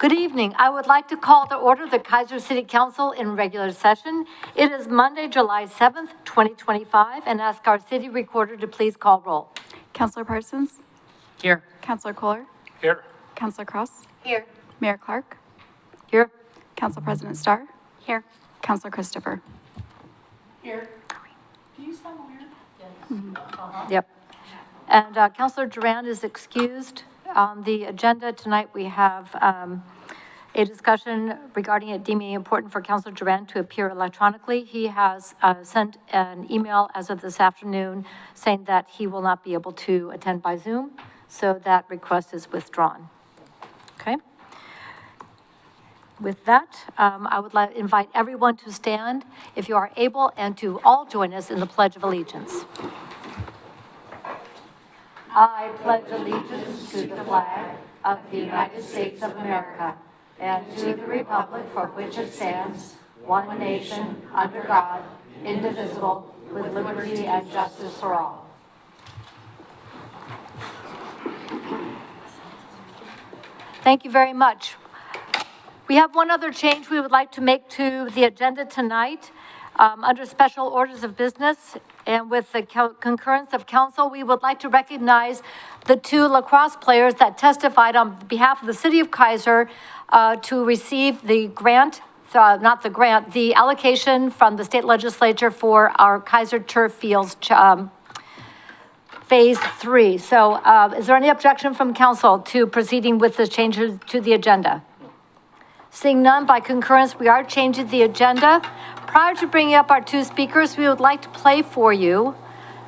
Good evening. I would like to call to order the Keizer City Council in regular session. It is Monday, July 7th, 2025, and ask our city recorder to please call roll. Councilor Parsons? Here. Councilor Kohler? Here. Councilor Cross? Here. Mayor Clark? Here. Council President Starr? Here. Councilor Christopher? Here. Can you spell here? Yep. And Councilor Durand is excused. On the agenda tonight, we have a discussion regarding it deeming it important for Councilor Durand to appear electronically. He has sent an email as of this afternoon saying that he will not be able to attend by Zoom, so that request is withdrawn. Okay? With that, I would like invite everyone to stand, if you are able, and to all join us in the Pledge of Allegiance. I pledge allegiance to the flag of the United States of America and to the republic for which it stands, one nation, under God, indivisible, with liberty and justice for all. Thank you very much. We have one other change we would like to make to the agenda tonight. Under special orders of business and with the concurrence of council, we would like to recognize the two lacrosse players that testified on behalf of the city of Keizer to receive the grant, the allocation from the state legislature for our Keizer turf fields phase 3. So is there any objection from council to proceeding with the changes to the agenda? Seeing none, by concurrence, we are changing the agenda. Prior to bringing up our two speakers, we would like to play for you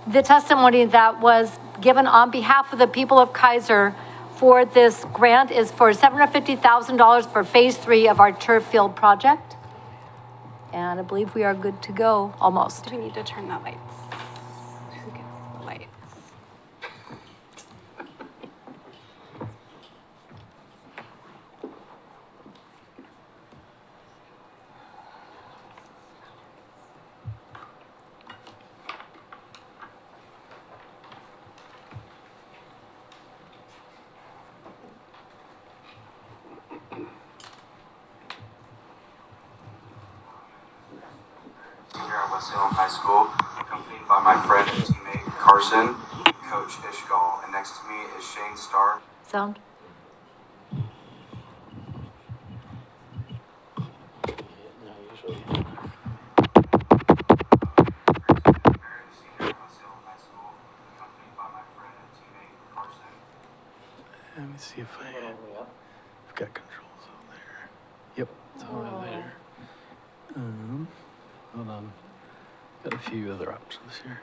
the testimony that was given on behalf of the people of Keizer for this grant is for $750,000 for phase 3 of our turf field project. And I believe we are good to go, almost. Do we need to turn the lights? Lights. Here at West Salem High School, accompanied by my friend and teammate Carson, Coach Ishgal, and next to me is Shane Starr. Sound? Let me see if I've got controls over there. Yep, it's over there. Hold on. Got a few other options here.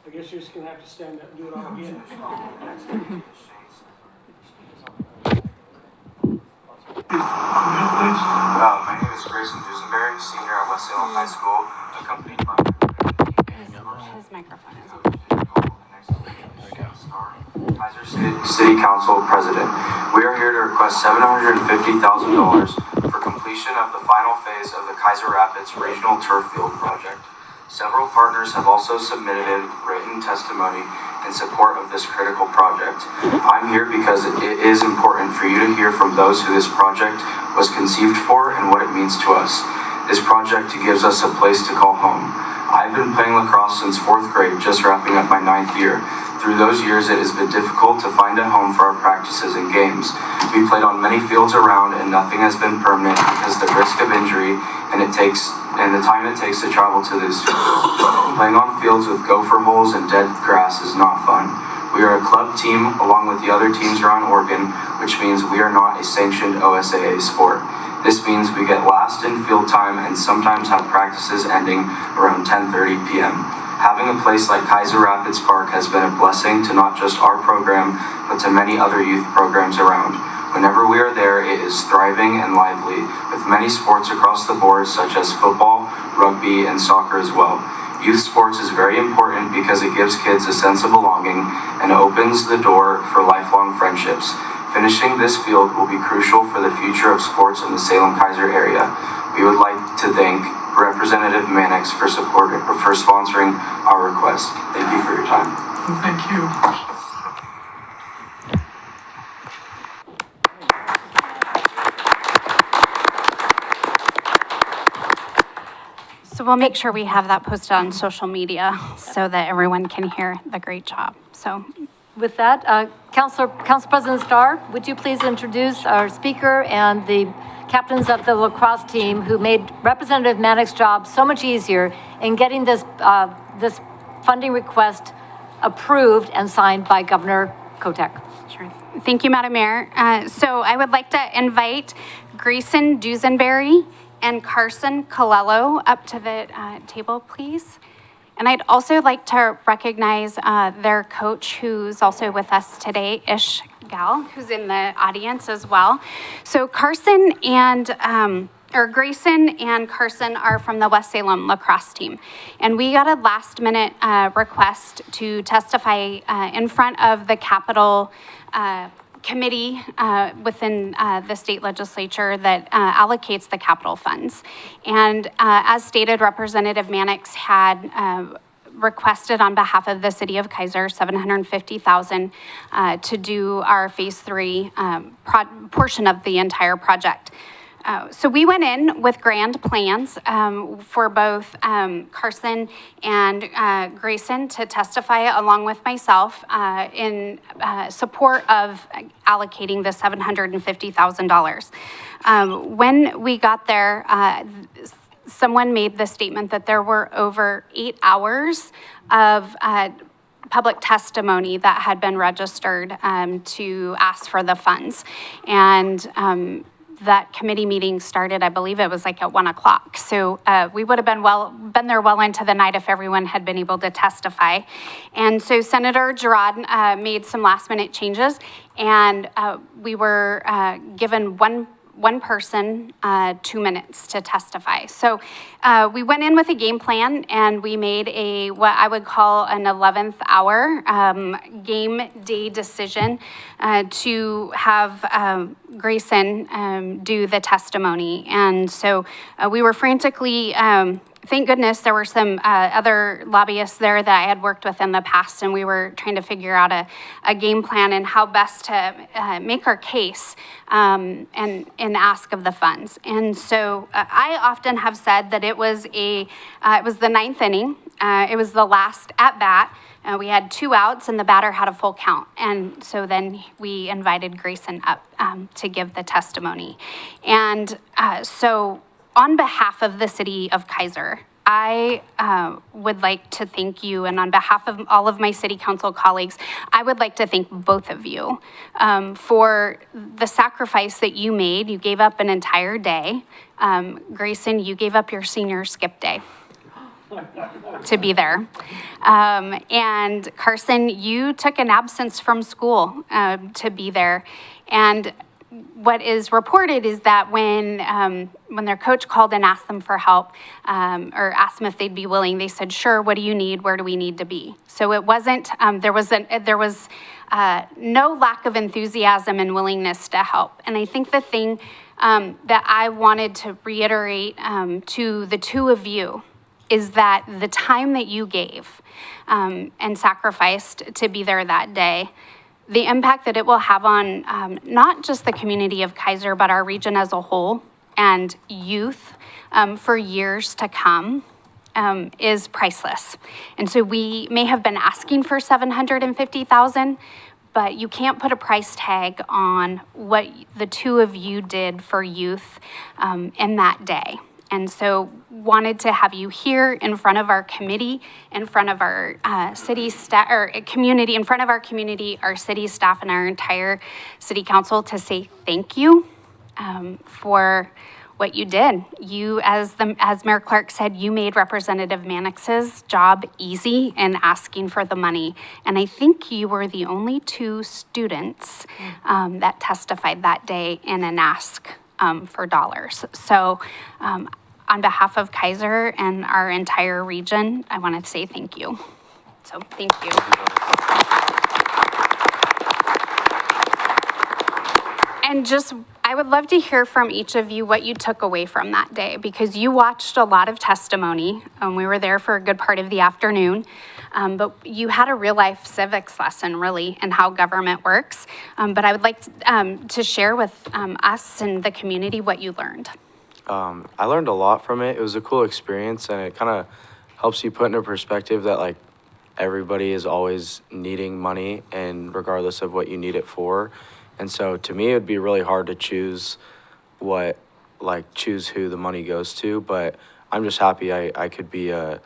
I guess you're just gonna have to stand up and do it all again. My name is Grayson Dusenberry, senior at West Salem High School, accompanied by my His microphone is on. Keizer City Council President. We are here to request $750,000 for completion of the final phase of the Keizer Rapids Regional Turf Field Project. Several partners have also submitted written testimony in support of this critical project. I'm here because it is important for you to hear from those who this project was conceived for and what it means to us. This project gives us a place to call home. I've been playing lacrosse since 4th grade, just wrapping up my 9th year. Through those years, it has been difficult to find a home for our practices and games. We played on many fields around, and nothing has been permanent because the risk of injury and the time it takes to travel to these fields. Playing on fields with gopher holes and dead grass is not fun. We are a club team along with the other teams around Oregon, which means we are not a sanctioned OSAA sport. This means we get last in field time and sometimes have practices ending around 10:30 p.m. Having a place like Keizer Rapids Park has been a blessing to not just our program, but to many other youth programs around. Whenever we are there, it is thriving and lively, with many sports across the board, such as football, rugby, and soccer as well. Youth sports is very important because it gives kids a sense of belonging and opens the door for lifelong friendships. Finishing this field will be crucial for the future of sports in the Salem-Keizer area. We would like to thank Representative Mannix for sponsoring our request. Thank you for your time. Thank you. So we'll make sure we have that posted on social media so that everyone can hear the great job. So With that, Council President Starr, would you please introduce our speaker and the captains of the lacrosse team who made Representative Manick's job so much easier in getting this funding request approved and signed by Governor Kotek. sure. Thank you, Madam Mayor. So I would like to invite Grayson Dusenberry and Carson Colello up to the table, please. And I'd also like to recognize their coach, who's also with us today, Ish Gal, who's in the audience as well. So Grayson and Carson are from the West Salem lacrosse team. And we got a last minute request to testify in front of the Capitol committee within the state legislature that allocates the capital funds. And as stated, Representative Mannix had requested on behalf of the city of Keizer $750,000 to do our phase 3 portion of the entire project. So we went in with grand plans for both Carson and Grayson to testify along with myself in support of allocating the $750,000. When we got there, someone made the statement that there were over 8 hours of public testimony that had been registered to ask for the funds. And that committee meeting started, I believe it was like at 1 o'clock. So we would have been there well into the night if everyone had been able to testify. And so Senator Girard made some last minute changes, and we were given one person 2 minutes to testify. So we went in with a game plan, and we made what I would call an 11th hour game day decision to have Grayson do the testimony. And so we were frantically, thank goodness there were some other lobbyists there that I had worked with in the past, and we were trying to figure out a game plan and how best to make our case and ask of the funds. And so I often have said that it was the 9th inning. It was the last at bat. We had 2 outs and the batter had a full count. And so then we invited Grayson up to give the testimony. And so on behalf of the city of Keizer, I would like to thank you, and on behalf of all of my city council colleagues, I would like to thank both of you for the sacrifice that you made. You gave up an entire day. Grayson, you gave up your senior skip day to be there. And Carson, you took an absence from school to be there. And what is reported is that when their coach called and asked them for help, or asked them if they'd be willing, they said, "Sure. What do you need? Where do we need to be?" So it wasn't. There was no lack of enthusiasm and willingness to help. And I think the thing that I wanted to reiterate to the two of you is that the time that you gave and sacrificed to be there that day, the impact that it will have on not just the community of Keizer, but our region as a whole and youth for years to come is priceless. And so we may have been asking for $750,000, but you can't put a price tag on what the two of you did for youth in that day. And so wanted to have you here in front of our committee, in front of our city staff, or community, in front of our community, our city staff, and our entire city council to say thank you for what you did. You, as Mayor Clark said, you made Representative Mannix's job easy in asking for the money. And I think you were the only 2 students that testified that day in an ask for dollars. So on behalf of Keizer and our entire region, I want to say thank you. So thank you. And I would love to hear from each of you what you took away from that day, because you watched a lot of testimony. We were there for a good part of the afternoon, but you had a real life civics lesson, really, in how government works. But I would like to share with us and the community what you learned. I learned a lot from it. It was a cool experience, and it kind of helps you put into perspective that like everybody is always needing money, and regardless of what you need it for. And so to me, it would be really hard to choose choose who the money goes to. But I'm just happy I could be a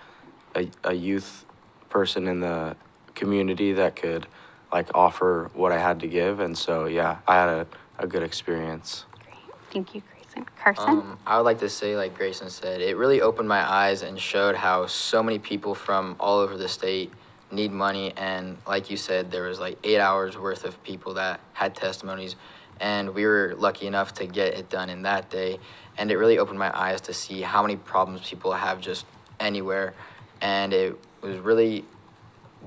youth person in the community that could like offer what I had to give. And so, yeah, I had a good experience. Thank you, Grayson. Carson? I would like to say, like Grayson said, it really opened my eyes and showed how so many people from all over the state need money. And like you said, there was like 8 hours worth of people that had testimonies, and we were lucky enough to get it done in that day. And it really opened my eyes to see how many problems people have just anywhere. And it was really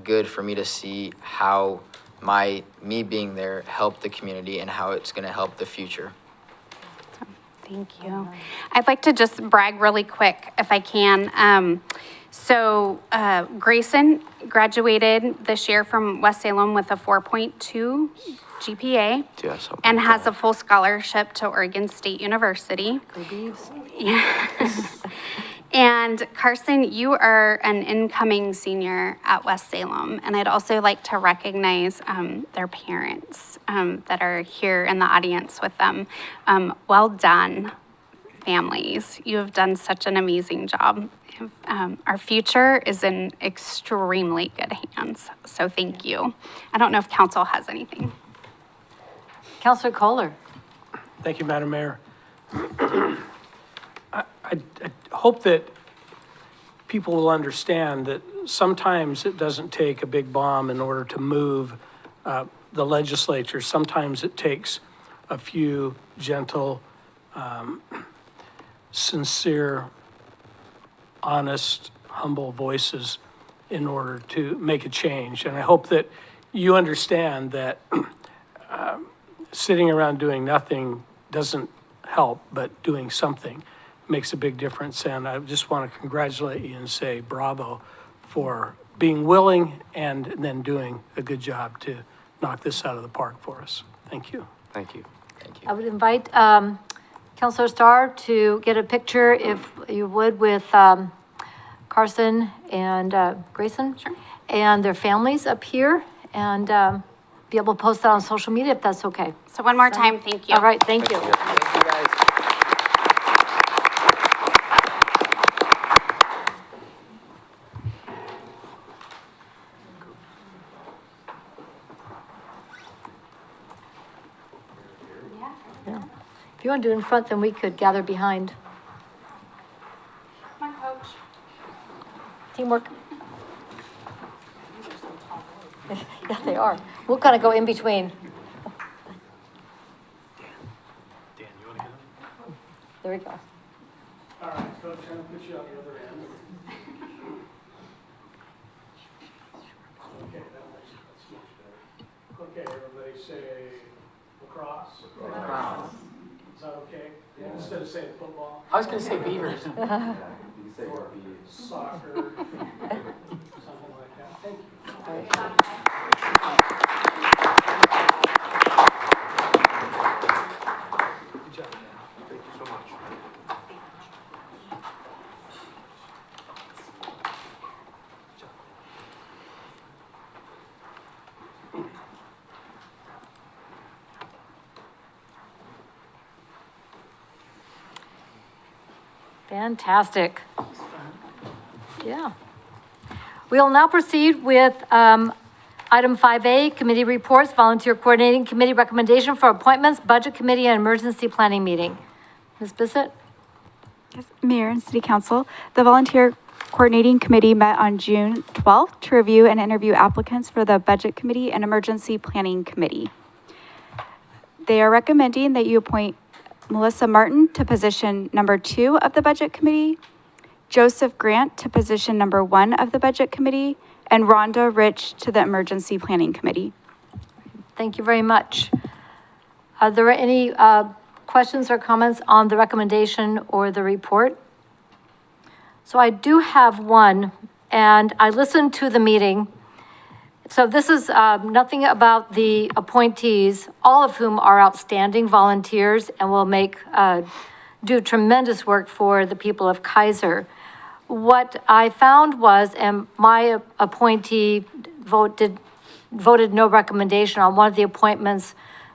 good for me to see how me being there helped the community and how it's going to help the future. Thank you. I'd like to just brag really quick, if I can. Grayson graduated this year from West Salem with a 4.2 GPA. Yeah, something and like has that. a full scholarship to Oregon State University. And Carson, you are an incoming senior at West Salem, and I'd also like to recognize their parents that are here in the audience with them. Well done, families. You have done such an amazing job. Our future is in extremely good hands, so thank you. I don't know if council has anything. Councilor Kohler. Thank you, Madam Mayor. I hope that people will understand that sometimes it doesn't take a big bomb in order to move the legislature. Sometimes it takes a few gentle, sincere, honest, humble voices in order to make a change. And I hope that you understand that sitting around doing nothing doesn't help, but doing something makes a big difference. And I just want to congratulate you and say bravo for being willing and then doing a good job to knock this out of the park for us. Thank you. Thank you. Thank you. I would invite Councilor Starr to get a picture, if you would, with Carson and Grayson. Sure. And their families up here, and be able to post that on social media if that's okay. So one more time, thank you. All right, thank you. Thank you, guys. If you want to do it in front, then we could gather behind. Come on, Coach. Teamwork. Yeah, they are. We'll kind of go in between. Dan, you want to get him? There we go. All right, Coach, I'm going to put you on the other end. Okay, that's much better. Okay, everybody say lacrosse. Lacrosse. Is that okay? Instead of saying football? I was going to say beavers. Or soccer, something like that. Thank you. All right. Good job, Dan. Thank you so much. Fantastic. Yeah. We'll now proceed with item 5A, committee reports, volunteer coordinating committee recommendation for appointments, budget committee, and emergency planning meeting. Ms. Bissett? Yes, Mayor and City Council, the Volunteer Coordinating Committee met on June 12th to review and interview applicants for the Budget Committee and Emergency Planning Committee. They are recommending that you appoint Melissa Martin to position number 2 of the Budget Committee, Joseph Grant to position number 1 of the Budget Committee, and Rhonda Rich to the Emergency Planning Committee. Thank you very much. Are there any questions or comments on the recommendation or the report? So I do have one, and I listened to the meeting. So this is nothing about the appointees, all of whom are outstanding volunteers and will do tremendous work for the people of Keizer. What I found was, and my appointee voted no recommendation on one of the appointments,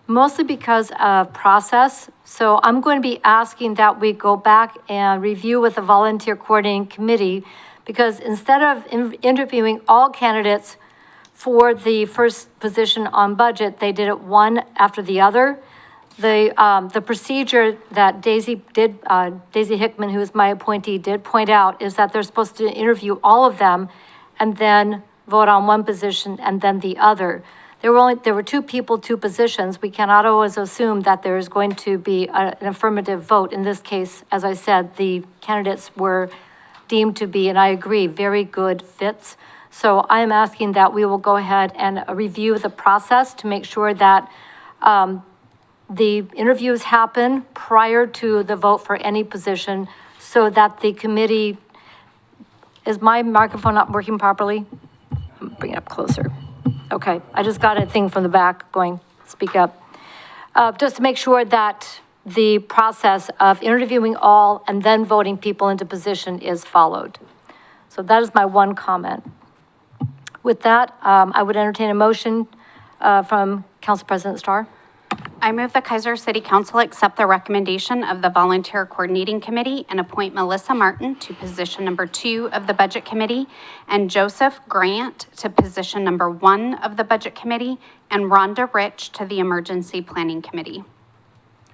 mostly because of process. So I'm going to be asking that we go back and review with the volunteer coordinating committee, because instead of interviewing all candidates for the first position on budget, they did it one after the other. The procedure that Daisy Hickman, who is my appointee, did point out is that they're supposed to interview all of them and then vote on one position and then the other. There were two people, two positions. We cannot always assume that there is going to be an affirmative vote. In this case, as I said, the candidates were deemed to be, and I agree, very good fits. So I am asking that we will go ahead and review the process to make sure that the interviews happen prior to the vote for any position, so that the committee, is my microphone not working properly? Bring it up closer. Okay, I just got a thing from the back going, speak up. Just to make sure that the process of interviewing all and then voting people into position is followed. So that is my one comment. With that, I would entertain a motion from Council President Starr. I move the Keizer City Council accept the recommendation of the Volunteer Coordinating Committee and appoint Melissa Martin to position number 2 of the Budget Committee and Joseph Grant to position number 1 of the Budget Committee and Rhonda Rich to the Emergency Planning Committee.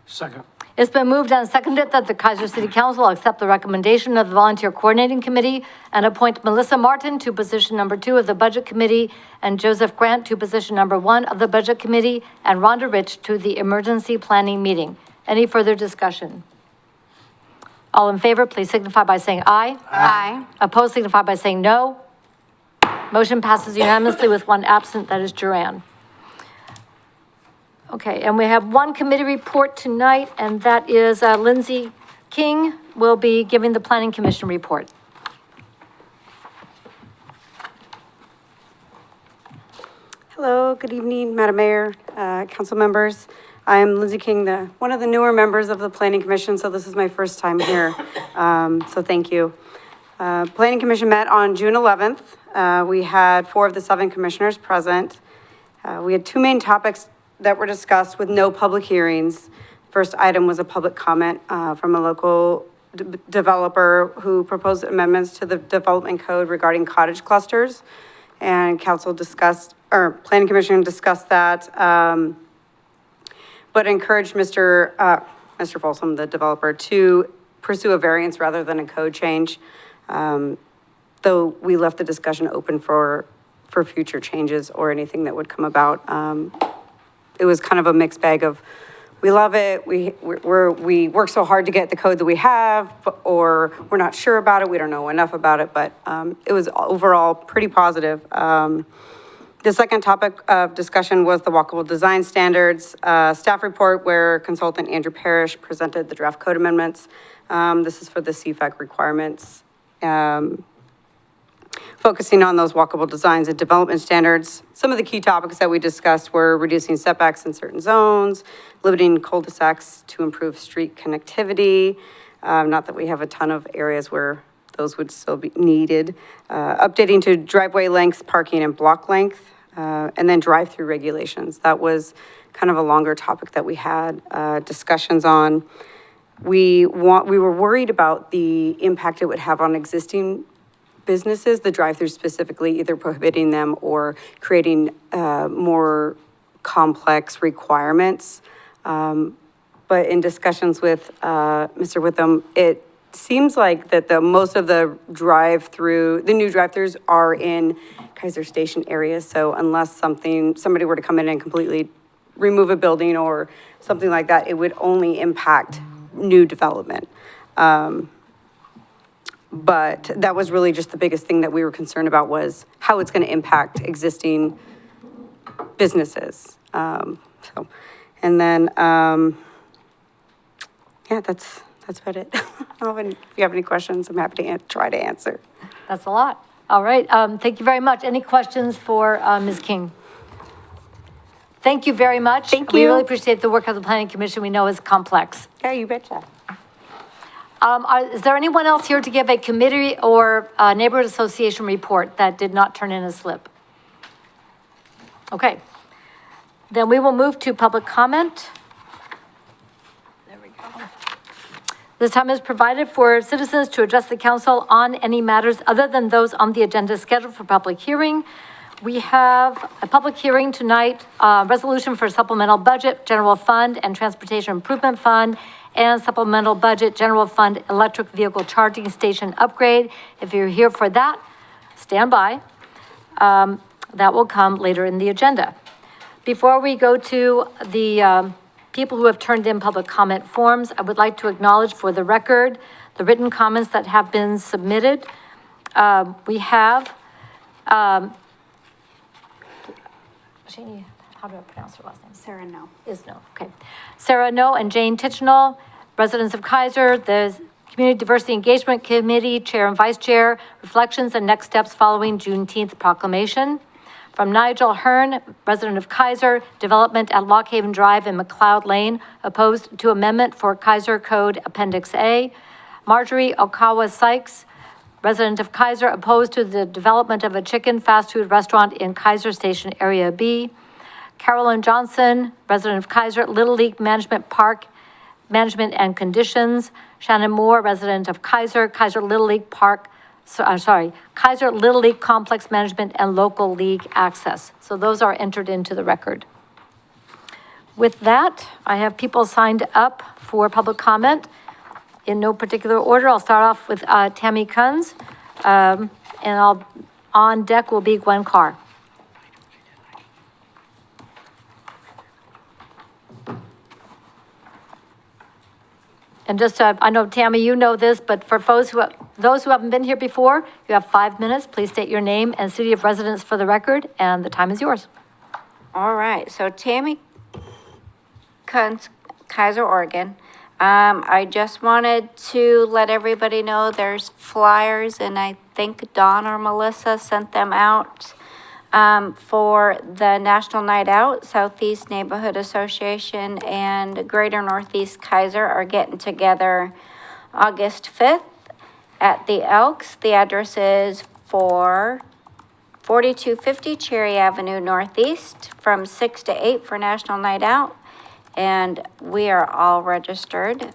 Second. It's been moved and seconded that the Keizer City Council accept the recommendation of the Volunteer Coordinating Committee and appoint Melissa Martin to position number 2 of the Budget Committee and Joseph Grant to position number 1 of the Budget Committee and Rhonda Rich to the Emergency Planning Meeting. Any further discussion? All in favor, please signify by saying aye. Aye. Opposed, signify by saying no. Motion passes unanimously with one absent, that is Duran. Okay, and we have one committee report tonight, and that is Lindsay King will be giving the Planning Commission report. Hello, good evening, Madam Mayor, council members. I'm Lindsay King, one of the newer members of the Planning Commission, so this is my first time here. So thank you. Planning Commission met on June 11th. We had 4 of the 7 commissioners present. We had 2 main topics that were discussed with no public hearings. First item was a public comment from a local developer who proposed amendments to the development code regarding cottage clusters. And Planning Commission discussed that, but encouraged Mr. Folsom, the developer, to pursue a variance rather than a code change. Though we left the discussion open for future changes or anything that would come about. It was kind of a mixed bag of, we love it, we work so hard to get the code that we have, or we're not sure about it, we don't know enough about it, but it was overall pretty positive. The second topic of discussion was the walkable design standards staff report, where consultant Andrew Parrish presented the draft code amendments. This is for the CFAC requirements. Focusing on those walkable designs and development standards. Some of the key topics that we discussed were reducing setbacks in certain zones, limiting cul-de-sacs to improve street connectivity. Not that we have a ton of areas where those would still be needed. Updating to driveway lengths, parking and block length, and then drive-through regulations. That was kind of a longer topic that we had discussions on. We were worried about the impact it would have on existing businesses, the drive-through specifically, either prohibiting them or creating more complex requirements. But in discussions with Mr. Witham, it seems like that most of the new drive-throughs are in Keizer Station areas. So unless somebody were to come in and completely remove a building or something like that, it would only impact new development. But that was really just the biggest thing that we were concerned about, was how it's going to impact existing businesses. And then, yeah, that's about it. If you have any questions, I'm happy to try to answer. That's a lot. All right, thank you very much. Any questions for Ms. King? Thank you very much. Thank We you. really appreciate the work of the Planning Commission. We know is complex. Yeah, you betcha. Is there anyone else here to give a committee or neighborhood association report that did not turn in a slip? Okay. Then we will move to public comment. There we go. This time is provided for citizens to address the council on any matters other than those on the agenda scheduled for public hearing. We have a public hearing tonight, resolution for supplemental budget, general fund and transportation improvement fund, and supplemental budget, general fund, electric vehicle charging station upgrade. If you're here for that, stand by. That will come later in the agenda. Before we go to the people who have turned in public comment forms, I would like to acknowledge for the record the written comments that have been submitted. We have, Shani, how do I pronounce her last name? Sarah, no. Is no, okay. Sarah No and Jane Tichenal, residents of Keizer, the Community Diversity Engagement Committee, Chair and Vice Chair, reflections and next steps following Juneteenth proclamation. From Nigel Hearn, resident of Keizer, development at Lock Haven Drive and McLeod Lane, opposed to amendment for Keizer Code Appendix A. Marjorie Okawa Sykes, resident of Keizer, opposed to the development of a chicken fast food restaurant in Keizer Station Area B. Carolyn Johnson, resident of Keizer, Little League Management Park, Management and Conditions. Shannon Moore, resident of Keizer, Keizer Little League Park, Keizer Little League Complex Management and Local League Access. So those are entered into the record. With that, I have people signed up for public comment in no particular order. I'll start off with Tammy Kunz, and on deck will be Gwen Carr. And just, I know, Tammy, you know this, but for those who haven't been here before, you have 5 minutes. Please state your name and city of residence for the record, and the time is yours. All right, so Tammy Kunz, Keizer, Oregon. I just wanted to let everybody know there's flyers, and I think Dawn or Melissa sent them out for the National Night Out. Southeast Neighborhood Association and Greater Northeast Keizer are getting together August 5th at the Elks. The address is 4250 Cherry Avenue Northeast from 6 to 8 for National Night Out. And we are all registered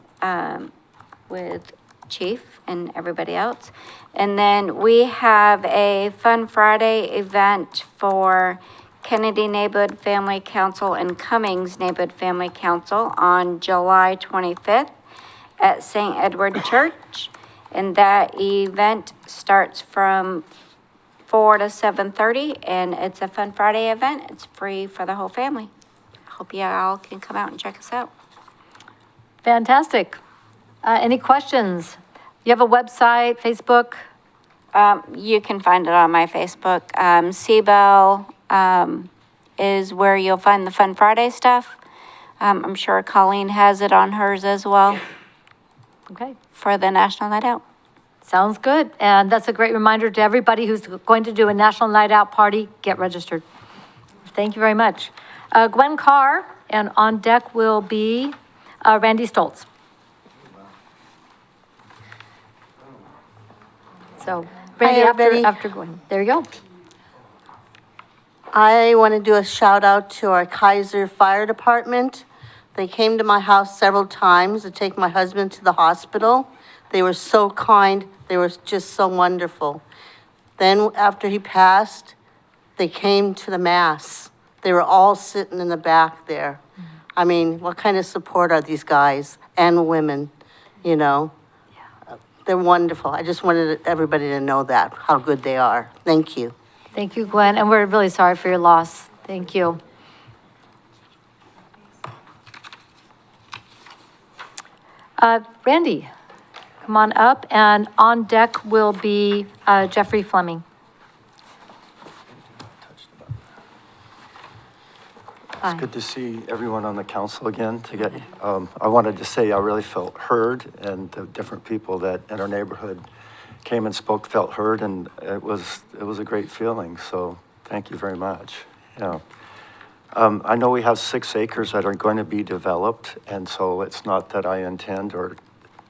with Chief and everybody else. And then we have a Fun Friday event for Kennedy Neighborhood Family Council and Cummings Neighborhood Family Council on July 25th at St. Edward Church. And that event starts from 4 to 7:30, and it's a Fun Friday event. It's free for the whole family. Hope you all can come out and check us out. Fantastic. Any questions? You have a website, Facebook? You can find it on my Facebook. CBEL is where you'll find the Fun Friday stuff. I'm sure Colleen has it on hers as well Okay. for the National Night Out. Sounds good. And that's a great reminder to everybody who's going to do a National Night Out party, get registered. Thank you very much. Gwen Carr, and on deck will be Randy Stoltz. So, Randy, everybody. after Gwen. There you go. I want to do a shout out to our Keizer Fire Department. They came to my house several times to take my husband to the hospital. They were so kind. They were just so wonderful. Then after he passed, they came to the mass. They were all sitting in the back there. I mean, what kind of support are these guys and women, you know? They're wonderful. I just wanted everybody to know that, how good they are. Thank you. Thank you, Gwen, and we're really sorry for your loss. Thank you. Randy, come on up, and on deck will be Jeffrey Fleming. Aye. It's good to see everyone on the council again. I wanted to say I really felt heard, and the different people that in our neighborhood came and spoke felt heard, and it was a great feeling. So thank you very much. Yeah. I know we have 6 acres that are going to be developed, and so it's not that I intend or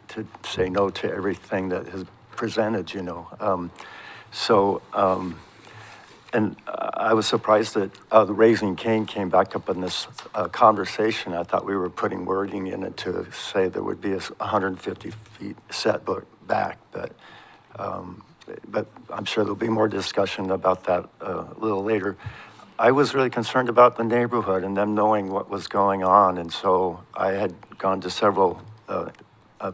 to say no to everything that is presented, And I was surprised that the Raising Cane came back up in this conversation. I thought we were putting wording in it to say there would be a 150 feet setback back, but I'm sure there'll be more discussion about that a little later. I was really concerned about the neighborhood and them knowing what was going on, and so I had gone to several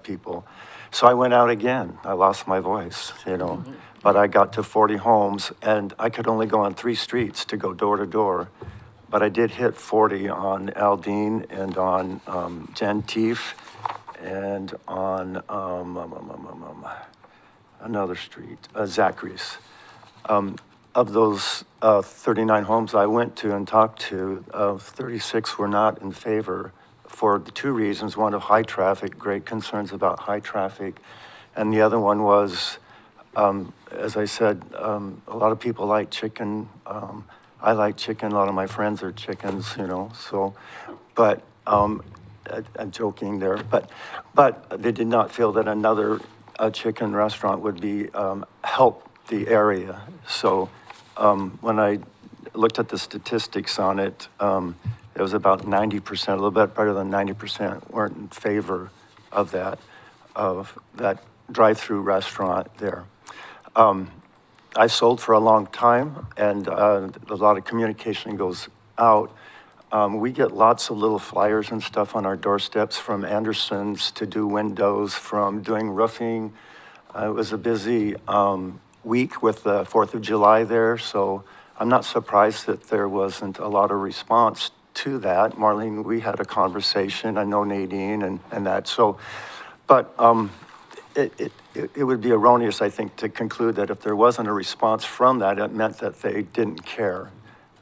people. So I went out again. I lost my voice, but I got to 40 homes, and I could only go on 3 streets to go door to door. But I did hit 40 on Aldine and on Gentieff and on another street, Zachary's. Of those 39 homes I went to and talked to, 36 were not in favor for the 2 reasons. One, of high traffic, great concerns about high traffic. And the other one was, as I said, a lot of people like chicken. I like chicken. A lot of my friends are chickens, so, but I'm joking there. But they did not feel that another chicken restaurant would be help the area. So when I looked at the statistics on it, it was about 90%, a little bit better than 90% weren't in favor of that drive-through restaurant there. I sold for a long time, and a lot of communication goes out. We get lots of little flyers and stuff on our doorsteps, from Anderson's to do windows, from doing roofing. It was a busy week with the 4th of July there, so I'm not surprised that there wasn't a lot of response to that. Marlene, we had a conversation. I know Nadine and that. So, but it would be erroneous, I think, to conclude that if there wasn't a response from that, it meant that they didn't care.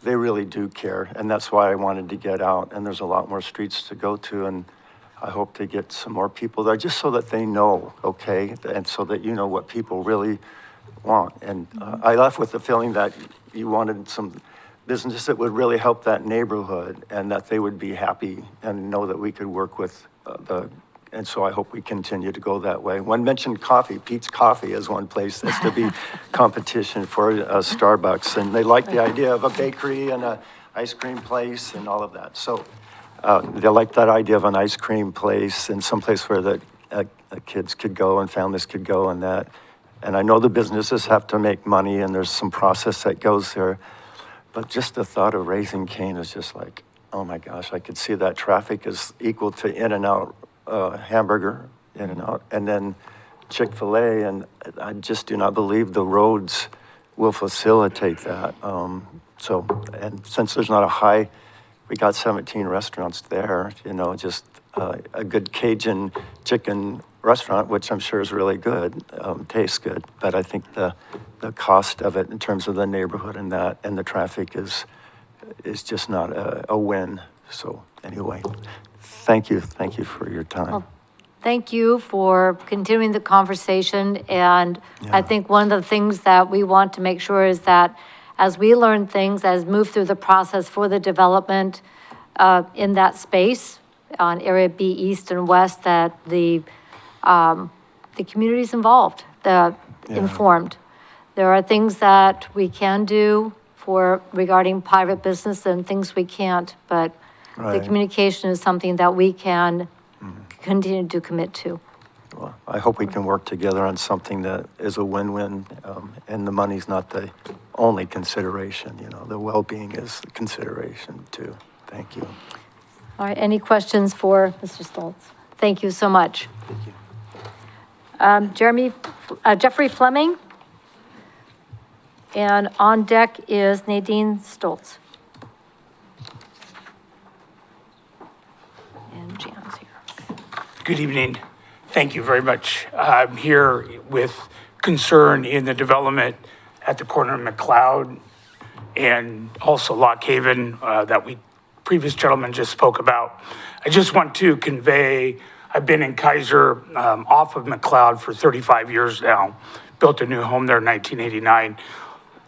They really do care, and that's why I wanted to get out. And there's a lot more streets to go to, and I hope to get some more people there, just so that they know, okay, and so that you know what people really want. And I left with the feeling that you wanted some business that would really help that neighborhood, and that they would be happy and know that we could work with and so I hope we continue to go that way. One mentioned coffee. Pete's Coffee is one place that's to be competition for Starbucks, and they like the idea of a bakery and a ice cream place and all of that. So they like that idea of an ice cream place and someplace where the kids could go and families could go and that. And I know the businesses have to make money, and there's some process that goes there. But just the thought of Raising Cane is just like, oh my gosh, I could see that traffic is equal to In-N-Out hamburger, In-N-Out, and then Chick-fil-A, and I just do not believe the roads will facilitate that. And since there's not we got 17 restaurants there, just a good Cajun chicken restaurant, which I'm sure is really good, tastes good, but I think the cost of it in terms of the neighborhood and the traffic is just not a win. So anyway, thank you for your time. Well, thank you for continuing the conversation, and Yeah. I think one of the things that we want to make sure is that as we learn things, as move through the process for the development in that space on Area B East and West, that the community's involved, informed. There are things that we can do regarding private business and things we can't, but the Right. communication is something that we can continue to commit to. Well, I hope we can work together on something that is a win-win, and the money's not the only consideration, the well-being is the consideration too. Thank you. All right, any questions for Mr. Stoltz? Thank you so much. Thank you. Jeffrey Fleming. And on deck is Nadine Stoltz. And Jan's here. Good evening. Thank you very much. I'm here with concern in the development at the corner of McLeod and also Lock Haven that we previous gentleman just spoke about. I just want to convey, I've been in Keizer off of McLeod for 35 years now, built a new home there in 1989.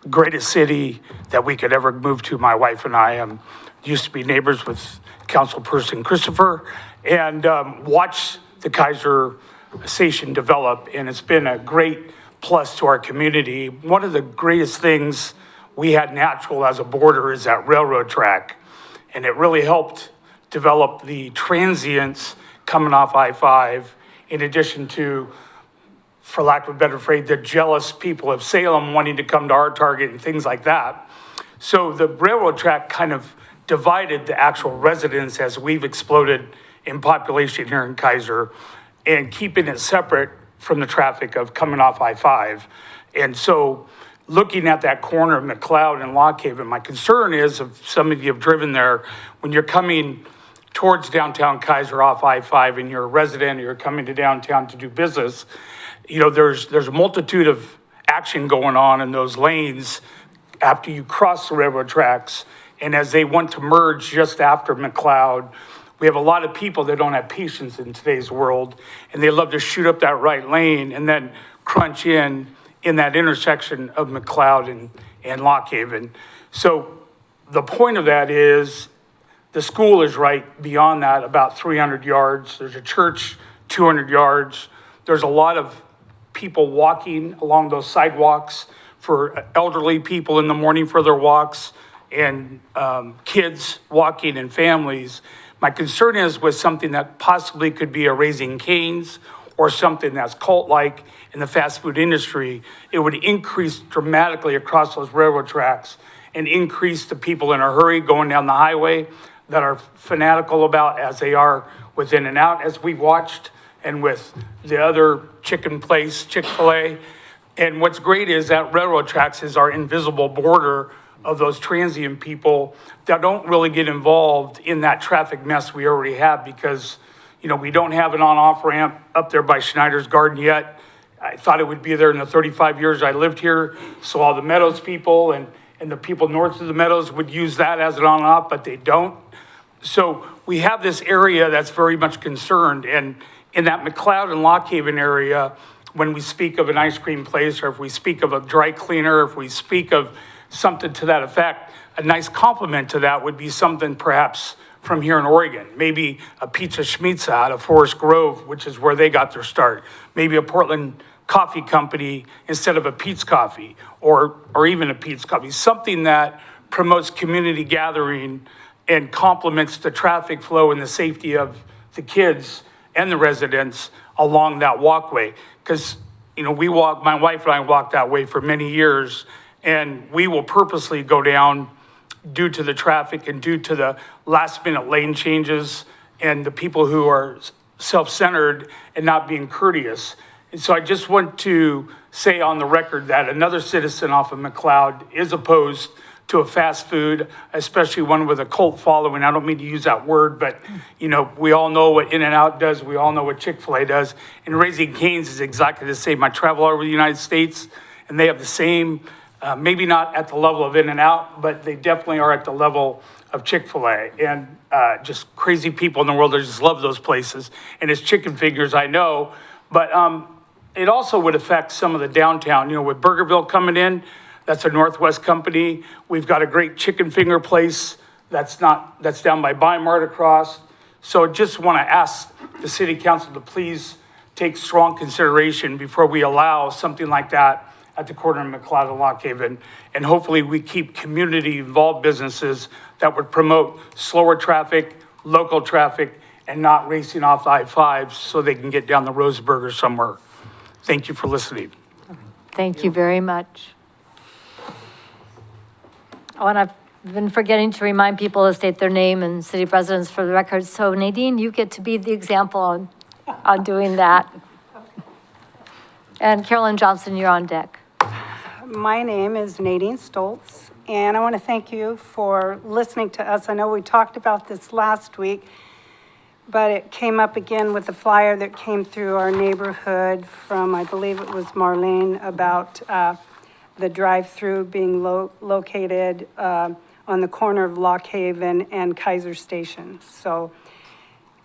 Greatest city that we could ever move to, my wife and I. Used to be neighbors with Councilperson Christopher, and watched the Keizer station develop, and it's been a great plus to our community. One of the greatest things we had natural as a border is that railroad track, and it really helped develop the transients coming off I-5, in addition to, for lack of a better phrase, the jealous people of Salem wanting to come to our Target and things like that. So the railroad track kind of divided the actual residents as we've exploded in population here in Keizer, and keeping it separate from the traffic of coming off I-5. And so looking at that corner of McLeod and Lock Haven, my concern is, if some of you have driven there, when you're coming towards downtown Keizer off I-5 and you're a resident or you're coming to downtown to do business, you know, there's a multitude of action going on in those lanes after you cross the railroad tracks. And as they want to merge just after McLeod, we have a lot of people that don't have patience in today's world, and they love to shoot up that right lane and then crunch in that intersection of McLeod and Lock Haven. So the point of that is the school is right beyond that, about 300 yards. There's a church 200 yards. There's a lot of people walking along those sidewalks for elderly people in the morning for their walks, and kids walking and families. My concern is with something that possibly could be a Raising Cane's or something that's cult-like in the fast food industry, it would increase dramatically across those railroad tracks and increase the people in a hurry going down the highway that are fanatical about, as they are with In-N-Out, as we've watched, and with the other chicken place, Chick-fil-A. And what's great is that railroad tracks is our invisible border of those transient people that don't really get involved in that traffic mess we already have, because, you know, we don't have an on-off ramp up there by Schneider's Garden yet. I thought it would be there in the 35 years I lived here, so all the Meadows people and the people north of the Meadows would use that as an on-off, but they don't. So we have this area that's very much concerned, and in that McLeod and Lock Haven area, when we speak of an ice cream place, or if we speak of a dry cleaner, if we speak of something to that effect, a nice complement to that would be something perhaps from here in Oregon. Maybe a Pizza Schmitza out of Forest Grove, which is where they got their start. Maybe a Portland coffee company instead of a Pete's Coffee, or even a Pete's Coffee. Something that promotes community gathering and complements the traffic flow and the safety of the kids and the residents along that walkway. Because, you know, my wife and I walked that way for many years, and we will purposely go down due to the traffic and due to the last minute lane changes and the people who are self-centered and not being courteous. And so I just want to say on the record that another citizen off of McLeod is opposed to a fast food, especially one with a cult following. I don't mean to use that word, but, you know, we all know what In-N-Out does. We all know what Chick-fil-A does. And Raising Cane's is exactly the same. I travel all over the United States, and they have the same, maybe not at the level of In-N-Out, but they definitely are at the level of Chick-fil-A. And just crazy people in the world that just love those places. And it's chicken fingers, I know. But it also would affect some of the downtown. You know, with Burgerville coming in, that's a Northwest company. We've got a great chicken finger place that's down by Mart across. So just want to ask the city council to please take strong consideration before we allow something like that at the corner of McLeod and Lock Haven. And hopefully we keep community-involved businesses that would promote slower traffic, local traffic, and not racing off I-5 so they can get down the Roseburger somewhere. Thank you for listening. Thank you very much. Oh, and I've been forgetting to remind people to state their name and city residence for the record. So Nadine, you get to be the example on doing that. And Carolyn Johnson, you're on deck. My name is Nadine Stoltz, and I want to thank you for listening to us. I know we talked about this last week, but it came up again with the flyer that came through our neighborhood from, I believe it was Marlene, about the drive-through being located on the corner of Lock Haven and Keizer Station. So,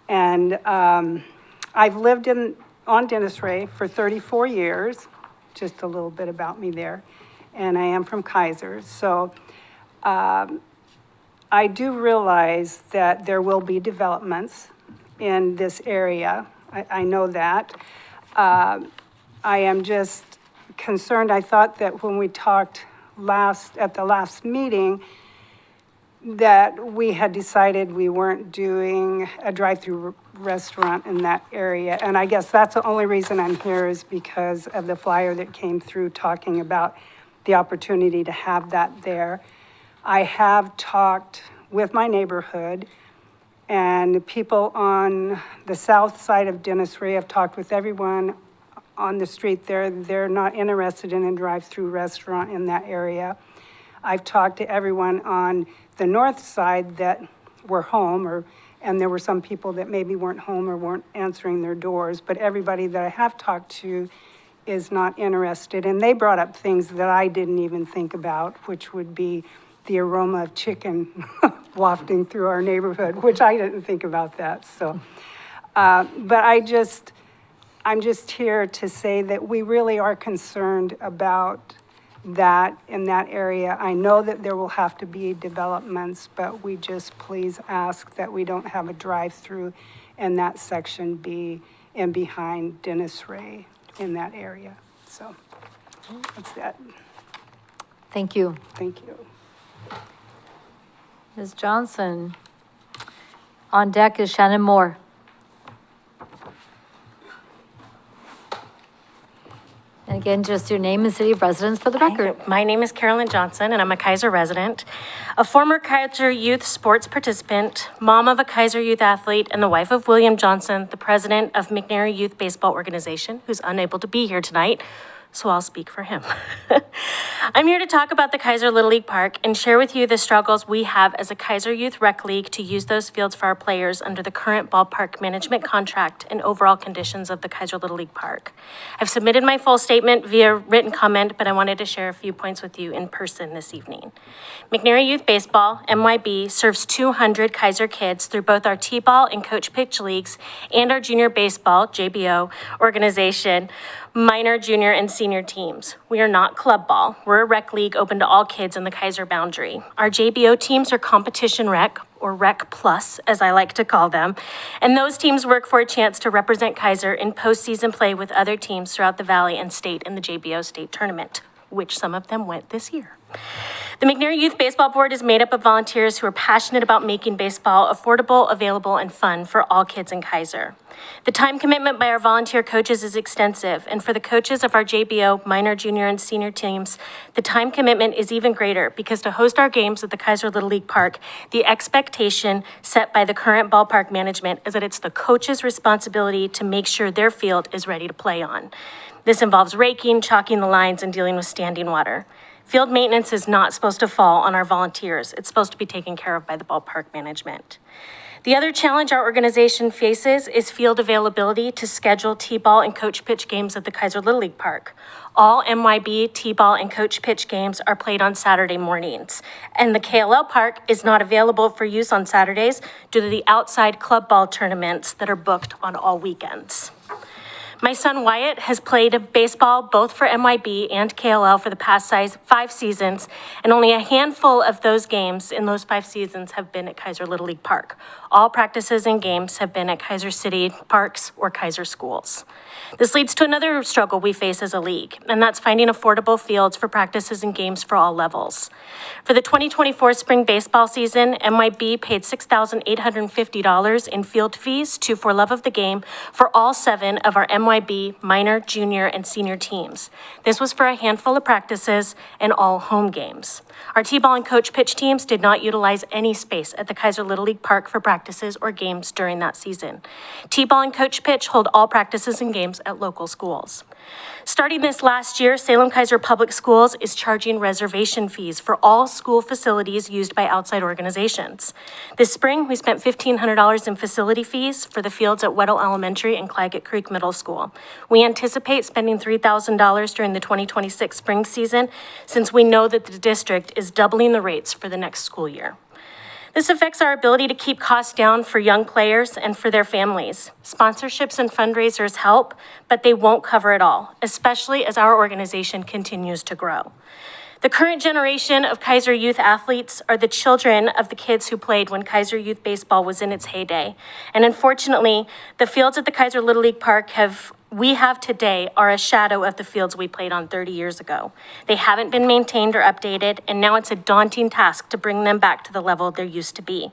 and I've lived on Dennis Ray for 34 years, just a little bit about me there, and I am from Keizer. So I do realize that there will be developments in this area. I know that. I am just concerned. I thought that when we talked at the last meeting, that we had decided we weren't doing a drive-through restaurant in that area. And I guess that's the only reason I'm here is because of the flyer that came through talking about the opportunity to have that there. I have talked with my neighborhood, and people on the south side of Dennis Ray have talked with everyone on the street there. They're not interested in a drive-through restaurant in that area. I've talked to everyone on the north side that were home, and there were some people that maybe weren't home or weren't answering their doors, but everybody that I have talked to is not interested. And they brought up things that I didn't even think about, which would be the aroma of chicken wafting through our neighborhood, which I didn't think about that. So, but I'm just here to say that we really are concerned about that in that area. I know that there will have to be developments, but we just please ask that we don't have a drive-through in that section B and behind Dennis Ray in that area. So that's that. Thank you. Thank you. Ms. Johnson. On deck is Shannon Moore. And again, just your name and city of residence for the record. My name is Carolyn Johnson, and I'm a Keizer resident, a former Keizer youth sports participant, mom of a Keizer youth athlete, and the wife of William Johnson, the president of McNary Youth Baseball Organization, who's unable to be here tonight, so I'll speak for him. I'm here to talk about the Keizer Little League Park and share with you the struggles we have as a Keizer Youth Rec League to use those fields for our players under the current ballpark management contract and overall conditions of the Keizer Little League Park. I've submitted my full statement via written comment, but I wanted to share a few points with you in person this evening. McNary Youth Baseball, MYB, serves 200 Keizer kids through both our T-ball and coach pitch leagues and our junior baseball, JBO, organization, minor, junior, and senior teams. We are not club ball. We're a rec league open to all kids in the Keizer boundary. Our JBO teams are competition rec, or Rec Plus, as I like to call them, and those teams work for a chance to represent Keizer in postseason play with other teams throughout the Valley and state in the JBO state tournament, which some of them went this year. The McNary Youth Baseball Board is made up of volunteers who are passionate about making baseball affordable, available, and fun for all kids in Keizer. The time commitment by our volunteer coaches is extensive, and for the coaches of our JBO, minor, junior, and senior teams, the time commitment is even greater because to host our games at the Keizer Little League Park, the expectation set by the current ballpark management is that it's the coach's responsibility to make sure their field is ready to play on. This involves raking, chalking the lines, and dealing with standing water. Field maintenance is not supposed to fall on our volunteers. It's supposed to be taken care of by the ballpark management. The other challenge our organization faces is field availability to schedule T-ball and coach pitch games at the Keizer Little League Park. All MYB T-ball and coach pitch games are played on Saturday mornings, and the KLL Park is not available for use on Saturdays due to the outside club ball tournaments that are booked on all weekends. My son Wyatt has played baseball both for MYB and KLL for the past 5 seasons, and only a handful of those games in those 5 seasons have been at Keizer Little League Park. All practices and games have been at Keizer City Parks or Keizer schools. This leads to another struggle we face as a league, and that's finding affordable fields for practices and games for all levels. For the 2024 spring baseball season, MYB paid $6,850 in field fees to For Love of the Game for all 7 of our MYB minor, junior, and senior teams. This was for a handful of practices and all home games. Our T-ball and coach pitch teams did not utilize any space at the Keizer Little League Park for practices or games during that season. T-ball and coach pitch hold all practices and games at local schools. Starting this last year, Salem Keizer Public Schools is charging reservation fees for all school facilities used by outside organizations. This spring, we spent $1,500 in facility fees for the fields at Weddell Elementary and Claggett Creek Middle School. schedule. We anticipate spending $3,000 during the 2026 spring season, since we know that the district is doubling the rates for the next school year. This affects our ability to keep costs down for young players and for their families. Sponsorships and fundraisers help, but they won't cover it all, especially as our organization continues to grow. The current generation of Keizer youth athletes are the children of the kids who played when Keizer youth baseball was in its heyday. And unfortunately, the fields at the Keizer Little League Park we have today are a shadow of the fields we played on 30 years ago. They haven't been maintained or updated, and now it's a daunting task to bring them back to the level there used to be.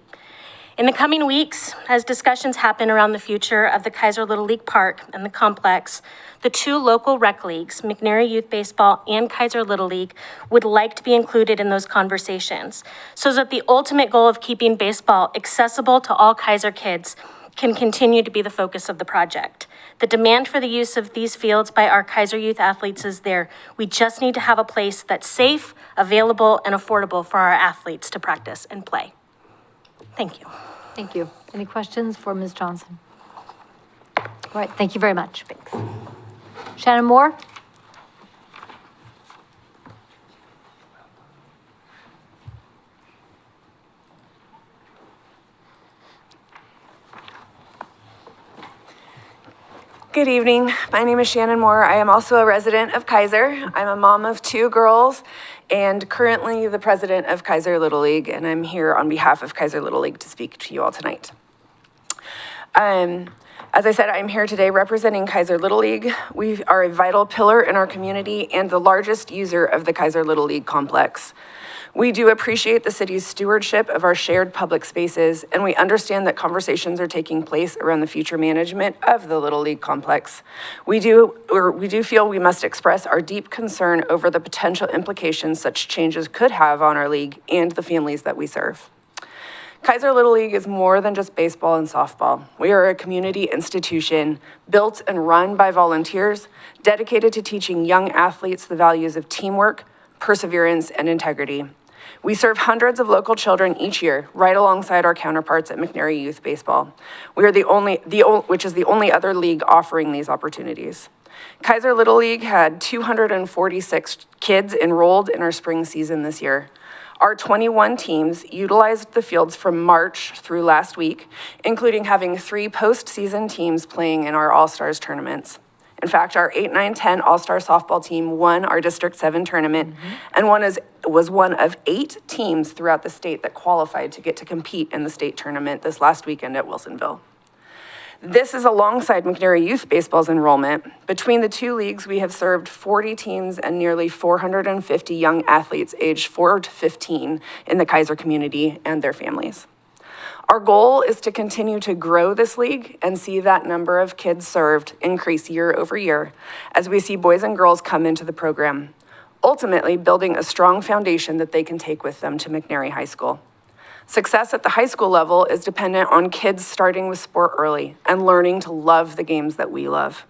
In the coming weeks, as discussions happen around the future of the Keizer Little League Park and the complex, the two local rec leagues, McNary Youth Baseball and Keizer Little League, would like to be included in those conversations so that the ultimate goal of keeping baseball accessible to all Keizer kids can continue to be the focus of the project. The demand for the use of these fields by our Keizer youth athletes is there. We just need to have a place that's safe, available, and affordable for our athletes to practice and play. Thank you. Thank you. Any questions for Ms. Johnson? All right, thank you very much. Thanks. Shannon Moore? Good evening. My name is Shannon Moore. I am also a resident of Keizer. I'm a mom of 2 girls and currently the president of Keizer Little League, and I'm here on behalf of Keizer Little League to speak to you all tonight. As I said, I'm here today representing Keizer Little League. We are a vital pillar in our community and the largest user of the Keizer Little League complex. We do appreciate the city's stewardship of our shared public spaces, and we understand that conversations are taking place around the future management of the Little League complex. We do feel we must express our deep concern over the potential implications such changes could have on our league and the families that we serve. Keizer Little League is more than just baseball and softball. We are a community institution built and run by volunteers dedicated to teaching young athletes the values of teamwork, perseverance, and integrity. We serve hundreds of local children each year, right alongside our counterparts at McNary Youth Baseball. We are which is the only other league offering these opportunities. Keizer Little League had 246 kids enrolled in our spring season this year. Our 21 teams utilized the fields from March through last week, including having 3 postseason teams playing in our All-Stars tournaments. In fact, our 8, 9, 10 All-Star softball team won our District 7 tournament and was one of 8 teams throughout the state that qualified to get to compete in the state tournament this last weekend at Wilsonville. This is alongside McNary Youth Baseball's enrollment. Between the 2 leagues, we have served 40 teams and nearly 450 young athletes aged 4 to 15 in the Keizer community and their families. Our goal is to continue to grow this league and see that number of kids served increase year over year as we see boys and girls come into the program, ultimately building a strong foundation that they can take with them to McNary High School. Success at the high school level is dependent on kids starting with sport early and learning to love the games that we love.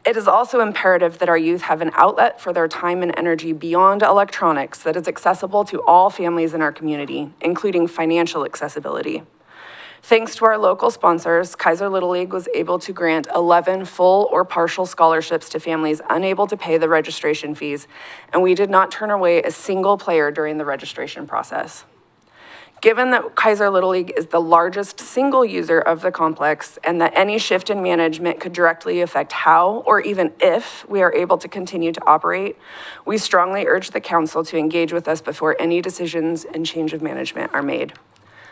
It is also imperative that our youth have an outlet for their time and energy beyond electronics that is accessible to all families in our community, including financial accessibility. Thanks to our local sponsors, Keizer Little League was able to grant 11 full or partial scholarships to families unable to pay the registration fees, and we did not turn away a single player during the registration process. Given that Keizer Little League is the largest single user of the complex and that any shift in management could directly affect how or even if we are able to continue to operate, we strongly urge the council to engage with us before any decisions and change of management are made.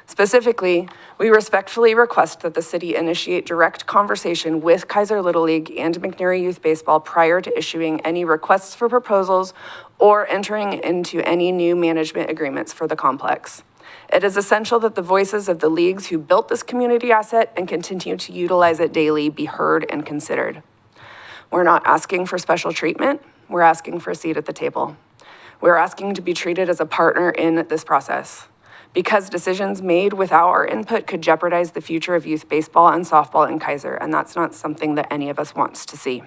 Specifically, we respectfully request that the city initiate direct conversation with Keizer Little League and McNary Youth Baseball prior to issuing any requests for proposals or entering into any new management agreements for the complex. It is essential that the voices of the leagues who built this community asset and continue to utilize it daily be heard and considered. We're not asking for special treatment, we're asking for a seat at the table. We're asking to be treated as a partner in this process, because decisions made without our input could jeopardize the future of youth baseball and softball in Keizer, and that's not something that any of us wants to see.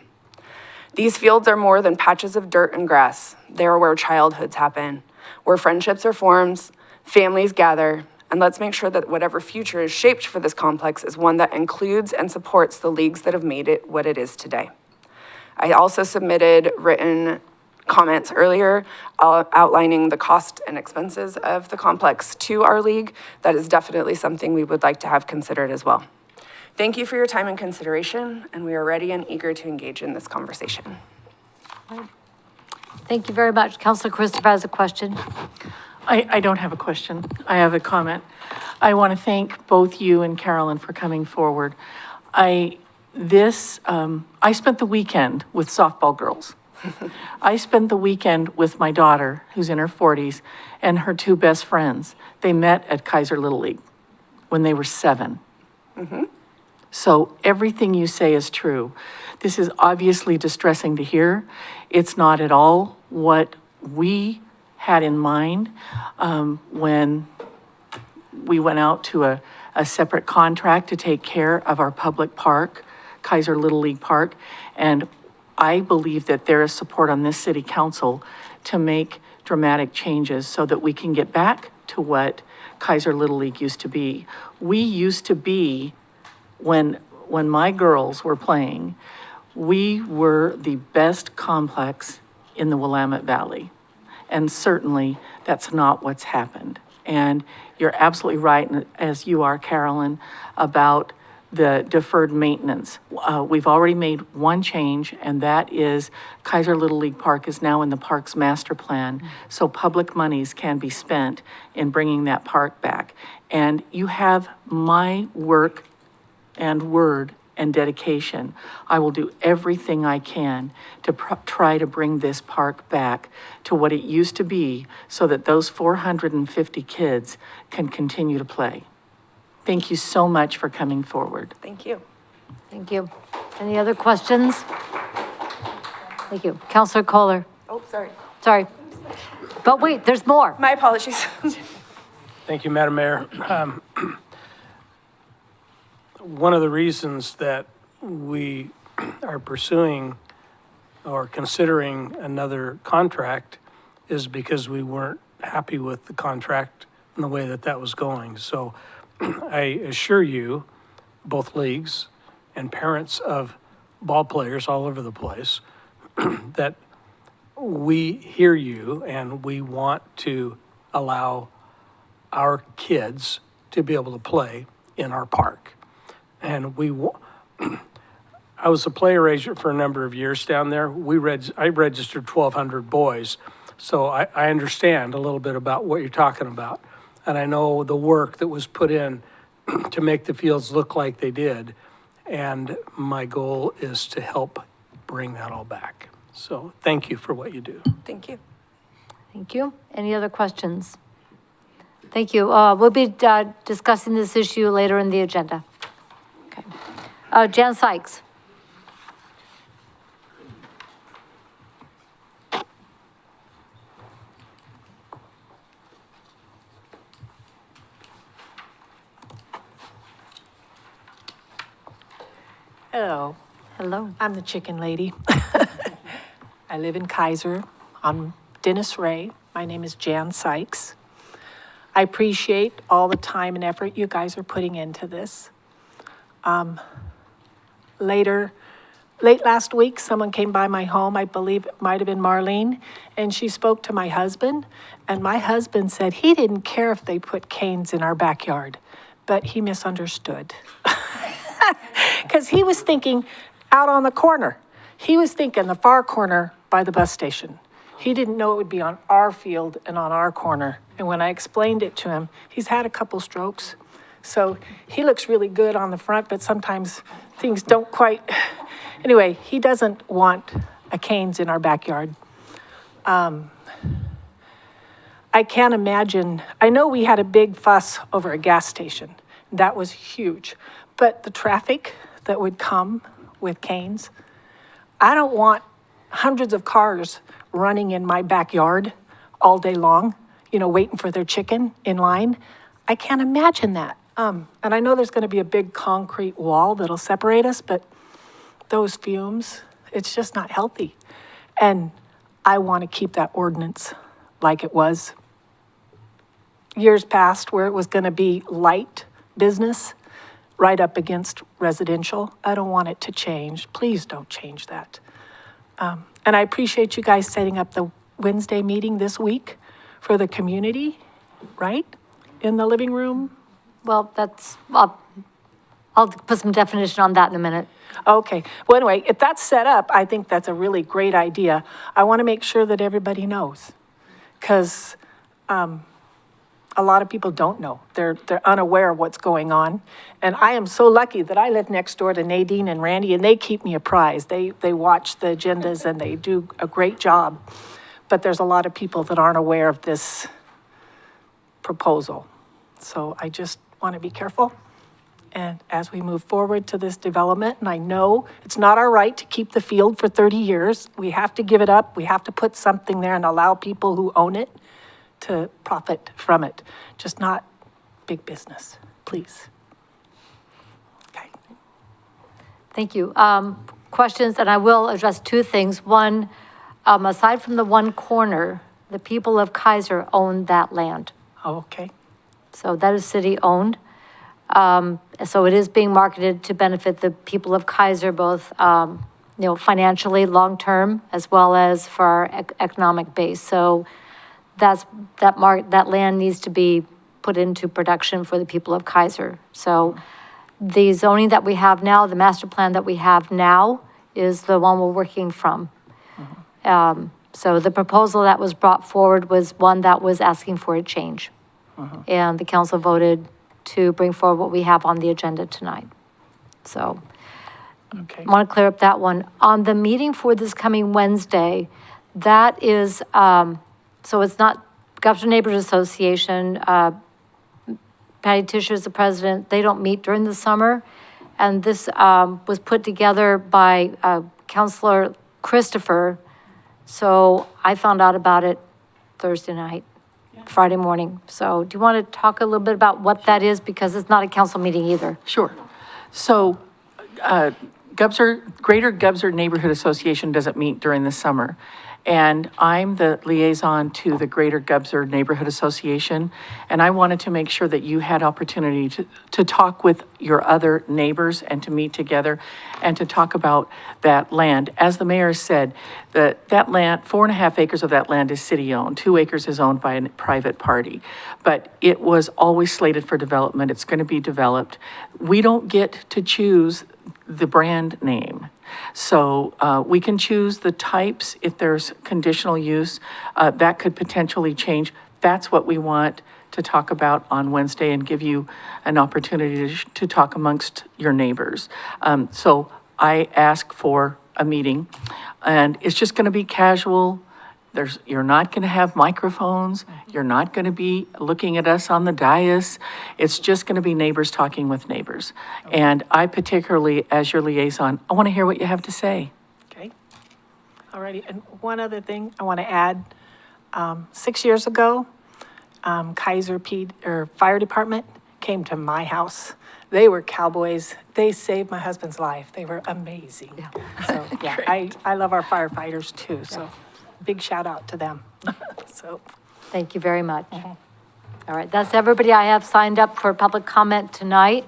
These fields are more than patches of dirt and grass. They are where childhoods happen, where friendships are formed, families gather, And let's make sure that whatever future is shaped for this complex is one that includes and supports the leagues that have made it what it is today. I also submitted written comments earlier outlining the cost and expenses of the complex to our league. That is definitely something we would like to have considered as well. Thank you for your time and consideration, and we are ready and eager to engage in this conversation. Thank you very much. Councilor Christopher has a question. I don't have a question. I have a comment. I want to thank both you and Carolyn for coming forward. I spent the weekend with softball girls. I spent the weekend with my daughter, who's in her 40s, and her two best friends. They met at Keizer Little League when they were 7. So everything you say is true. This is obviously distressing to hear. It's not at all what we had in mind when we went out to a separate contract to take care of our public park, Keizer Little League Park. And I believe that there is support on this city council to make dramatic changes so that we can get back to what Keizer Little League used to be. We used to be, when my girls were playing, we were the best complex in the Willamette Valley. And certainly that's not what's happened. And you're absolutely right, as you are, Carolyn, about the deferred maintenance. We've already made one change, and that is Keizer Little League Park is now in the park's master plan, so public monies can be spent in bringing that park back. And you have my work and word and dedication. I will do everything I can to try to bring this park back to what it used to be so that those 450 kids can continue to play. Thank you so much for coming forward. Thank you. Thank you. Any other questions? Thank you. Councilor Kohler. Oh, sorry. Sorry. But wait, there's more. My apologies. Thank you, Madam Mayor. One of the reasons that we are pursuing or considering another contract is because we weren't happy with the contract and the way that was going. So I assure you, both leagues and parents of ball players all over the place, that we hear you and we want to allow our kids to be able to play in our park. And I was a player agent for a number of years down there. I registered 1,200 boys, so I understand a little bit about what you're talking about. And I know the work that was put in to make the fields look like they did. And my goal is to help bring that all back. So thank you for what you do. Thank you. Thank you. Any other questions? Thank you. We'll be discussing this issue later in the agenda. Okay. Jan Sykes. Hello. Hello. I'm the chicken lady. I live in Keizer. I'm Dennis Ray. My name is Jan Sykes. I appreciate all the time and effort you guys are putting into this. Late last week, someone came by my home, I believe it might have been Marlene, and she spoke to my husband, and my husband said he didn't care if they put canes in our backyard, but he misunderstood. Because he was thinking out on the corner. He was thinking the far corner by the bus station. He didn't know it would be on our field and on our corner. And when I explained it to him, he's had a couple strokes. So he looks really good on the front, but sometimes things don't quite. Anyway, he doesn't want a canes in our backyard. I can't imagine. I know we had a big fuss over a gas station. That was huge. But the traffic that would come with canes, I don't want hundreds of cars running in my backyard all day long, waiting for their chicken in line. I can't imagine that. And I know there's going to be a big concrete wall that'll separate us, but those fumes, it's just not healthy. And I want to keep that ordinance like it was, years past where it was going to be light business right up against residential. I don't want it to change. Please don't change that. And I appreciate you guys setting up the Wednesday meeting this week for the community, right? In the living room? Well, I'll put some definition on that in a minute. Okay. Well, anyway, if that's set up, I think that's a really great idea. I want to make sure that everybody knows, because a lot of people don't know. They're unaware of what's going on. And I am so lucky that I live next door to Nadine and Randy, and they keep me apprised. They watch the agendas, and they do a great job. But there's a lot of people that aren't aware of this proposal. So I just want to be careful. And as we move forward to this development, and I know it's not our right to keep the field for 30 years. We have to give it up. We have to put something there and allow people who own it to profit from it, just not big business, please. Okay. Thank you. Questions, and I will address two things. One, aside from the one corner, the people of Keizer own that land. Oh, okay. So that is city-owned. So it is being marketed to benefit the people of Keizer, both, financially, long-term, as well as for our economic base. So that land needs to be put into production for the people of Keizer. So the zoning that we have now, the master plan that we have now, is the one we're working from. So the proposal that was brought forward was one that was asking for a change. And the council voted to bring forward what we have on the agenda tonight. So okay. I want to clear up that one. On the meeting for this coming Wednesday, that is, so it's not Governor Neighbors Association. Patty Tischer is the president. They don't meet during the summer. And this was put together by Councilor Christopher. So I found out about it Thursday night, Friday morning. So do you want to talk a little bit about what that is? Because it's not a council meeting either. Sure. So Greater Gubser Neighborhood Association doesn't meet during the summer. And I'm the liaison to the Greater Gubser Neighborhood Association. And I wanted to make sure that you had opportunity to talk with your other neighbors and to meet together and to talk about that land. As the mayor said, that land, 4.5 acres of that land is city-owned. 2 acres is owned by a private party. But it was always slated for development. It's going to be developed. We don't get to choose the brand name. So we can choose the types if there's conditional use. That could potentially change. That's what we want to talk about on Wednesday and give you an opportunity to talk amongst your neighbors. So I ask for a meeting, and it's just going to be casual. You're not going to have microphones. You're not going to be looking at us on the dais. It's just going to be neighbors talking with neighbors. And I particularly, as your liaison, I want to hear what you have to say. Okay. All righty. And one other thing I want to add. 6 years ago, Keizer Fire Department came to my house. They were cowboys. They saved my husband's life. They were amazing. Yeah. So yeah, I love our firefighters too. So. Yeah. Big shout out to them. So, thank you very much. All right, that's everybody I have signed up for public comment tonight.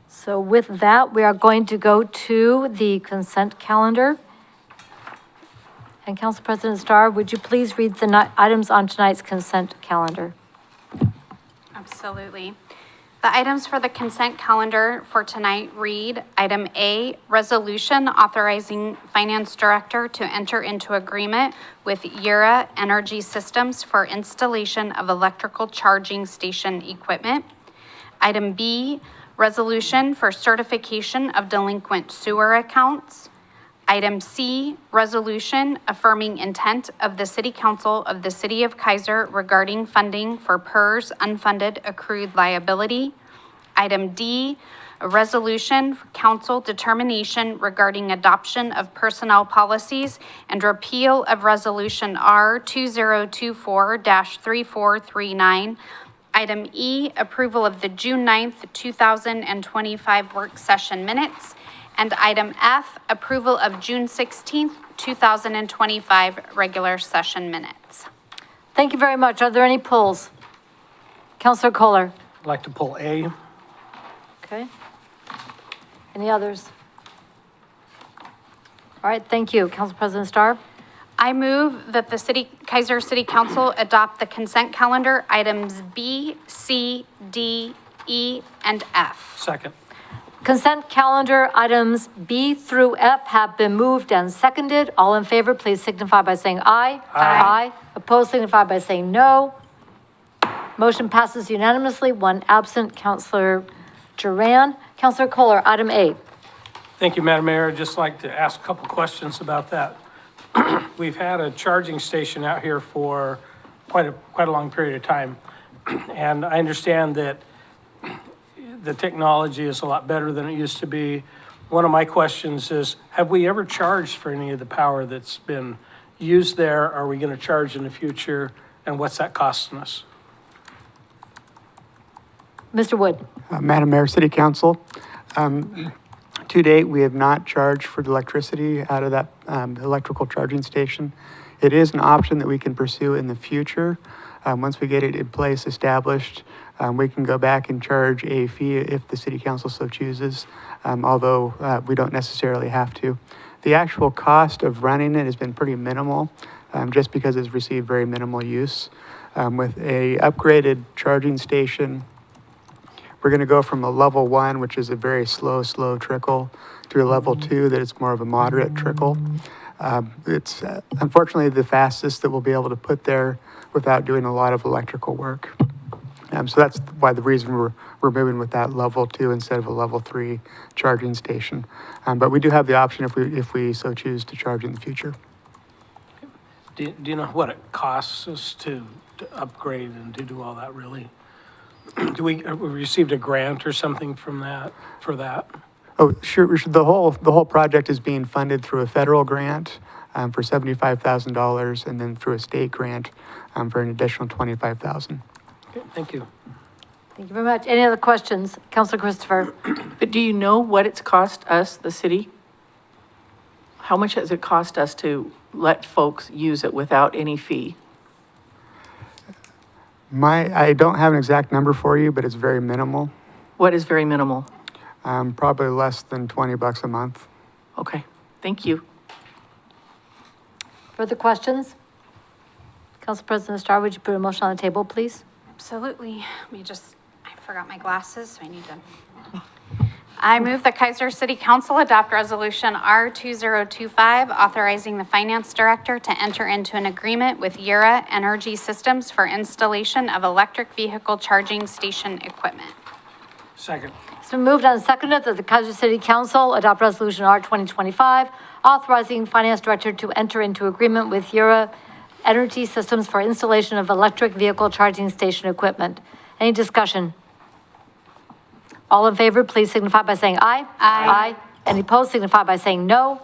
So with that, we are going to go to the consent calendar. And Council President Starr, would you please read the items on tonight's consent calendar? Absolutely. The items for the consent calendar for tonight read, item A, resolution authorizing finance director to enter into agreement with Yura Energy Systems for installation of electrical charging station equipment. Item B, resolution for certification of delinquent sewer accounts. Item C, resolution affirming intent of the City Council of the City of Keizer regarding funding for PERS unfunded accrued liability. Item D, a resolution for council determination regarding adoption of personnel policies and repeal of Resolution R 2024-3439. Item E, approval of the June 9th, 2025 work session minutes. And item F, approval of June 16th, 2025 regular session minutes. Thank you very much. Are there any polls? Counselor Kohler? I'd like to pull A. Okay. Any others? All right, thank you. Council President Starr? I move that the Keizer City Council adopt the consent calendar items B, C, D, E, and F. Second. Consent calendar items B through F have been moved and seconded. All in favor, please signify by saying aye. Aye. Opposed, signify by saying no. Motion passes unanimously, one absent, Counselor Duran. Counselor Kohler, item A. Thank you, Madam Mayor. I'd just like to ask a couple questions about that. We've had a charging station out here for quite a long period of time. And I understand that the technology is a lot better than it used to be. One of my questions is, have we ever charged for any of the power that's been used there? Are we going to charge in the future? And what's that costing us? Mr. Wood. Madam Mayor, City Council, to date, we have not charged for the electricity out of that electrical charging station. It is an option that we can pursue in the future. Once we get it in place, established, we can go back and charge a fee if the City Council so chooses, although we don't necessarily have to. The actual cost of running it has been pretty minimal, just because it's received very minimal use. With a upgraded charging station, we're going to go from a level 1, which is a very slow trickle, to a level 2 that it's more of a moderate trickle. It's unfortunately the fastest that we'll be able to put there without doing a lot of electrical work. So that's why the reason we're moving with that level 2 instead of a level 3 charging station. But we do have the option if we so choose to charge in the future. Do you know what it costs us to upgrade and to do all that, really? Do we received a grant or something from that, for that? Oh, sure. The whole project is being funded through a federal grant for $75,000, and then through a state grant for an additional $25,000. Okay, thank you. Thank you very much. Any other questions? Councilor Christopher? But do you know what it's cost us, the city? How much has it cost us to let folks use it without any fee? I don't have an exact number for you, but it's very minimal. What is very minimal? Probably less than $20 a month. Okay, thank you. Further questions? Council President Starr, would you put a motion on the table, please? Absolutely. I forgot my glasses, so I need to. I move that Keizer City Council adopt Resolution R2025, authorizing the Finance Director to enter into an agreement with Yura Energy Systems for installation of electric vehicle charging station equipment. Second. It's been moved and seconded that the Keizer City Council adopt Resolution R2025, authorizing Finance Director to enter into agreement with Yura Energy Systems for installation of electric vehicle charging station equipment. Any discussion? All in favor, please signify by saying aye. Aye. Any opposed, signify by saying no.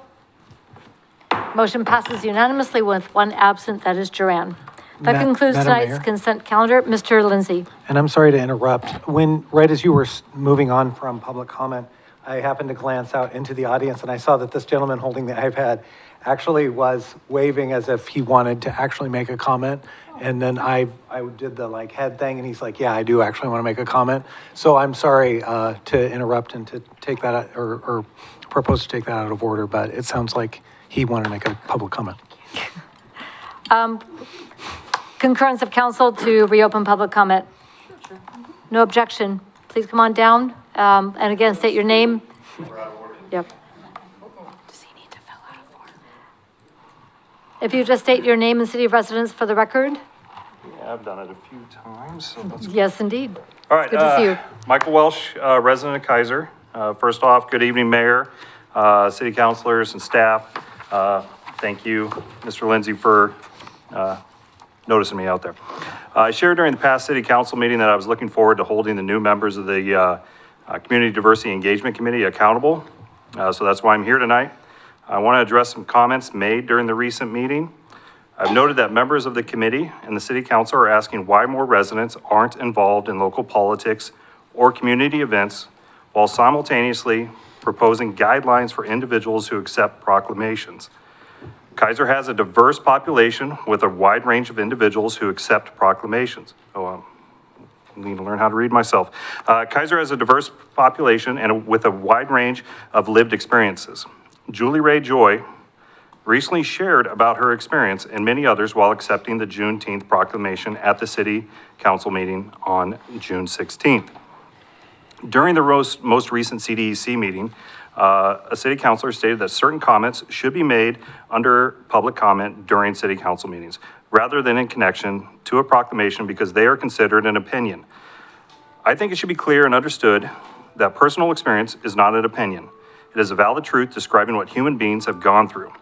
Motion passes unanimously with one absent, that is Duran. That concludes Madam tonight's Mayor? consent calendar. Mr. Lindsay. And I'm sorry to interrupt. Right as you were moving on from public comment, I happened to glance out into the audience and I saw that this gentleman holding the iPad actually was waving as if he wanted to actually make a comment. And then I did the head thing and he's like, yeah, I do actually want to make a comment. So I'm sorry to interrupt and to take that out, or propose to take that out of order, but it sounds like he wanted to make a public comment. Concurrence of council to reopen public comment. No objection. Please come on down. And again, state your name. Yep. Does he need to fill out a form? If you just state your name and city of residence for the record. Yeah, I've done it a few times. So that's Yes, indeed. All right. Good to see you. Michael Welsh, resident of Keizer. First off, good evening, Mayor, city councilors and staff. Thank you, Mr. Lindsay, for noticing me out there. I shared during the past city council meeting that I was looking forward to holding the new members of the Community Diversity Engagement Committee accountable. So that's why I'm here tonight. I want to address some comments made during the recent meeting. I've noted that members of the committee and the city council are asking why more residents aren't involved in local politics or community events, while simultaneously proposing guidelines for individuals who accept proclamations. Keizer has a diverse population with a wide range of individuals who accept proclamations. I need to learn how to read myself. Keizer has a diverse population and with a wide range of lived experiences. Julie Ray Joy recently shared about her experience and many others while accepting the Juneteenth proclamation at the City Council meeting on June 16th. During the most recent CDEC meeting, a city councilor stated that certain comments should be made under public comment during city council meetings, rather than in connection to a proclamation because they are considered an opinion. I think it should be clear and understood that personal experience is not an opinion. It is a valid truth describing what human beings have gone through.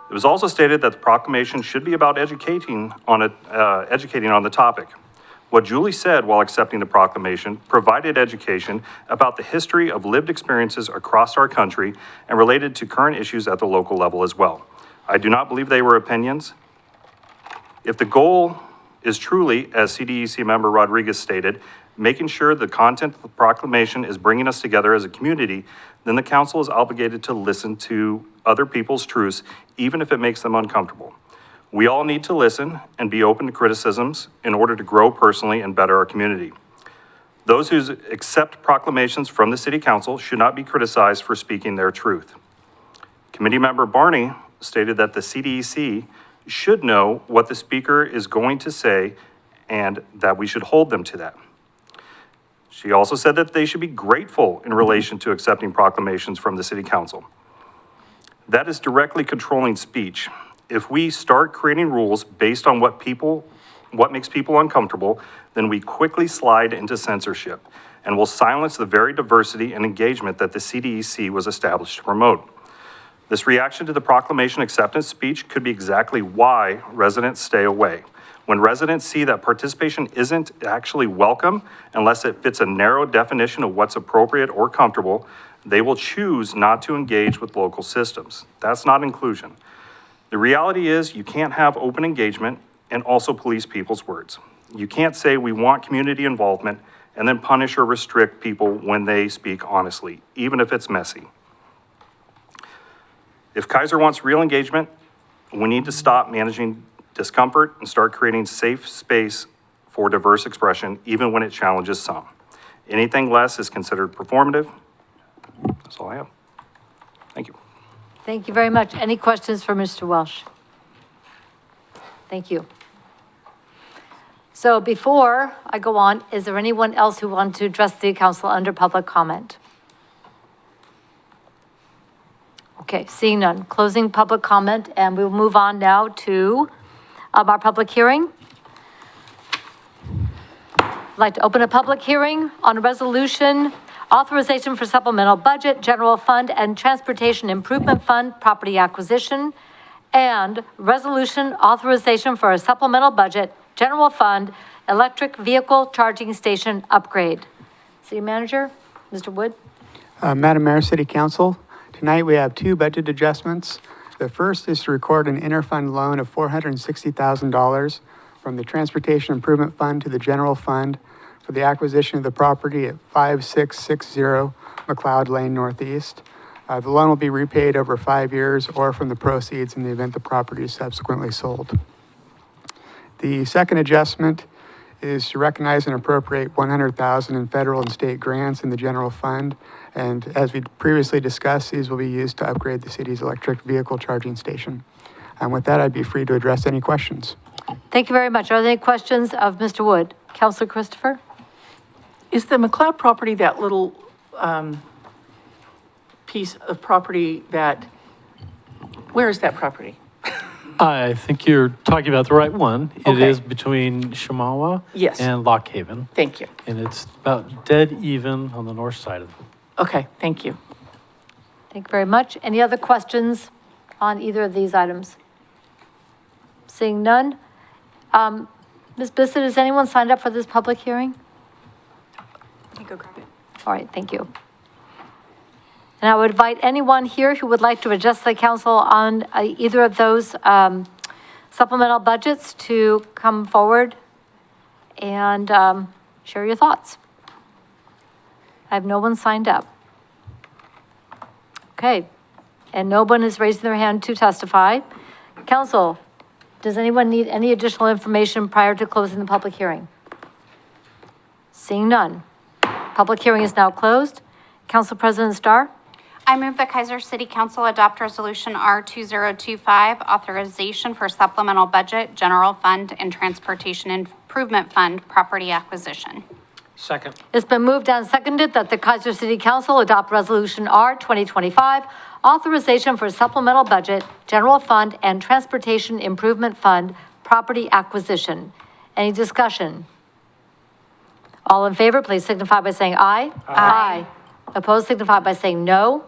It was also stated that the proclamation should be about educating on the topic. What Julie said while accepting the proclamation provided education about the history of lived experiences across our country and related to current issues at the local level as well. I do not believe they were opinions. If the goal is truly, as CDEC member Rodriguez stated, making sure the content of the proclamation is bringing us together as a community, then the council is obligated to listen to other people's truths, even if it makes them uncomfortable. We all need to listen and be open to criticisms in order to grow personally and better our community. Those who accept proclamations from the City Council should not be criticized for speaking their truth. Committee member Barney stated that the CDEC should know what the speaker is going to say and that we should hold them to that. She also said that they should be grateful in relation to accepting proclamations from the City Council. That is directly controlling speech. If we start creating rules based on what makes people uncomfortable, then we quickly slide into censorship and will silence the very diversity and engagement that the CDEC was established to promote. This reaction to the proclamation acceptance speech could be exactly why residents stay away. When residents see that participation isn't actually welcome unless it fits a narrow definition of what's appropriate or comfortable, they will choose not to engage with local systems. That's not inclusion. The reality is you can't have open engagement and also police people's words. You can't say we want community involvement and then punish or restrict people when they speak honestly, even if it's messy. If Keizer wants real engagement, we need to stop managing discomfort and start creating safe space for diverse expression, even when it challenges some. Anything less is considered performative. That's all I have. Thank you. Thank you very much. Any questions for Mr. Welsh? Thank you. So before I go on, is there anyone else who wants to address the council under public comment? Okay, seeing none. Closing public comment, and we'll move on now to our public hearing. I'd like to open a public hearing on a resolution authorization for supplemental budget, general fund, and transportation improvement fund, property acquisition, and resolution authorization for a supplemental budget, general fund, electric vehicle charging station upgrade. City Manager, Mr. Wood. Madam Mayor, City Council, tonight we have two budget adjustments. The first is to record an interfund loan of $460,000 from the Transportation Improvement Fund to the General Fund for the acquisition of the property at 5660 McLeod Lane Northeast. The loan will be repaid over 5 years or from the proceeds in the event the property is subsequently sold. The second adjustment is to recognize and appropriate $100,000 in federal and state grants in the general fund. And as we previously discussed, these will be used to upgrade the city's electric vehicle charging station. And with that, I'd be free to address any questions. Thank you very much. Are there any questions of Mr. Wood? Councilor Christopher? Is the McLeod property that little piece of property where is that property? I think you're talking about the right one. It Okay. is between Shamawa Yes. and Lock Haven. Thank you. And it's about dead even on the north side of it. Okay, thank you. Thank you very much. Any other questions on either of these items? Seeing none. Ms. Bissett, has anyone signed up for this public hearing? Go grab it. All right, thank you. And I would invite anyone here who would like to address the council on either of those supplemental budgets to come forward and share your thoughts. I have no one signed up. Okay, And no one is raising their hand to testify. Council, does anyone need any additional information prior to closing the public hearing? Seeing none. Public hearing is now closed. Council President Starr? I move the Keizer City Council adopt Resolution R2025, authorization for supplemental budget, general fund, and transportation improvement fund property acquisition. Second. It's been moved and seconded that the Keizer City Council adopt Resolution R 2025, authorization for supplemental budget, general fund, and transportation improvement fund property acquisition. Any discussion? All in favor, please signify by saying aye. Aye. Opposed, signify by saying no.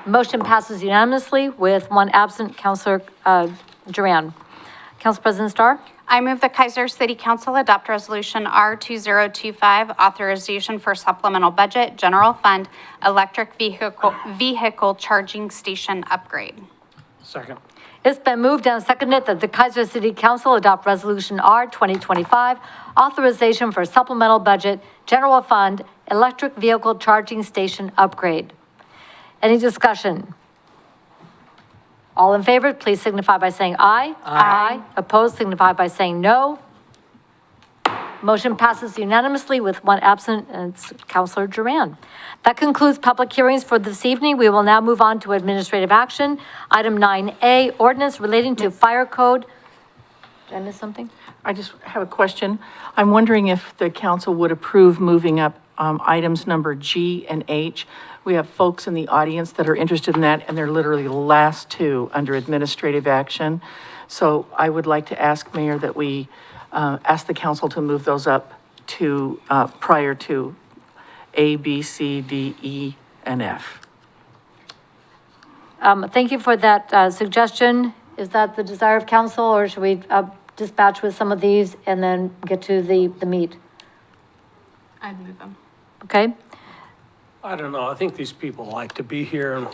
Motion passes unanimously with one absent, Councilor Duran. Council President Starr? I move the Keizer City Council adopt Resolution R2025, authorization for supplemental budget, general fund, electric vehicle charging station upgrade. Second. It's been moved and seconded that the Keizer City Council adopt Resolution R 2025, authorization for supplemental budget, general fund, electric vehicle charging station upgrade. Any discussion? All in favor, please signify by saying aye. Aye. Opposed, signify by saying no. Motion passes unanimously with one absent, and it's Councilor Duran. That concludes public hearings for this evening. We will now move on to administrative action. Item 9A, ordinance relating to fire code. Did I miss something? I just have a question. I'm wondering if the council would approve moving up items number G and H. We have folks in the audience that are interested in that, and they're literally the last two under administrative action. So I would like to ask, Mayor, that we ask the council to move those up to prior to A, B, C, D, E, and F. Thank you for that suggestion. Is that the desire of council, or should we dispatch with some of these and then get to the meat? I'd move them. Okay? I don't know. I think these people like to be here.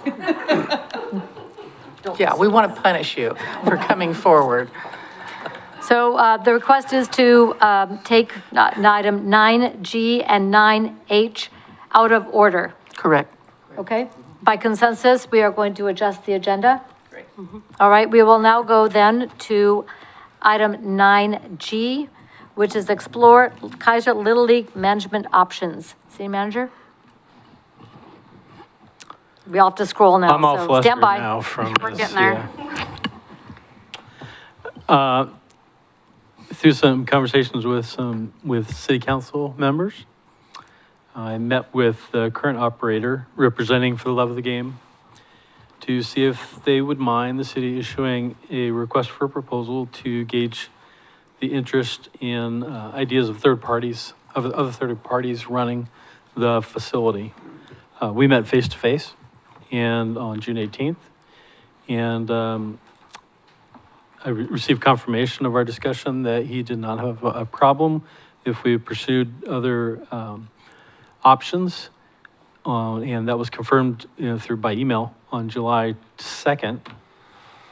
Yeah, we want to punish you for coming forward. So the request is to take item 9G and 9H out of order. Correct. Okay? By consensus, we are going to adjust the agenda. Great. All right, we will now go then to item 9G, which is explore Keizer Little League management options. City Manager? We all have to scroll now, I'm all so flustered stand by. now from We're this, getting there. yeah. Through some conversations with city council members, I met with the current operator representing For the Love of the Game to see if they would mind the city issuing a request for a proposal to gauge the interest in ideas of third parties, of other third parties running the facility. We met face to face and on June 18th, and I received confirmation of our discussion that he did not have a problem if we pursued other options, and that was confirmed through by email on July 2nd.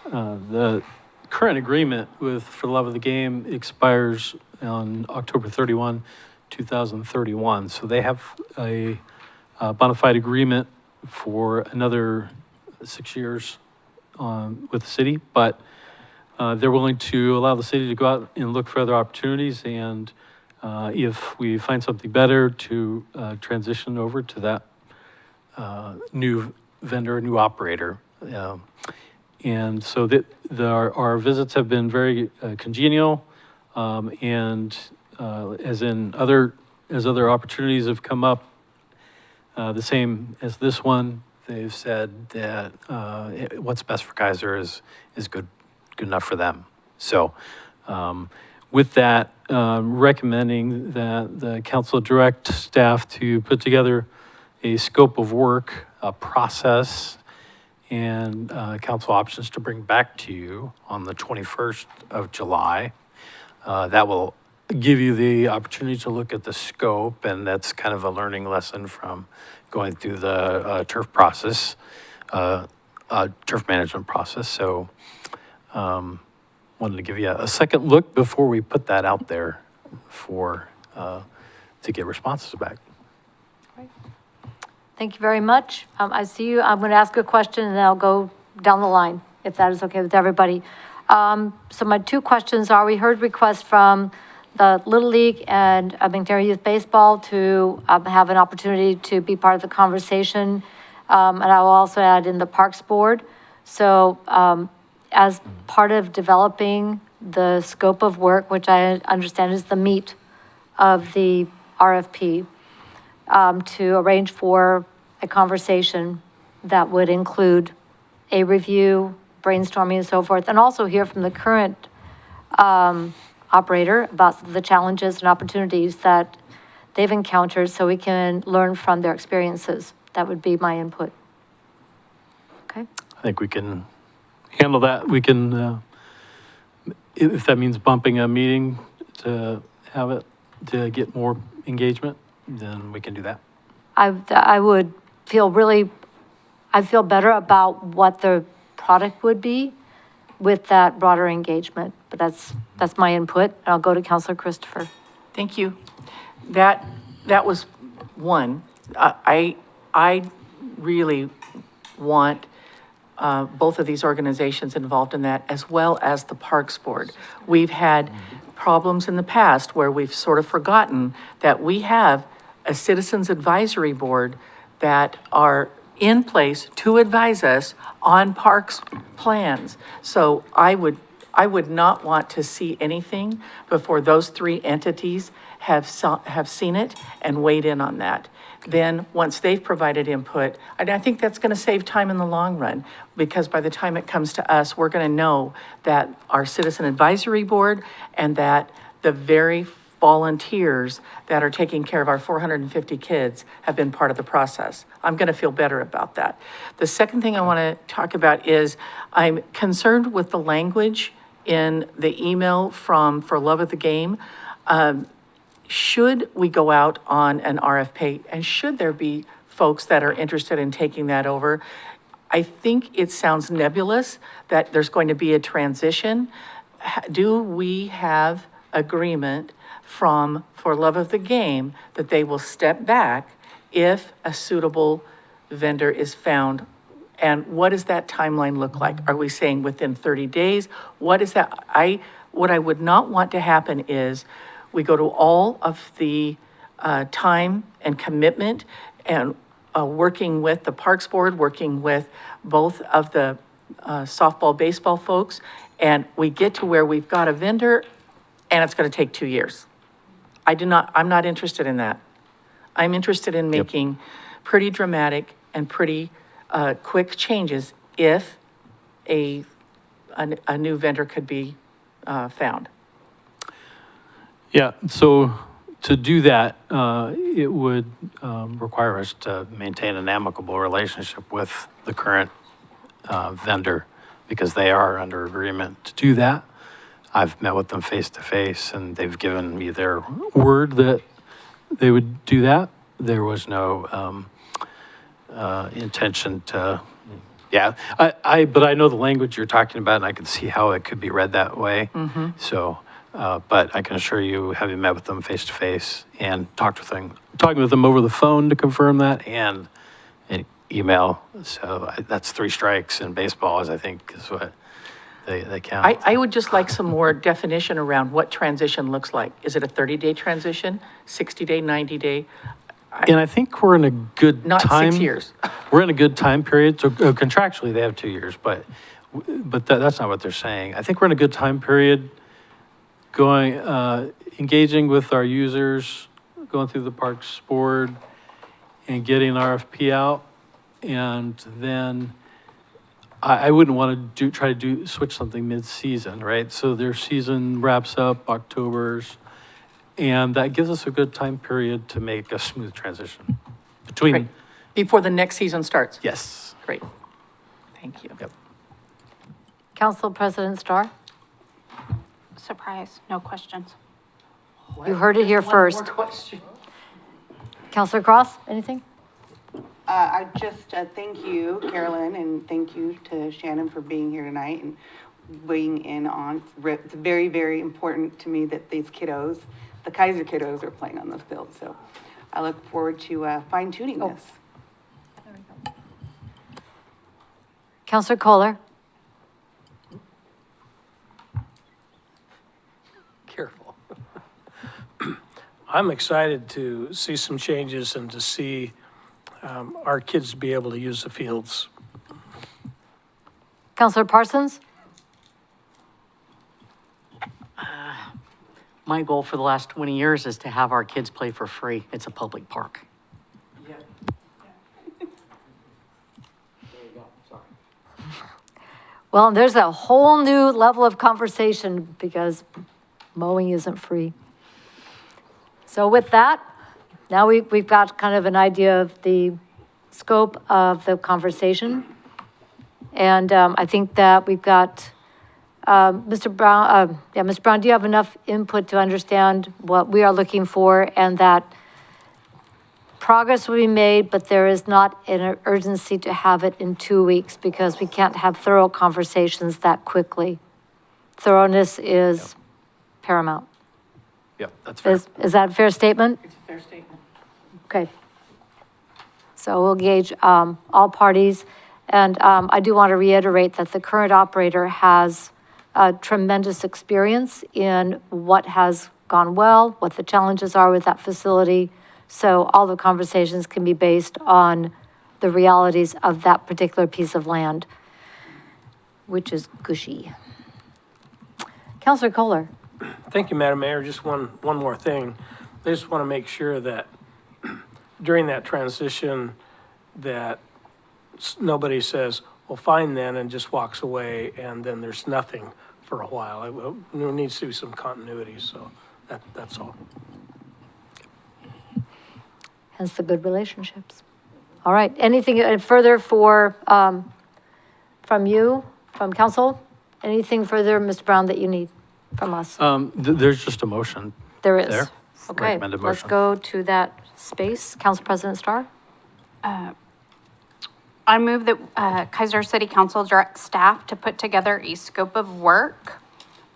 The current agreement with For the Love of the Game expires on October 31, 2031. So they have a bona fide agreement for another 6 years with the city, but they're willing to allow the city to go out and look for other opportunities, and if we find something better, to transition over to that new vendor, new operator. And so our visits have been very congenial, and as other opportunities have come up, the same as this one, they've said that what's best for Keizer is good enough for them. So with that, recommending that the council direct staff to put together a scope of work, a process, and council options to bring back to you on the 21st of July. That will give you the opportunity to look at the scope, and that's kind of a learning lesson from going through the turf process, turf management process. So wanted to give you a second look before we put that out there to get responses back. Thank you very much. I see you. I'm going to ask a question and then I'll go down the line, if that is okay with everybody. So my two questions are, we heard requests from the Little League and McNair Youth Baseball to have an opportunity to be part of the conversation. And I will also add in the Parks Board. So as part of developing the scope of work, which I understand is the meat of the RFP, to arrange for a conversation that would include a review, brainstorming and so forth, and also hear from the current operator about the challenges and opportunities that they've encountered so we can learn from their experiences. That would be my input. Okay? I think we can handle that. We can, if that means bumping a meeting to have it, to get more engagement, then we can do that. I would feel I'd feel better about what the product would be with that broader engagement. But that's my input. And I'll go to Councilor Christopher. Thank you. That was one. I really want both of these organizations involved in that, as well as the Parks Board. We've had problems in the past where we've sort of forgotten that we have a Citizens Advisory Board that are in place to advise us on parks plans. So I would not want to see anything before those three entities have seen it and weighed in on that. Then, once they've provided input, and I think that's going to save time in the long run, because by the time it comes to us, we're going to know that our Citizen Advisory Board and that the very volunteers that are taking care of our 450 kids have been part of the process. I'm going to feel better about that. The second thing I want to talk about is I'm concerned with the language in the email from For Love of the Game. Should we go out on an RFP, and should there be folks that are interested in taking that over? I think it sounds nebulous that there's going to be a transition. Do we have agreement from For Love of the Game that they will step back if a suitable vendor is found? And what does that timeline look like? Are we saying within 30 days? What is that? What I would not want to happen is we go to all of the time and commitment and working with the Parks Board, working with both of the softball, baseball folks, and we get to where we've got a vendor and it's going to take 2 years. I'm not interested in that. I'm interested in making pretty dramatic and pretty quick changes if a new vendor could be found. Yeah, so to do that, it would require us to maintain an amicable relationship with the current vendor, because they are under agreement to do that. I've met with them face to face, and they've given me their word that they would do that. There was no intention to, but I know the language you're talking about, and I can see how it could be read that way. Mm-hmm. So, but I can assure you, having met with them face to face and talking with them over the phone to confirm that, and an email. So that's 3 strikes in baseball, as I think is what they count. I would just like some more definition around what transition looks like. Is it a 30-day transition, 60-day, 90-day? And I think we're in a good time. Not 6 years. We're in a good time period. So contractually, they have 2 years, but that's not what they're saying. I think we're in a good time period, engaging with our users, going through the Parks Board, and getting an RFP out, and then I wouldn't want to try to switch something mid-season, right? So their season wraps up October's, and that gives us a good time period to make a smooth transition between. Great. Before the next season starts? Yes. Great. Thank you. Yep. Council President Starr, Surprise, no questions. you heard it here first. Councilor Cross, anything? I just thank you, Carolyn, and thank you to Shannon for being here tonight and weighing in on. It's very, very important to me that these kiddos, the Keizer kiddos, are playing on those fields. So I look forward to fine tuning this. Counselor Kohler? Careful. I'm excited to see some changes and to see our kids be able to use the fields. Counselor Parsons? My goal for the last 20 years is to have our kids play for free. It's a public park. Well, there's a whole new level of conversation because mowing isn't free. So with that, now we've got kind of an idea of the scope of the conversation. And I think that we've got, Mr. Brown, Mr. Brown, do you have enough input to understand what we are looking for and that progress will be made, but there is not an urgency to have it in 2 weeks because we can't have thorough conversations that quickly. Thoroughness is paramount. Yep, that's fair. Is that a fair statement? It's a fair statement. Okay. So we'll gauge all parties. And I do want to reiterate that the current operator has tremendous experience in what has gone well, what the challenges are with that facility. So all the conversations can be based on the realities of that particular piece of land, which is gushy. Councilor Kohler. Thank you, Madam Mayor. Just one more thing. I just want to make sure that during that transition that nobody says, well, fine then, and just walks away, and then there's nothing for a while. There needs to be some continuity, so that's all. Hence the good relationships. All right, anything further from you, from council? Anything further, Mr. Brown, that you need from us? There's just a motion. There is. There. Okay, Recommended let's motion. go to that space. Council President Starr? I move that Keizer City Council direct staff to put together a scope of work,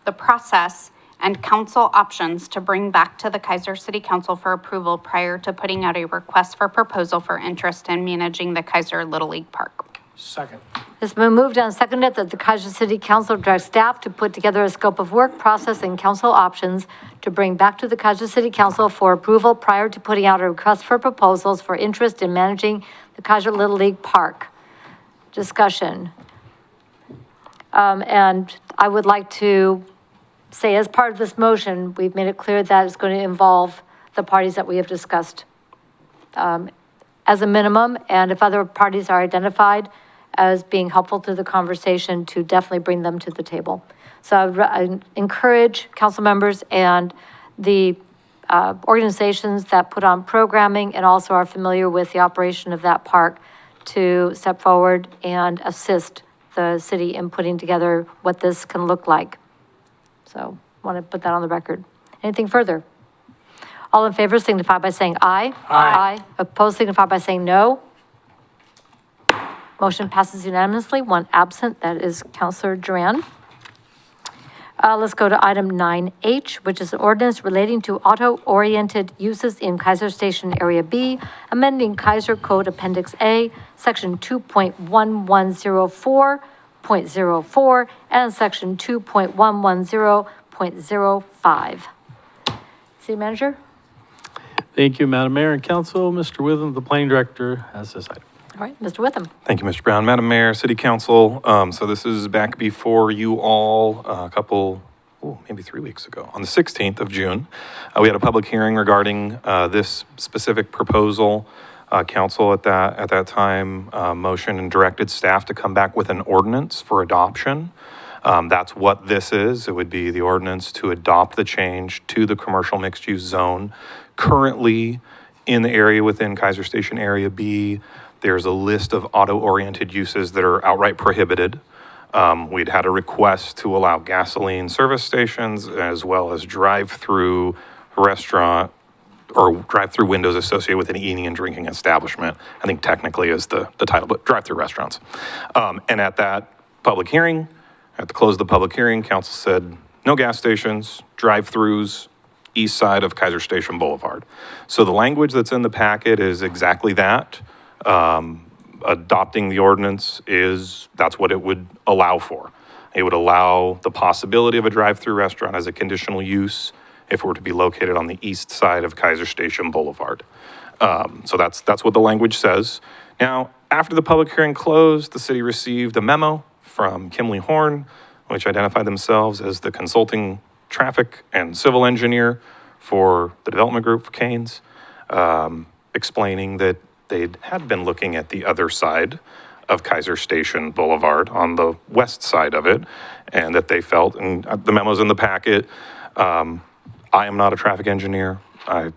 the process, and council options to bring back to the Keizer City Council for approval prior to putting out a request for proposal for interest in managing the Keizer Little League Park. Second. It's been moved and seconded that the Keizer City Council direct staff to put together a scope of work, process, and council options to bring back to the Keizer City Council for approval prior to putting out a request for proposals for interest in managing the Keizer Little League Park. Discussion. And I would like to say, as part of this motion, we've made it clear that it's going to involve the parties that we have discussed as a minimum, and if other parties are identified as being helpful to the conversation, to definitely bring them to the table. So I encourage council members and the organizations that put on programming and also are familiar with the operation of that park to step forward and assist the city in putting together what this can look like. So want to put that on the record. Anything further? All in favor signify by saying aye. Aye. Opposed signify by saying no. Motion passes unanimously, one absent, that is Councilor Duran. Let's go to item 9H, which is an ordinance relating to auto-oriented uses in Keizer Station Area B, amending Keizer Code Appendix A, Section 2.1104.04 and Section 2.110.05. City Manager? Thank you, Madam Mayor and Council. Mr. Witham, the planning director, has this item. All right, Mr. Witham. Thank you, Mr. Brown. Madam Mayor, City Council, so this is back before you all a couple, maybe 3 weeks ago. On the 16th of June, we had a public hearing regarding this specific proposal. Council at that time motioned and directed staff to come back with an ordinance for adoption. That's what this is. It would be the ordinance to adopt the change to the commercial mixed-use zone. Currently, in the area within Keizer Station Area B, there's a list of auto-oriented uses that are outright prohibited. We'd had a request to allow gasoline service stations as well as drive-through restaurant or drive-through windows associated with an eating and drinking establishment. I think technically is the title, but drive-through restaurants. And at that public hearing, at the close of the public hearing, council said no gas stations, drive-throughs, east side of Keizer Station Boulevard. So the language that's in the packet is exactly that. adopting the ordinance that's what it would allow for. It would allow the possibility of a drive-through restaurant as a conditional use if it were to be located on the east side of Keizer Station Boulevard. So that's what the language says. Now, after the public hearing closed, the city received a memo from Kimley Horn, which identified themselves as the consulting traffic and civil engineer for the development group for Canes, explaining that they had been looking at the other side of Keizer Station Boulevard on the west side of it, and that they felt, and the memo's in the packet, I am not a traffic engineer,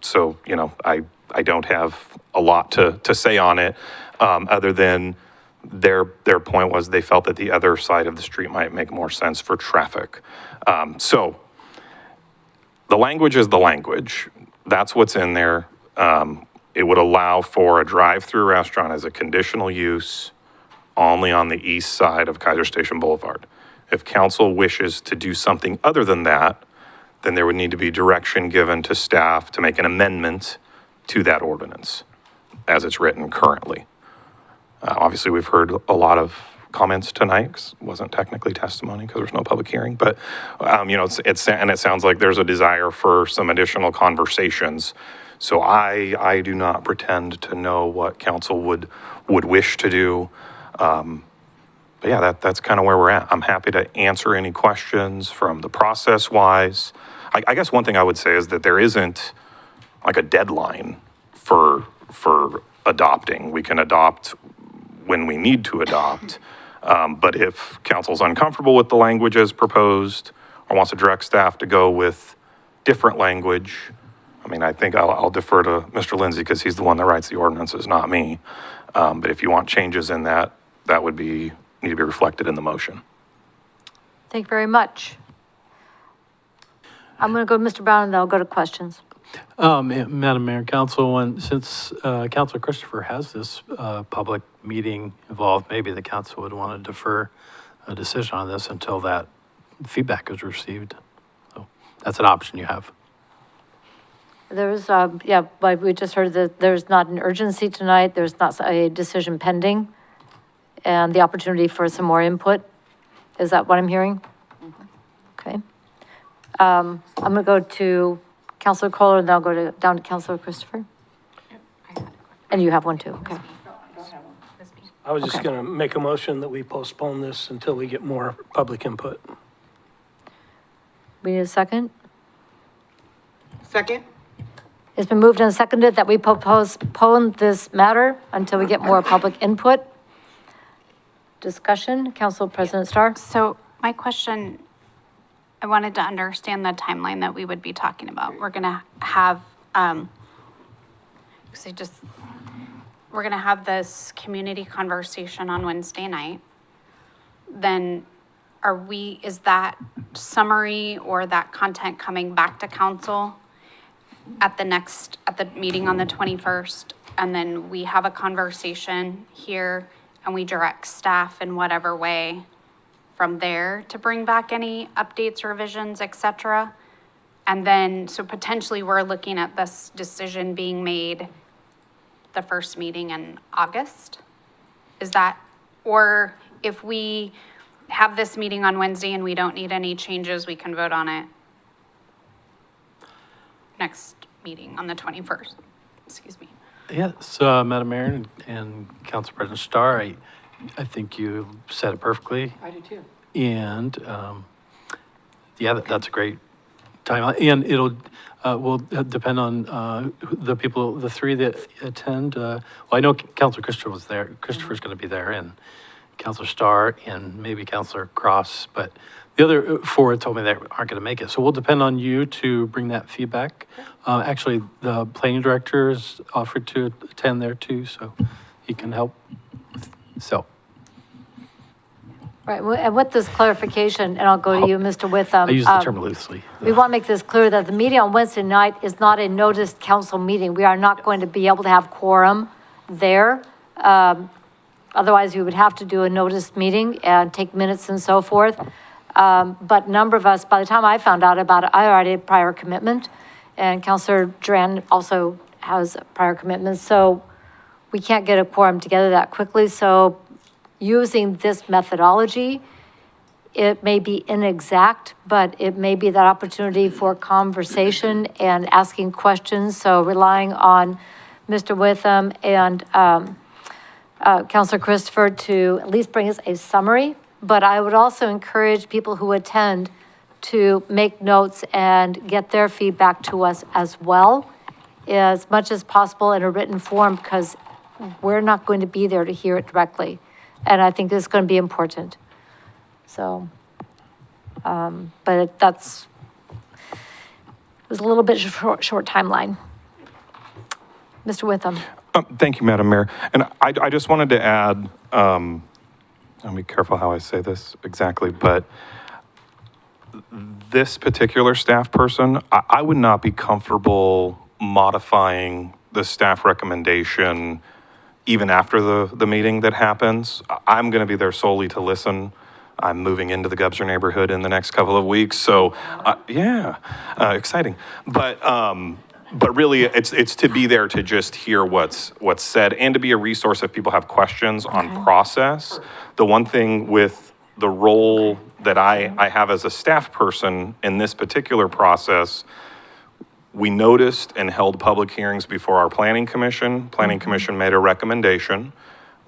so I don't have a lot to say on it, other than their point was they felt that the other side of the street might make more sense for traffic. So the language is the language. That's what's in there. It would allow for a drive-through restaurant as a conditional use only on the east side of Keizer Station Boulevard. If council wishes to do something other than that, then there would need to be direction given to staff to make an amendment to that ordinance as it's written currently. Obviously, we've heard a lot of comments tonight, 'cause it wasn't technically testimony because there's no public hearing, but it sounds like there's a desire for some additional conversations. So I do not pretend to know what council would wish to do. But yeah, that's kind of where we're at. I'm happy to answer any questions from the process-wise. I guess one thing I would say is that there isn't like a deadline for adopting. We can adopt when we need to adopt. But if council's uncomfortable with the language as proposed or wants to direct staff to go with different language, I mean, I think I'll defer to Mr. Lindsay because he's the one that writes the ordinances, not me. But if you want changes in that would need to be reflected in the motion. Thank you very much. I'm going to go to Mr. Brown and then I'll go to questions. Madam Mayor, Council, since Councilor Christopher has this public meeting involved, maybe the council would want to defer a decision on this until that feedback is received. So that's an option you have. There's, but we just heard that there's not an urgency tonight. There's not a decision pending and the opportunity for some more input. Is that what I'm hearing? Okay. I'm going to go to Councilor Kohler and then I'll go down to Councilor Christopher. And you have one too, okay. I was just going to make a motion that we postpone this until we get more public input. We need a second? Second? It's been moved and seconded that we postpone this matter until we get more public input. Discussion, Council President Starr? So my question, I wanted to understand the timeline that we would be talking about. We're gonna have, we're gonna have this community conversation on Wednesday night. Then is that summary or that content coming back to council at the meeting on the 21st? And then we have a conversation here and we direct staff in whatever way from there to bring back any updates, revisions, et cetera. And then, so potentially we're looking at this decision being made the first meeting in August? Is that, or if we have this meeting on Wednesday and we don't need any changes, we can vote on it next meeting on the 21st, excuse me. Yes, Madam Mayor and Council President Starr, I think you said it perfectly. I do too. And, that's a great time. And it'll, will depend on the people, the three that attend. Well, I know Councilor Christopher was there. Christopher's going to be there, and Councilor Starr and maybe Councilor Cross, but the other four told me they aren't going to make it. So we'll depend on you to bring that feedback. Actually, the planning director is offered to attend there too, so he can help. So. Right, and with this clarification, and I'll go to you, Mr. Witham. I use the term loosely. We want to make this clear that the meeting on Wednesday night is not a noticed council meeting. We are not going to be able to have quorum there. Otherwise, we would have to do a noticed meeting and take minutes and so forth. But a number of us, by the time I found out about it, I already had prior commitment, and Councilor Duran also has prior commitments. So we can't get a quorum together that quickly, so using this methodology, it may be inexact, but it may be that opportunity for conversation and asking questions. So relying on Mr. Witham and Counselor Christopher to at least bring us a summary. But I would also encourage people who attend to make notes and get their feedback to us as well, as much as possible in a written form, because we're not going to be there to hear it directly. And I think this is going to be important. So, but that's, it was a little bit short timeline. Mr. Witham. Thank you, Madam Mayor. And I just wanted to add, I'll be careful how I say this exactly, but this particular staff person, I would not be comfortable modifying the staff recommendation even after the meeting that happens. I'm going to be there solely to listen. I'm moving into the Gubser neighborhood in the next couple of weeks, so exciting. But really, it's to be there to just hear what's said and to be a resource if people have questions on process. The one thing with the role that I have as a staff person in this particular process, we noticed and held public hearings before our planning commission. Planning commission made a recommendation.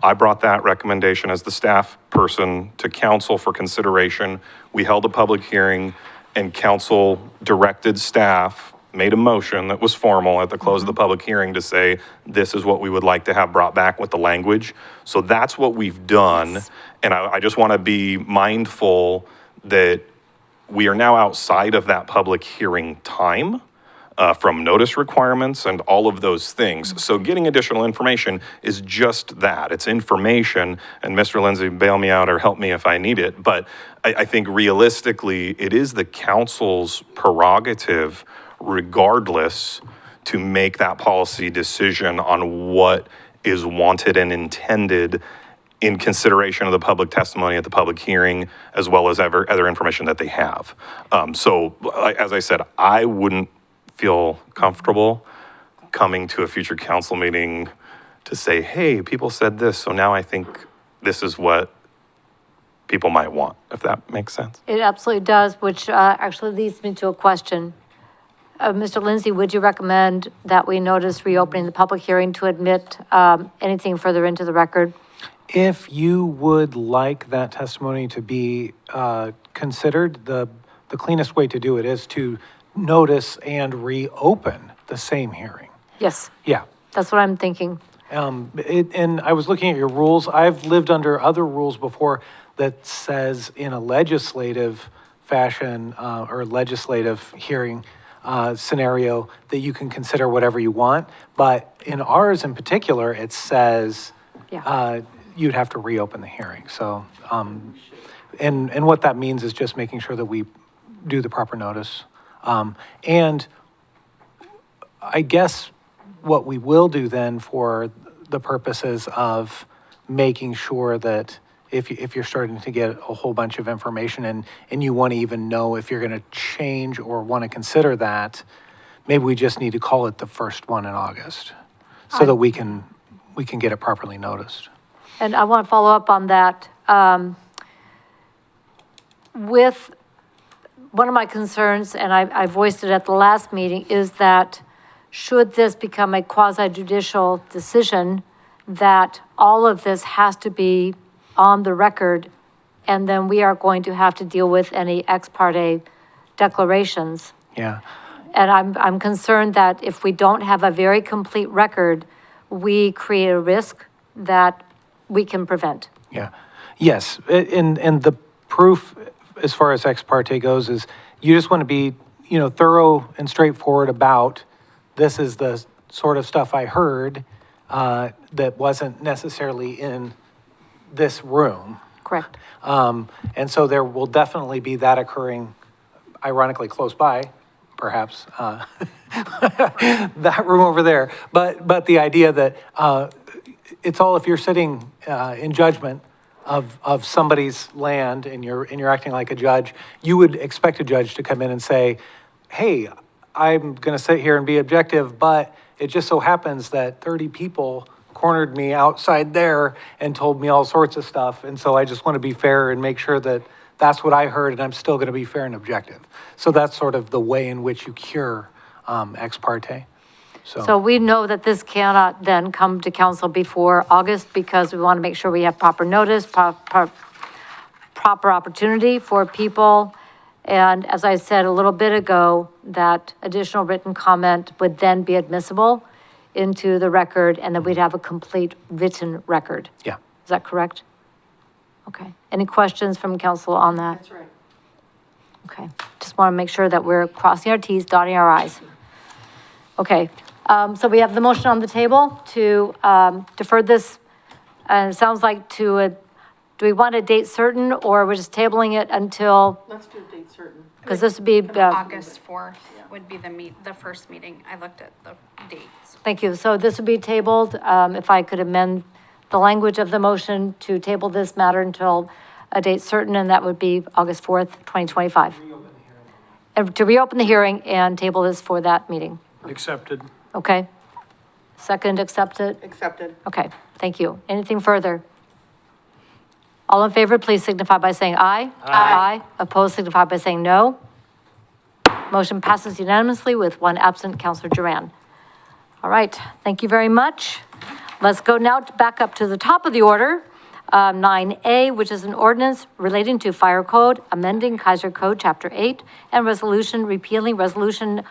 I brought that recommendation as the staff person to council for consideration. We held a public hearing and council directed staff, made a motion that was formal at the close of the public hearing to say, this is what we would like to have brought back with the language. So that's what we've done. Yes. And I just want to be mindful that we are now outside of that public hearing time from notice requirements and all of those things. So getting additional information is just that. It's information, and Mr. Lindsay, bail me out or help me if I need it. But I think realistically, it is the council's prerogative regardless to make that policy decision on what is wanted and intended in consideration of the public testimony at the public hearing, as well as other information that they have. So as I said, I wouldn't feel comfortable coming to a future council meeting to say, hey, people said this, so now I think this is what people might want, if that makes sense. It absolutely does, which actually leads me to a question. Mr. Lindsay, would you recommend that we notice reopening the public hearing to admit anything further into the record? If you would like that testimony to be considered, the cleanest way to do it is to notice and reopen the same hearing. Yes. Yeah. That's what I'm thinking. And I was looking at your rules. I've lived under other rules before that says in a legislative fashion or legislative hearing scenario that you can consider whatever you want. But in ours in particular, it says you'd have to reopen the hearing. So, and what that means is just making sure that we do the proper notice. And I guess what we will do then for the purposes of making sure that if you're starting to get a whole bunch of information and you want to even know if you're going to change or want to consider that, maybe we just need to call it the first one in August so that we can get it properly noticed. And I want to follow up on that. With one of my concerns, and I voiced it at the last meeting, is that should this become a quasi-judicial decision, that all of this has to be on the record, and then we are going to have to deal with any ex parte declarations. Yeah. And I'm concerned that if we don't have a very complete record, we create a risk that we can prevent. Yeah. Yes. And the proof as far as ex parte goes is you just want to be, thorough and straightforward about this is the sort of stuff I heard that wasn't necessarily in this room. Correct. And so there will definitely be that occurring, ironically, close by, perhaps, that room over there. But the idea that it's all if you're sitting in judgment of somebody's land and you're acting like a judge, you would expect a judge to come in and say, hey, I'm going to sit here and be objective, but it just so happens that 30 people cornered me outside there and told me all sorts of stuff. And so I just want to be fair and make sure that that's what I heard, and I'm still going to be fair and objective. So that's sort of the way in which you cure ex parte. So we know that this cannot then come to council before August because we want to make sure we have proper notice, proper opportunity for people. And as I said a little bit ago, that additional written comment would then be admissible into the record, and then we'd have a complete written record. Yeah. Is that correct? Okay. Any questions from council on that? That's right. Okay. Just want to make sure that we're crossing our Ts, dotting our Is. Okay. So we have the motion on the table to defer this, and it sounds like do we want a date certain, or we're just tabling it until, Let's do a date certain. because this would be, August 4th would be the first meeting. I looked at the dates. thank you. So this would be tabled, if I could amend the language of the motion to table this matter until a date certain, and that would be August 4th, 2025. To reopen the hearing and table this for that meeting. Accepted. Okay? Second, accepted? Accepted. Okay, thank you. Anything further? All in favor, please signify by saying aye. Aye. Opposed, signify by saying no. Motion passes unanimously with one absent, Counselor Duran. All right, thank you very much. Let's go now back up to the top of the order, 9A, which is an ordinance relating to fire code, amending Keizer Code, Chapter 8, and resolution repealing resolution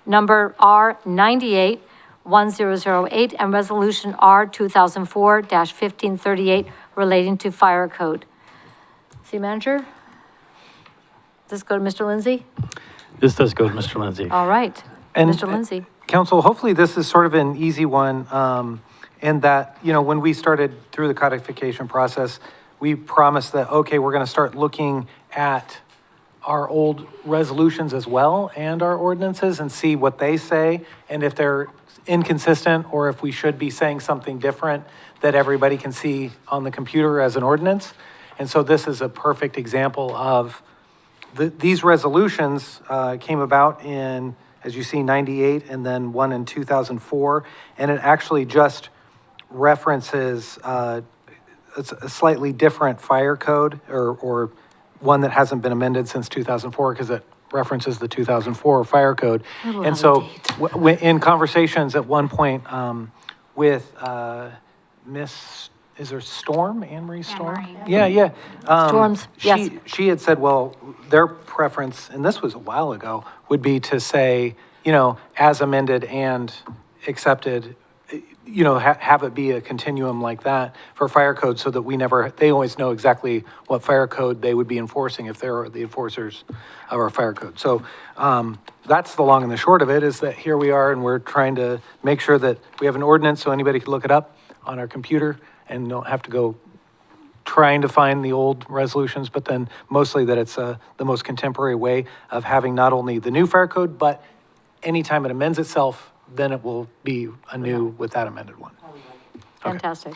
number R98-1008 and resolution R2004-1538 relating to fire code. City Manager? Does this go to Mr. Lindsay? This does go to Mr. Lindsay. All right, And Mr. Lindsay. Council, hopefully this is sort of an easy one, in that, when we started through the codification process, we promised that, okay, we're going to start looking at our old resolutions as well and our ordinances and see what they say, and if they're inconsistent or if we should be saying something different that everybody can see on the computer as an ordinance. And so this is a perfect example of these resolutions came about in, as you see, 98 and then one in 2004. And it actually just references it's a slightly different fire code or one that hasn't been amended since 2004 because it references the 2004 fire code. And so in conversations at one point with is there Storm, Anne-Marie Storm? Yeah. Storms, yes. She had said, well, their preference, and this was a while ago, would be to say, as amended and accepted, have it be a continuum like that for fire code so that they always know exactly what fire code they would be enforcing if they're the enforcers of our fire code. So that's the long and the short of it, is that here we are and we're trying to make sure that we have an ordinance so anybody can look it up on our computer and don't have to go trying to find the old resolutions, but then mostly that it's the most contemporary way of having not only the new fire code, but anytime it amends itself, then it will be anew with that amended one. Fantastic.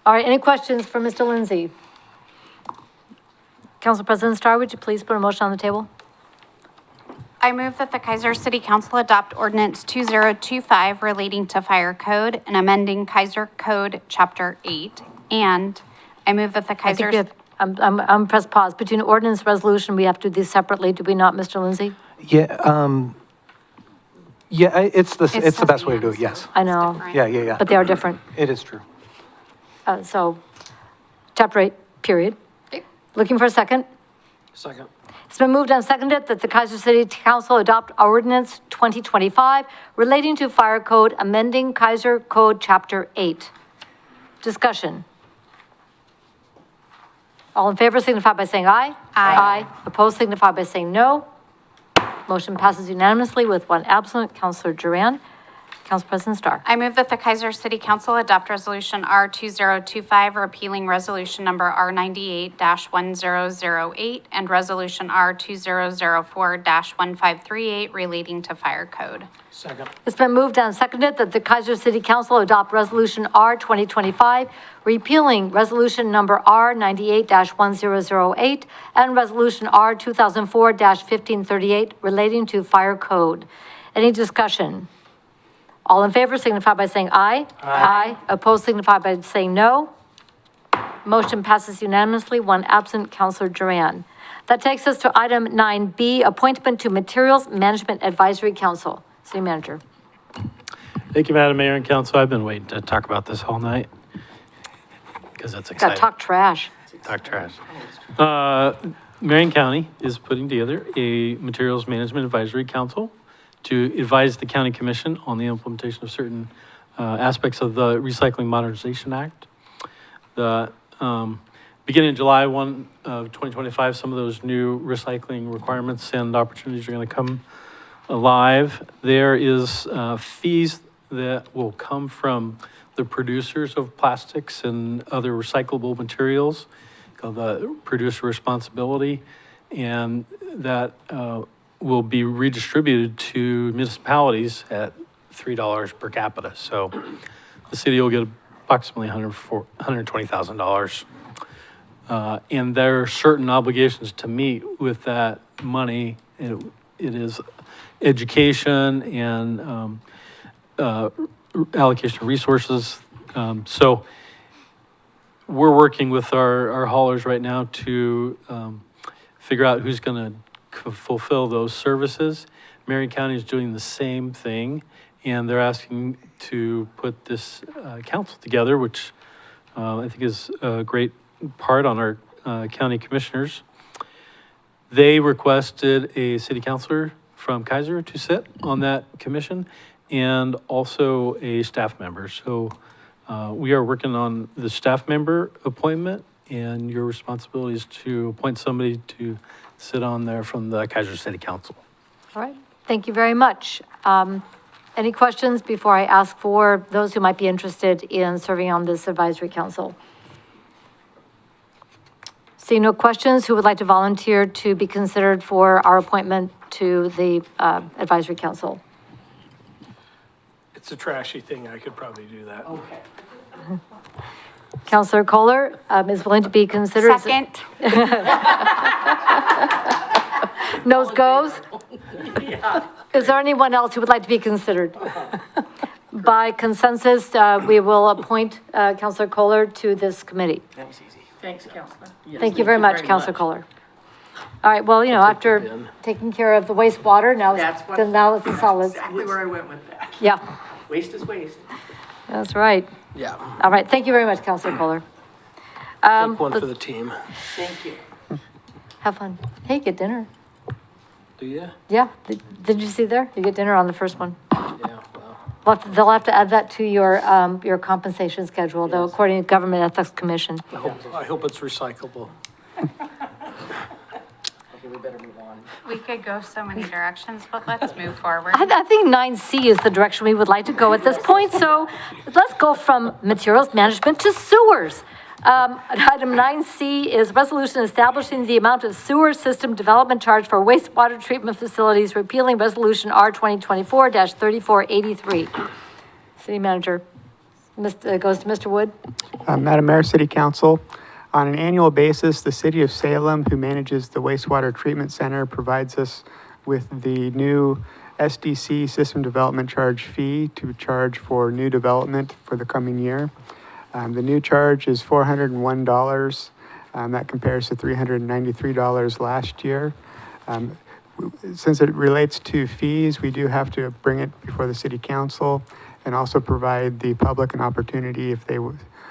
All right, any questions for Mr. Lindsay? Council President Starr, would you please put a motion on the table? I move that the Keizer City Council adopt ordinance 2025 relating to fire code and amending Keizer Code Chapter 8. And I move that the I think Keizer... I'm press pause. Between ordinance and resolution, we have to do these separately, do we not, Mr. Lindsay? Yeah, it's the best way to do it, yes. I know. Yeah. But they are different. It is true. So, Chapter 8, period. Looking for a second? Second. It's been moved and seconded that the Keizer City Council adopt ordinance 2025 relating to fire code, amending Keizer Code Chapter 8. Discussion. All in favor signify by saying aye. Aye. Opposed signify by saying no. Motion passes unanimously with one absent, Councilor Duran. Council President Starr. I move that the Keizer City Council adopt resolution R2025 repealing resolution number R98-1008 and resolution R2004-1538 relating to fire code. Second. It's been moved and seconded that the Keizer City Council adopt resolution R 2025 repealing resolution number R98-1008 and resolution R 2004-1538 relating to fire code. Any discussion? All in favor signify by saying aye. Aye. Opposed signify by saying no. Motion passes unanimously, one absent, Counselor Duran. That takes us to item 9B, appointment to Materials Management Advisory Council. City Manager. Thank you, Madam Mayor and Council. I've been waiting to talk about this all night because it's Gotta exciting. talk trash. Talk trash. Marion County is putting together a Materials Management Advisory Council to advise the County Commission on the implementation of certain aspects of the Recycling Modernization Act. Beginning in July 1 of 2025, some of those new recycling requirements and opportunities are going to come alive. There is fees that will come from the producers of plastics and other recyclable materials called the producer responsibility, and that will be redistributed to municipalities at $3 per capita. So the city will get approximately $120,000. And there are certain obligations to meet with that money. It is education and allocation of resources. So we're working with our haulers right now to figure out who's going to fulfill those services. Marion County is doing the same thing, and they're asking to put this council together, which I think is a great part on our county commissioners. They requested a city councilor from Keizer to sit on that commission and also a staff member. So we are working on the staff member appointment, and your responsibility is to appoint somebody to sit on there from the Keizer City Council. All right, thank you very much. Any questions before I ask for those who might be interested in serving on this advisory council? See no questions, who would like to volunteer to be considered for our appointment to the advisory council? It's a trashy thing. I could probably do that. Okay. Counselor Kohler is willing to be considered. Second. Nose goes. Is there anyone else who would like to be considered? By consensus, we will appoint Counselor Kohler to this committee. That was easy. Thanks, Counselor. Thank you very much, Counselor Kohler. All right, well, after taking care of the wastewater, now it's the solids. Exactly where I went with that. Yeah, Waste is waste. that's right. Yeah. All right, thank you very much, Counselor Kohler. Take one for the team. Thank you. Have fun. Hey, get dinner. Do you? Yeah, did you see there? You get dinner on the first one. Yeah, well. They'll have to add that to your compensation schedule, though, according to Government Ethics Commission. I hope it's recyclable. Okay, we better move on. We could go so many directions, but let's move forward. I think 9C is the direction we would like to go at this point, so let's go from materials management to sewers. Item 9C is resolution establishing the amount of sewer system development charge for wastewater treatment facilities, repealing resolution R 2024-3483. City Manager, goes to Mr. Wood. Madam Mayor, City Council, on an annual basis, the City of Salem, who manages the wastewater treatment center, provides us with the new SDC system development charge fee to charge for new development for the coming year. The new charge is $401. That compares to $393 last year. Since it relates to fees, we do have to bring it before the City Council and also provide the public an opportunity if they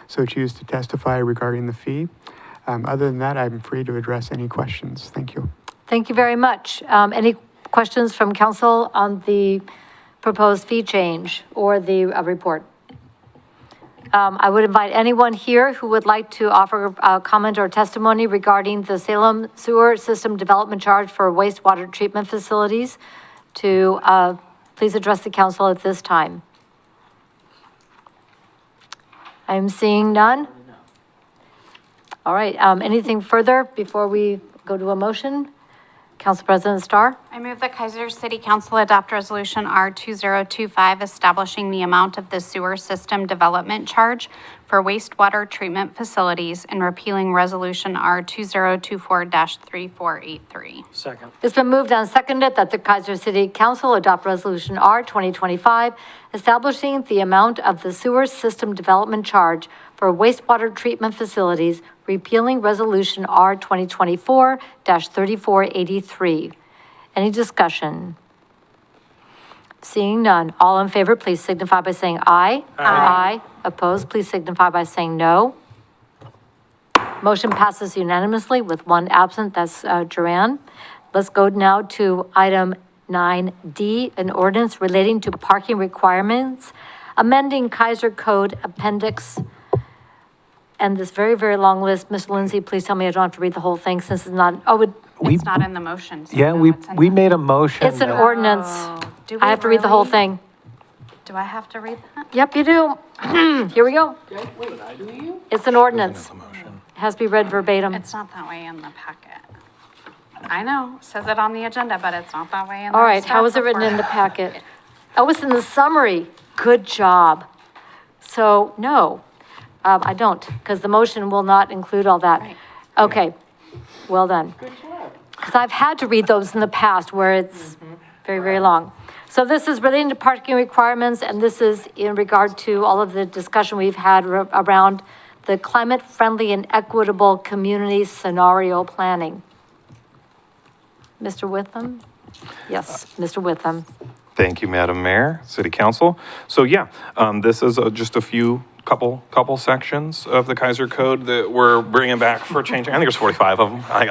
so choose to testify regarding the fee. Other than that, I'm free to address any questions. Thank you. Thank you very much. Any questions from council on the proposed fee change or the report? I would invite anyone here who would like to offer a comment or testimony regarding the Salem sewer system development charge for wastewater treatment facilities to please address the council at this time. I'm seeing none. All right, anything further before we go to a motion? Council President Starr? I move that Keizer City Council adopt resolution R 2025 establishing the amount of the sewer system development charge for wastewater treatment facilities and repealing resolution R 2024-3483. Second. It's been moved and seconded that the Keizer City Council adopt resolution R 2025 establishing the amount of the sewer system development charge for wastewater treatment facilities, repealing Resolution R 2024-3483. Any discussion? Seeing none, all in favor, please signify by saying aye. Aye. Opposed, please signify by saying no. Motion passes unanimously with one absent, that's Joanne. Let's go now to item 9D, an ordinance relating to parking requirements, amending Keizer Code Appendix, and this very, very long list. Ms. Lindsay, please tell me I don't have to read the whole thing since it's not, It's not in the motion. So Yeah, no, we, it's in we the- made a motion. it's an that- ordinance. Do I we have to read the whole really? thing. Do I have to read that? Yep, you do. Here we go. It's an ordinance. It has to be read verbatim. It's not that way in the packet. I know, it says it on the agenda, but it's not that way in the All right, how staff is it written in the report. packet? Oh, it's in the summary. Good job. So, no, I don't, because the motion will not include all that. Right. Okay, well done. Good job. Because I've had to read those in the past where it's very, very long. So this is relating to parking requirements, and this is in regard to all of the discussion we've had around the climate-friendly and equitable community scenario planning. Mr. Witham? Yes, Mr. Witham. Thank you, Madam Mayor, City Council. So yeah, this is just a couple sections of the Keizer Code that we're bringing back for changing. I think there's 45 of them. I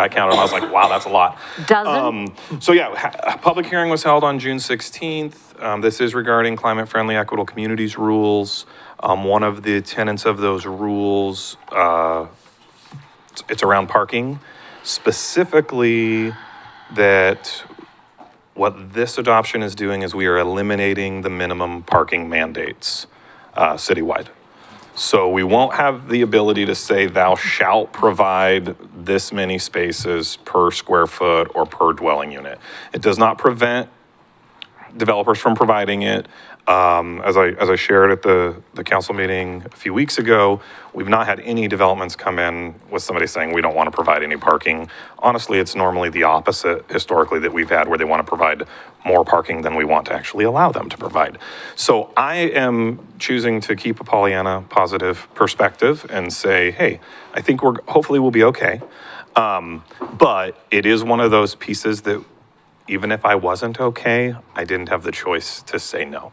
counted them. I was like, wow, that's a lot. Dozen? So yeah, a public hearing was held on June 16th. This is regarding climate-friendly, equitable communities rules. One of the tenets of those rules, it's around parking, specifically that what this adoption is doing is we are eliminating the minimum parking mandates citywide. So we won't have the ability to say thou shalt provide this many spaces per square foot or per dwelling unit. It does not prevent developers from providing it. As I shared at the council meeting a few weeks ago, we've not had any developments come in with somebody saying we don't want to provide any parking. Honestly, it's normally the opposite historically that we've had where they want to provide more parking than we want to actually allow them to provide. So I am choosing to keep a Pollyanna positive perspective and say, hey, I think hopefully we'll be okay. But it is one of those pieces that even if I wasn't okay, I didn't have the choice to say no.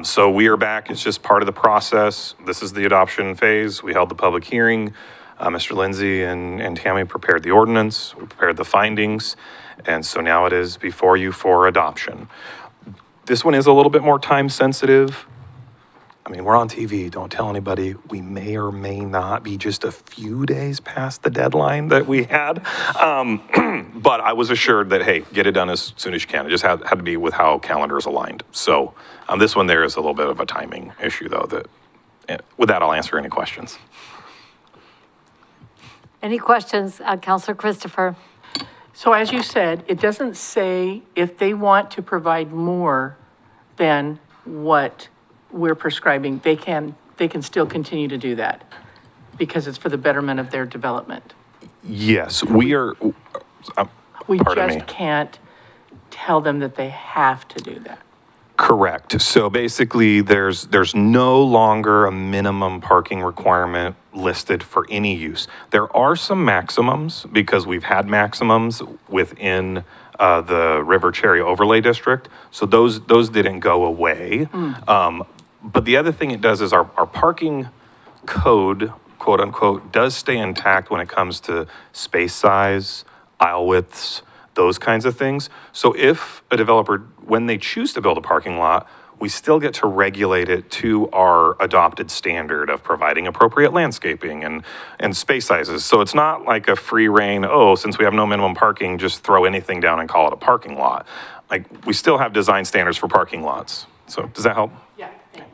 So we are back. It's just part of the process. This is the adoption phase. We held the public hearing. Mr. Lindsay and Tammy prepared the ordinance. We prepared the findings. And so now it is before you for adoption. This one is a little bit more time sensitive. I mean, we're on TV, don't tell anybody. We may or may not be just a few days past the deadline that we had. But I was assured that, hey, get it done as soon as you can. It just had to be with how calendars aligned. So this one there is a little bit of a timing issue, though. With that, I'll answer any questions. Any questions, Councilor Christopher? So as you said, it doesn't say if they want to provide more than what we're prescribing, they can still continue to do that because it's for the betterment of their development. Yes, we are. We Pardon me. just can't tell them that they have to do that. Correct. So basically, there's no longer a minimum parking requirement listed for any use. There are some maximums because we've had maximums within the River Cherry Overlay District. So those didn't go away. But the other thing it does is our parking code, quote unquote, does stay intact when it comes to space size, aisle widths, those kinds of things. So if a developer, when they choose to build a parking lot, we still get to regulate it to our adopted standard of providing appropriate landscaping and space sizes. So it's not like a free reign, since we have no minimum parking, just throw anything down and call it a parking lot. Like, we still have design standards for parking lots. So does that help? Yeah, thanks.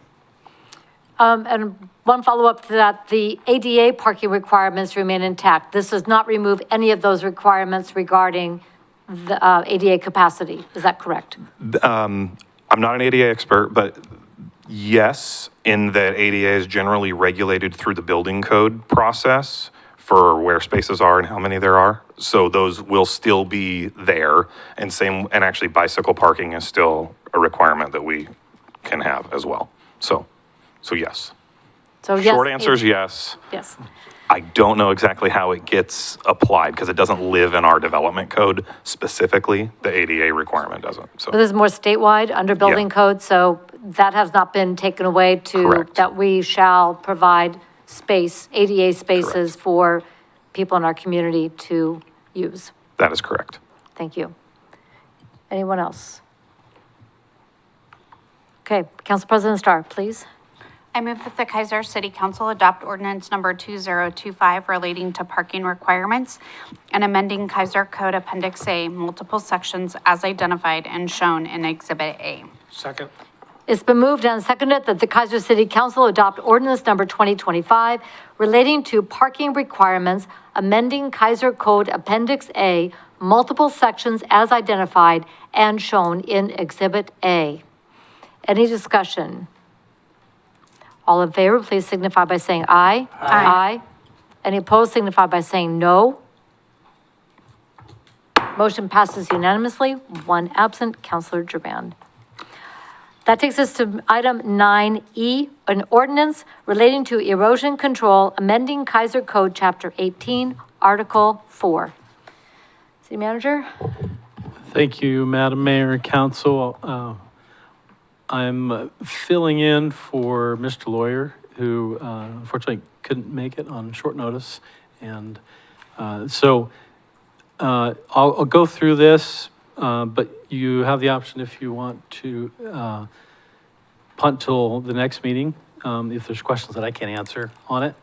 And one follow-up to that, the ADA parking requirements remain intact. This does not remove any of those requirements regarding the ADA capacity. Is that correct? I'm not an ADA expert, but yes, in that ADA is generally regulated through the building code process for where spaces are and how many there are. So those will still be there. And actually bicycle parking is still a requirement that we can have as well. So yes. So yes. Short answer is yes. Yes. I don't know exactly how it gets applied because it doesn't live in our development code specifically. The ADA requirement doesn't, so. But this is more statewide under building code, so that has not been taken away to, Correct. that we shall provide space, ADA spaces Correct. for people in our community to use. That is correct. Thank you. Anyone else? Okay, Council President Starr, please. I move that the Keizer City Council adopt ordinance number 2025 relating to parking requirements and amending Keizer Code Appendix A, multiple sections as identified and shown in Exhibit A. Second. It's been moved and seconded that the Keizer City Council adopt ordinance number 2025 relating to parking requirements, amending Keizer Code Appendix A, multiple sections as identified and shown in Exhibit A. Any discussion? All in favor, please signify by saying aye. Aye. Any opposed, signify by saying no. Motion passes unanimously, one absent, Councilor Givan. That takes us to item 9E, an ordinance relating to erosion control, amending Keizer Code, Chapter 18, Article 4. City Manager? Thank you, Madam Mayor and Council. I'm filling in for Mr. Lawyer, who unfortunately couldn't make it on short notice. And so I'll go through this, but you have the option if you want to punt till the next meeting, if there's questions that I can't answer on it.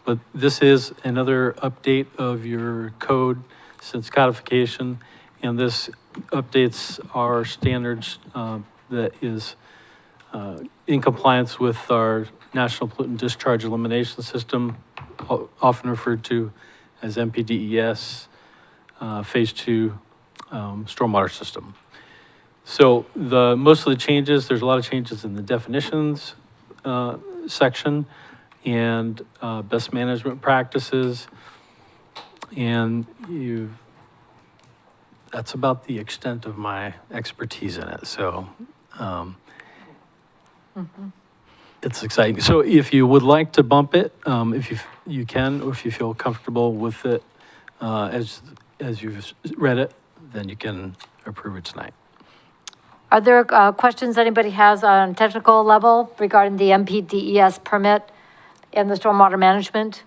But this is another update of your code since codification, and this updates our standards that is in compliance with our National Pollutant Discharge Elimination System, often referred to as NPDES, Phase 2 stormwater system. So most of the changes, there's a lot of changes in the definitions section and best management practices. And that's about the extent of my expertise in it. So it's exciting. So if you would like to bump it, if you can, or if you feel comfortable with it as you've read it, then you can approve it tonight. Are there questions anybody has on technical level regarding the MPDES permit and the stormwater management?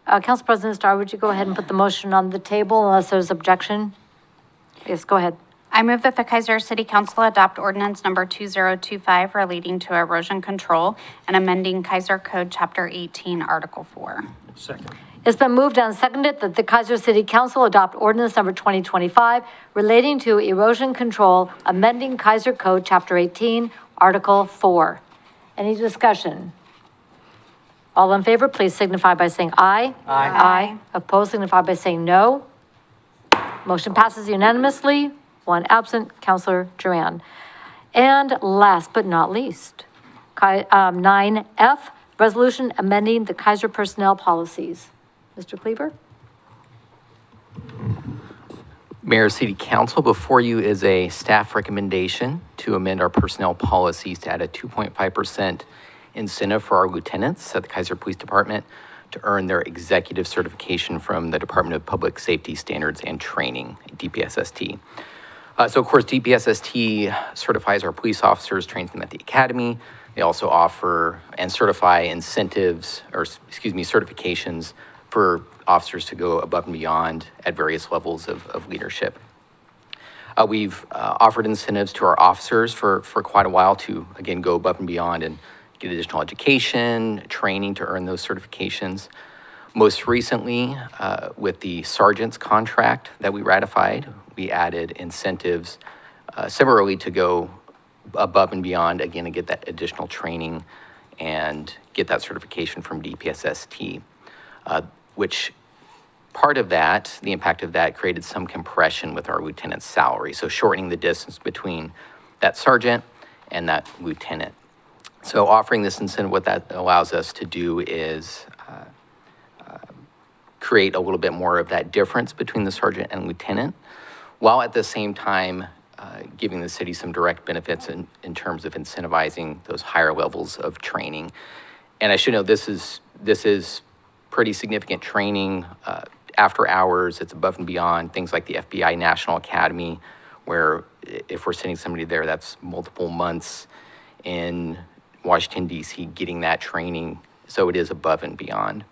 Council President Starr, would you go ahead and put the motion on the table unless there's objection? Yes, go ahead. I move that the Keizer City Council adopt ordinance number 2025 relating to erosion control and amending Keizer Code Chapter 18, Article 4. Second. It's been moved and seconded that the Keizer City Council adopt ordinance number 2025 relating to erosion control, amending Keizer Code Chapter 18, Article 4. Any discussion? All in favor, please signify by saying aye. Aye. Aye. Opposed, signify by saying no. Motion passes unanimously, one absent, Councilor Duran. And last but not least, 9F, resolution amending the Keizer personnel policies. Mr. Cleaver? Mayor, City Council, before you is a staff recommendation to amend our personnel policies to add a 2.5% incentive for our lieutenants at the Keizer Police Department to earn their executive certification from the Department of Public Safety Standards and Training, DPSST. So of course, DPSST certifies our police officers, trains them at the academy. They also offer and certify incentives, or excuse me, certifications for officers to go above and beyond at various levels of leadership. We've offered incentives to our officers for quite a while to, again, go above and beyond and get additional education, training to earn those certifications. Most recently, with the sergeant's contract that we ratified, we added incentives similarly to go above and beyond, again, to get that additional training and get that certification from DPSST, which part of that, the impact of that, created some compression with our lieutenant's salary. So shortening the distance between that sergeant and that lieutenant. So offering this incentive, what that allows us to do is create a little bit more of that difference between the sergeant and lieutenant, while at the same time giving the city some direct benefits in terms of incentivizing those higher levels of training. And I should note, this is pretty significant training after hours. It's above and beyond things like the FBI National Academy, where if we're sending somebody there, that's multiple months in Washington, D.C., getting that training. So it is above and beyond.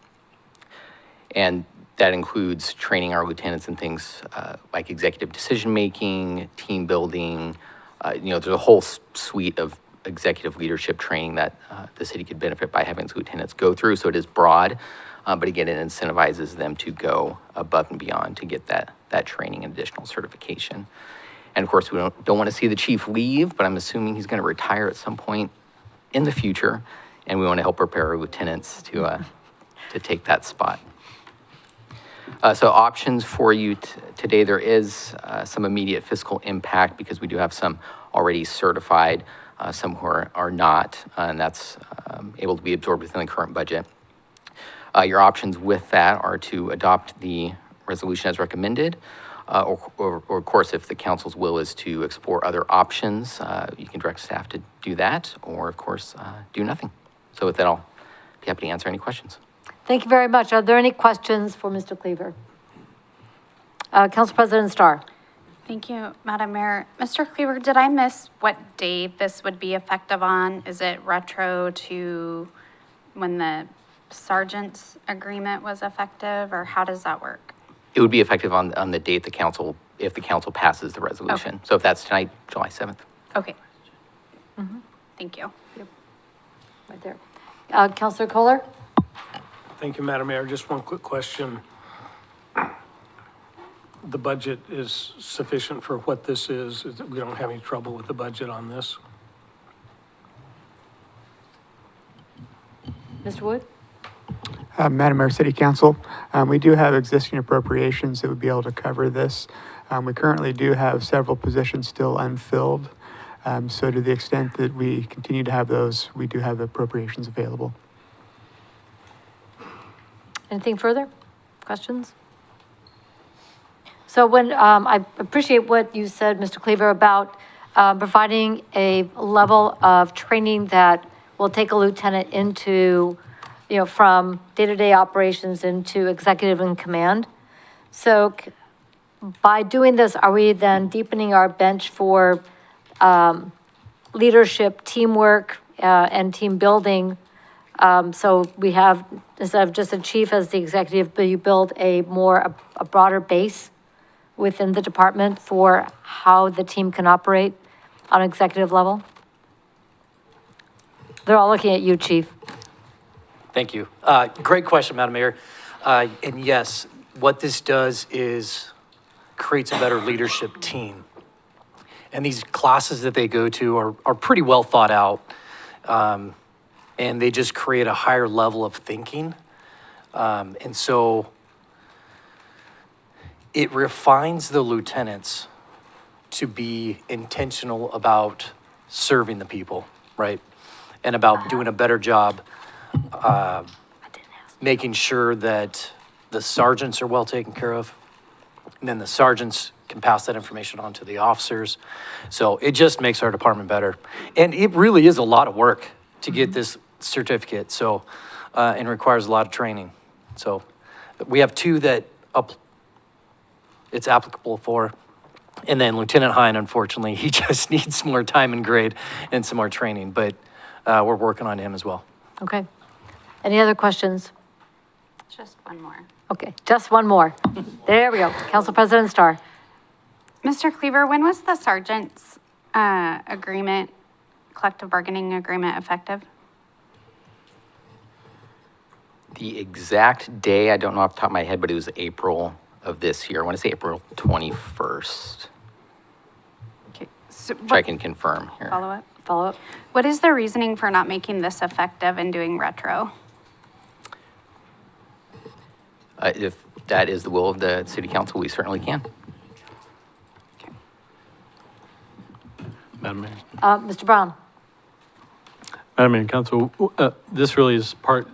And that includes training our lieutenants in things like executive decision-making, team building. There's a whole suite of executive leadership training that the city could benefit by having its lieutenants go through. So it is broad, but again, it incentivizes them to go above and beyond to get that training and additional certification. And of course, we don't want to see the chief leave, but I'm assuming he's going to retire at some point in the future, and we want to help prepare our lieutenants to take that spot. So options for you today, there is some immediate fiscal impact because we do have some already certified, some who are not, and that's able to be absorbed within the current budget. Your options with that are to adopt the resolution as recommended, or of course, if the council's will is to explore other options, you can direct staff to do that, or of course, do nothing. So with that, I'll be happy to answer any questions. Thank you very much. Are there any questions for Mr. Cleaver? Council President Starr. Thank you, Madam Mayor. Mr. Cleaver, did I miss what date this would be effective on? Is it retro to when the sergeant's agreement was effective, or how does that work? It would be effective on the date if the council passes the resolution. Okay. So if that's tonight, July 7th. Okay. Thank you. Right there. Councilor Kohler? Thank you, Madam Mayor. Just one quick question. The budget is sufficient for what this is? We don't have any trouble with the budget on this? Mr. Wood? Madam Mayor, City Council, we do have existing appropriations that would be able to cover this. We currently do have several positions still unfilled. So to the extent that we continue to have those, we do have appropriations available. Anything further? Questions? So when, I appreciate what you said, Mr. Cleaver, about providing a level of training that will take a lieutenant into, from day-to-day operations into executive and command. So by doing this, are we then deepening our bench for leadership, teamwork, and team building? So we have, instead of just a chief as the executive, but you build a broader base within the department for how the team can operate on executive level? They're all looking at you, Chief. Thank you. Great question, Madam Mayor. And yes, what this does is creates a better leadership team. And these classes that they go to are pretty well thought out. And they just create a higher level of thinking. And so it refines the lieutenants to be intentional about serving the people, right? And about doing a better job, making sure that the sergeants are well taken care of. And then the sergeants can pass that information on to the officers. So it just makes our department better. And it really is a lot of work to get this certificate, so, and requires a lot of training. So we have two that it's applicable for. And then Lieutenant Hine, unfortunately, he just needs more time and grade and some more training, but we're working on him as well. Okay. Any other questions? Just one more. Okay, just one more. There we go. Council President Starr. Mr. Cleaver, when was the sergeant's agreement, collective bargaining agreement effective? The exact day, I don't know off the top of my head, but it was April of this year. I want to say April 21st. Okay. So Which I can confirm here. Follow up. What is the reasoning for not making this effective and doing retro? If that is the will of the city council, we certainly can. Madam Mayor. Mr. Brown. Madam Mayor and Council, this really is part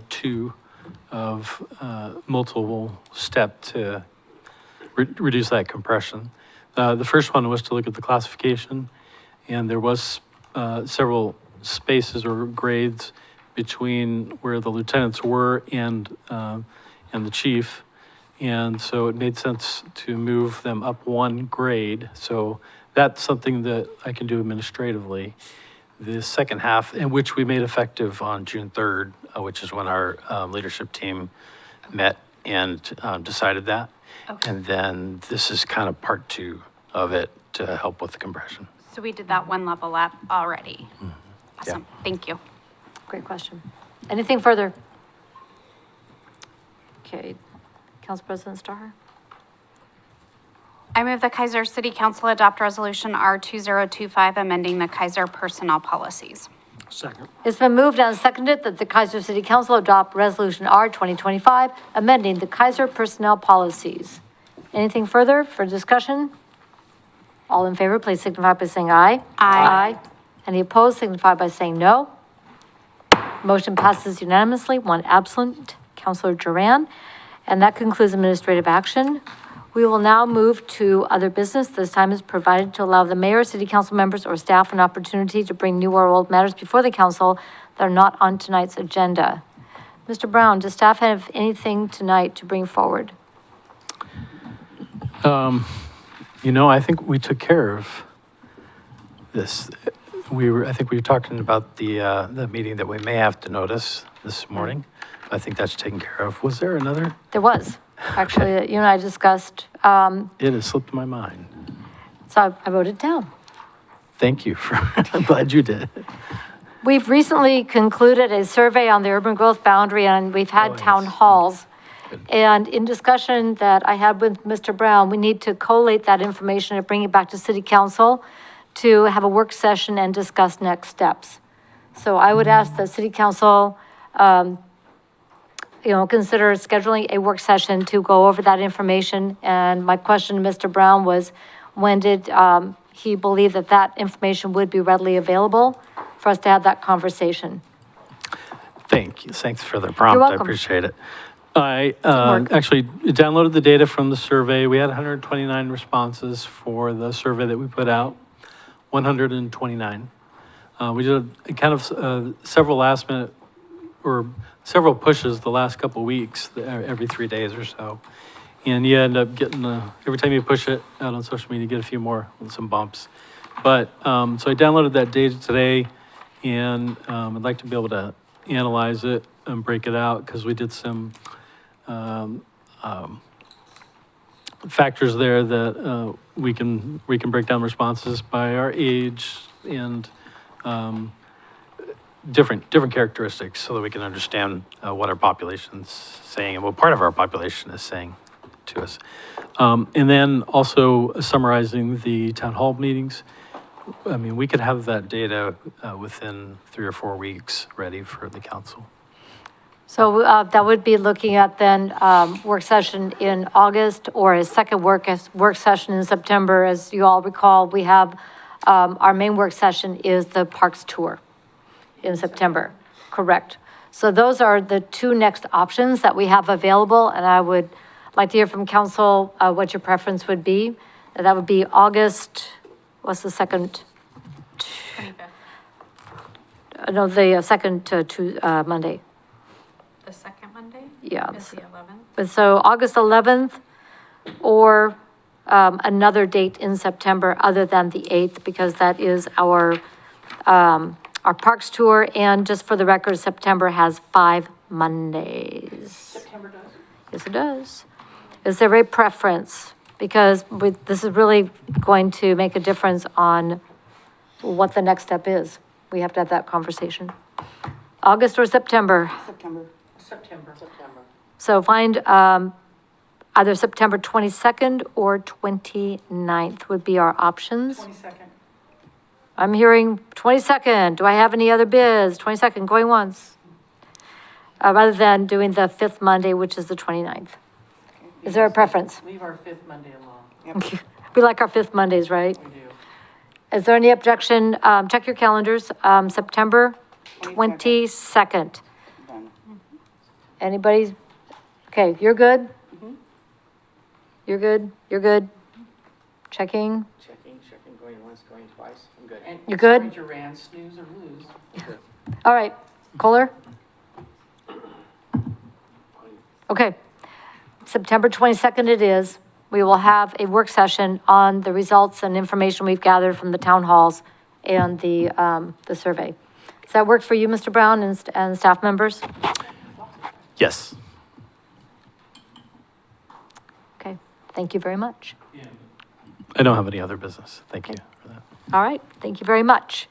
two of multiple step to reduce that compression. The first one was to look at the classification, and there was several spaces or grades between where the lieutenants were and the chief. And so it made sense to move them up one grade. So that's something that I can do administratively. The second half, in which we made effective on June 3rd, which is when our leadership team met and decided that. Okay. And then this is kind of part two of it to help with the compression. So we did that one level up already. Awesome, thank you. Great question. Anything further? Okay, Council President Starr? I move the Keizer City Council adopt Resolution R2025, amending the Keizer personnel policies. Second. It's been moved and seconded that the Keizer City Council adopt Resolution R 2025, amending the Keizer personnel policies. Anything further for discussion? All in favor, please signify by saying aye. Aye. Any opposed, signify by saying no. Motion passes unanimously, one absent, Councilor Duran. And that concludes administrative action. We will now move to other business. This time is provided to allow the mayor, city council members, or staff an opportunity to bring new or old matters before the council that are not on tonight's agenda. Mr. Brown, does staff have anything tonight to bring forward? I think we took care of this. I think we were talking about the meeting that we may have to notice this morning. I think that's taken care of. Was there another? There was, actually, that you and I discussed. It has slipped my mind. So I wrote it down. Thank you I'm glad you did. We've recently concluded a survey on the urban growth boundary, and we've had town halls. And in discussion that I had with Mr. Brown, we need to collate that information and bring it back to city council to have a work session and discuss next steps. So I would ask the city council, consider scheduling a work session to go over that information. And my question to Mr. Brown was, when did he believe that that information would be readily available for us to have that conversation? Thank you. Thanks for the prompt. You're I welcome. appreciate it. I actually downloaded the data from the survey. We had 129 responses for the survey that we put out, 129. We did kind of several last minute or several pushes the last couple of weeks, every 3 days or so. And you end up getting, every time you push it out on social media, you get a few more, some bumps. But, so I downloaded that data today, and I'd like to be able to analyze it and break it out, because we did some factors there that we can break down responses by our age and different characteristics, so that we can understand what our population's saying and what part of our population is saying to us. And then also summarizing the town hall meetings. I mean, we could have that data within 3 or 4 weeks ready for the council. So that would be looking at then work session in August, or a second work session in September. As you all recall, we have, our main work session is the parks tour in September. Correct. So those are the two next options that we have available, and I would like to hear from council what your preference would be. That would be August, what's the second? 25th. No, the second Monday. The second Monday? Yeah. Is the 11th? But so August 11th, or another date in September other than the 8th, because that is our parks tour. And just for the record, September has 5 Mondays. September does? Yes, it does. Is there a preference? Because this is really going to make a difference on what the next step is. We have to have that conversation. August or September? September. September. So find either September 22nd or 29th would be our options. 22nd. I'm hearing 22nd. Do I have any other bids? 22nd, going once. Rather than doing the 5th Monday, which is the 29th. Is there a preference? Leave our 5th Monday alone. We like our 5th Mondays, right? We do. Is there any objection? Check your calendars. September 22nd. Done. Anybody? Okay, you're good? You're good? You're good? Checking. Checking, going once, going twice. I'm good. You good? Ranger ran, snooze or lose. All right, Kohler? Okay, September 22nd it is. We will have a work session on the results and information we've gathered from the town halls and the survey. Does that work for you, Mr. Brown and staff members? Yes. Okay, thank you very much. I don't have any other business. Thank you for that. All right, thank you very much.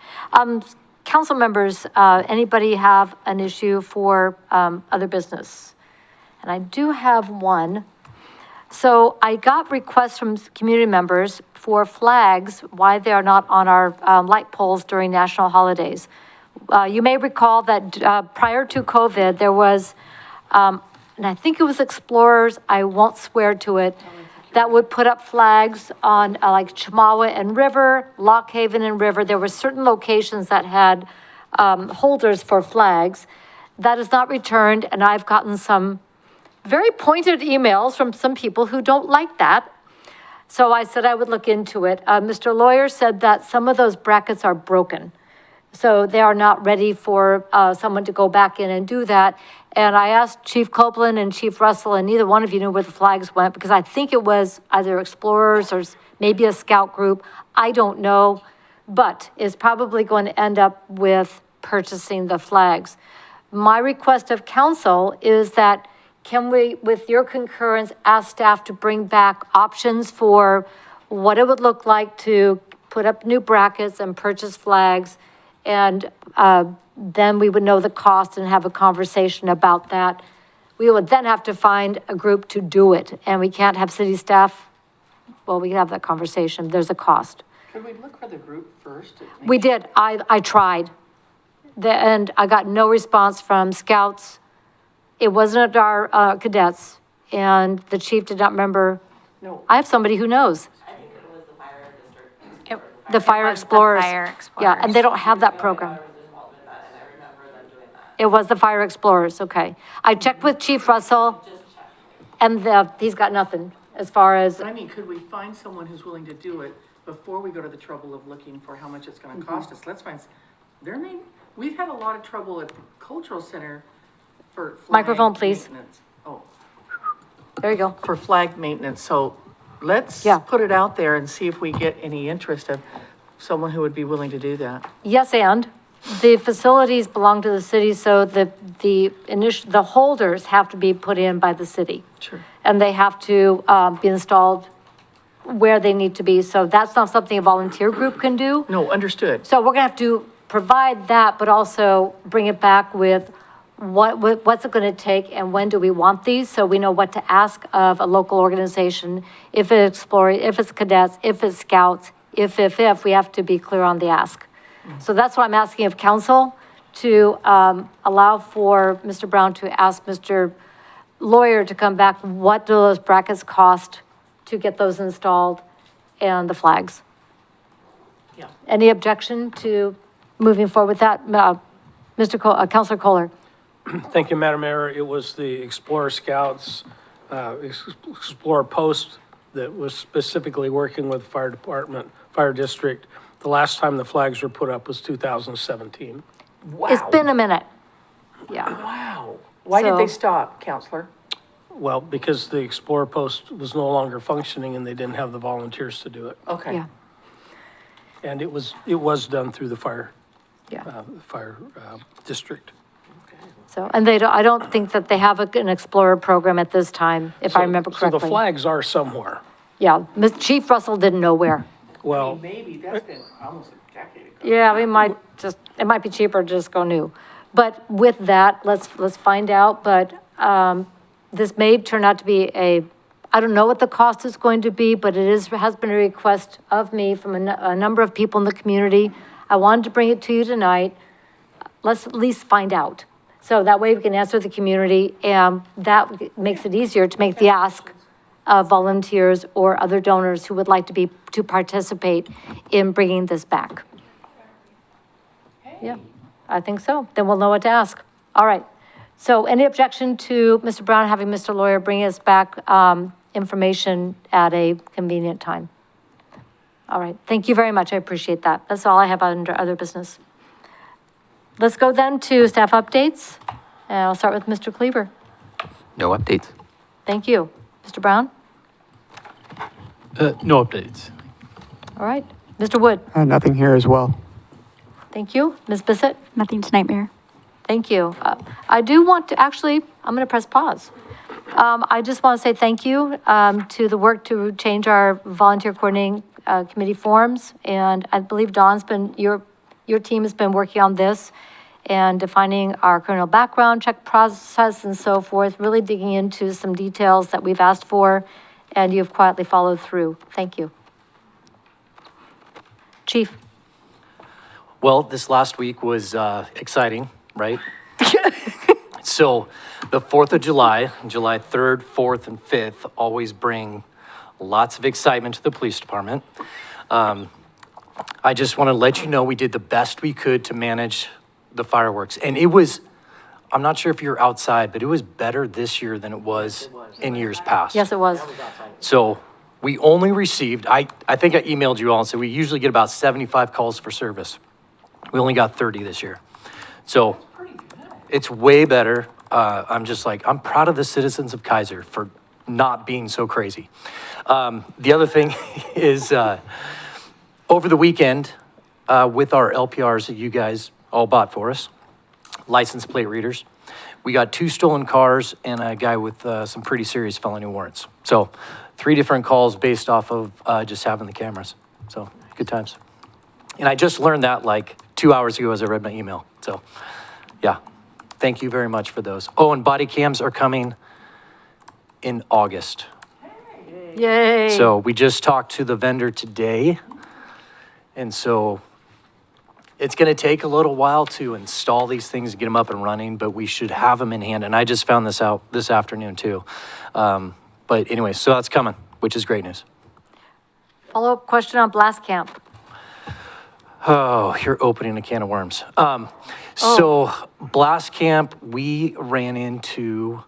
Council members, anybody have an issue for other business? And I do have one. So I got requests from community members for flags, why they are not on our light poles during national holidays. You may recall that prior to COVID, there was, and I think it was Explorers, I won't swear to it, that would put up flags on like Chamawa and River, Lock Haven and River. There were certain locations that had holders for flags. That is not returned, and I've gotten some very pointed emails from some people who don't like that. So I said I would look into it. Mr. Lawyer said that some of those brackets are broken. So they are not ready for someone to go back in and do that. And I asked Chief Copeland and Chief Russell, and neither one of you knew where the flags went, because I think it was either Explorers or maybe a scout group. I don't know, but is probably going to end up with purchasing the flags. My request of council is that can we, with your concurrence, ask staff to bring back options for what it would look like to put up new brackets and purchase flags? And then we would know the cost and have a conversation about that. We would then have to find a group to do it, and we can't have city staff. Well, we can have that conversation. There's a cost. Could we look for the group first? We did. I tried. And I got no response from scouts. It wasn't our cadets, and the chief did not remember. No. I have somebody who knows. The Fire Explorers. Fire Explorers. Yeah, and they don't have that program. It was the Fire Explorers, okay. I checked with Chief Russell, and he's got nothing as far as, But I mean, could we find someone who's willing to do it before we go to the trouble of looking for how much it's gonna cost us? Let's find, we've had a lot of trouble at the cultural center for flag Microphone, please. maintenance. Oh, there you go. for flag maintenance, so let's Yeah. put it out there and see if we get any interest of someone who would be willing to do that. Yes, and the facilities belong to the city, so the holders have to be put in by the city. Sure. And they have to be installed where they need to be. So that's not something a volunteer group can do. No, understood. So we're gonna have to provide that, but also bring it back with what's it gonna take and when do we want these? So we know what to ask of a local organization, if it's Explorer, if it's cadets, if it's scouts, if, we have to be clear on the ask. So that's why I'm asking of council to allow for Mr. Brown to ask Mr. Lawyer to come back, what do those brackets cost to get those installed and the flags? Yeah. Any objection to moving forward with that? Councilor Kohler? Thank you, Madam Mayor. It was the Explorer Scouts, Explorer Post that was specifically working with Fire Department, Fire District. The last time the flags were put up was 2017. Wow. It's been a minute. Yeah. Wow. Why did they So- stop, Counselor? Well, because the Explorer Post was no longer functioning and they didn't have the volunteers to do it. Okay. Yeah. And it was done through the fire district. So, and I don't think that they have an Explorer program at this time, if I remember correctly. So the flags are somewhere. Yeah, Chief Russell didn't know where. Well, Maybe, that's been almost a decade ago. Yeah, it might be cheaper to just go new. But with that, let's find out, but, this may turn out to be I don't know what the cost is going to be, but has been a request of me from a number of people in the community. I wanted to bring it to you tonight. Let's at least find out. So that way we can answer the community, and that makes it easier to make the ask of volunteers or other donors who would like to participate in bringing this back. Yeah, I think so. Then we'll know what to ask. All right. So any objection to Mr. Brown having Mr. Lawyer bring us back information at a convenient time? All right, thank you very much, I appreciate that. That's all I have under other business. Let's go then to staff updates, and I'll start with Mr. Cleaver. No updates. Thank you. Mr. Brown? No updates. All right. Mr. Wood? Nothing here as well. Thank you. Ms. Bissett? Nothing tonight, Mayor. Thank you. I do want to, actually, I'm going to press pause. I just want to say thank you to the work to change our volunteer coordinating committee forms. And I believe Dawn's been, your team has been working on this and defining our criminal background check process and so forth, really digging into some details that we've asked for, and you've quietly followed through. Thank you. Chief? Well, this last week was exciting, right? So the 4th of July, July 3rd, 4th, and 5th, always bring lots of excitement to the police department. I just want to let you know we did the best we could to manage the fireworks. And it was, I'm not sure if you're outside, but it was better this year than it was in years past. Yes, it was. So we only received, I think I emailed you all and said we usually get about 75 calls for service. We only got 30 this year. So it's way better. I'm proud of the citizens of Keizer for not being so crazy. The other thing is over the weekend with our LPRs that you guys all bought for us, license plate readers, we got 2 stolen cars and a guy with some pretty serious felony warrants. So 3 different calls based off of just having the cameras. So good times. And I just learned that like 2 hours ago as I read my email. So yeah, thank you very much for those. Oh, and body cams are coming in August. Yay. So we just talked to the vendor today. And so it's going to take a little while to install these things, get them up and running, but we should have them in hand. And I just found this out this afternoon too. But anyway, so that's coming, which is great news. Follow-up question on Blast Camp. Oh, you're opening a can of worms. So Blast Camp, we ran into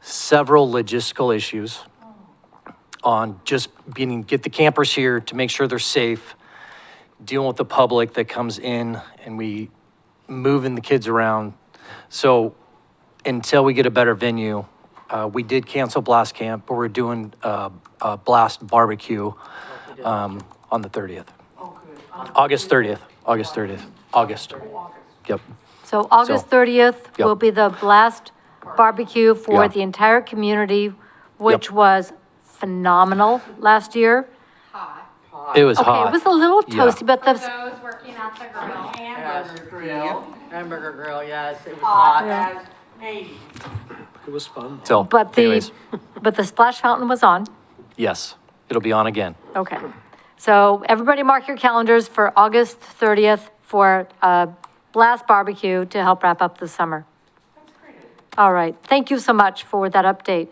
several logistical issues on just get the campers here to make sure they're safe, dealing with the public that comes in, and we moving the kids around. So until we get a better venue, we did cancel Blast Camp, but we're doing a Blast Barbecue on the 30th. August 30th. August. Yep. So August 30th Yep. will be the Blast Barbecue for Yeah. the entire community, which Yep. was phenomenal last year. It was Okay, hot. it was a little Yeah. toasty, but the, Those working at the grill. Hamburger grill, yes, it was hot. It was fun. So, but anyways, the splash fountain was on. yes, it'll be on again. Okay. So everybody mark your calendars for August 30th for Blast Barbecue to help wrap up the summer. All right. Thank you so much for that update.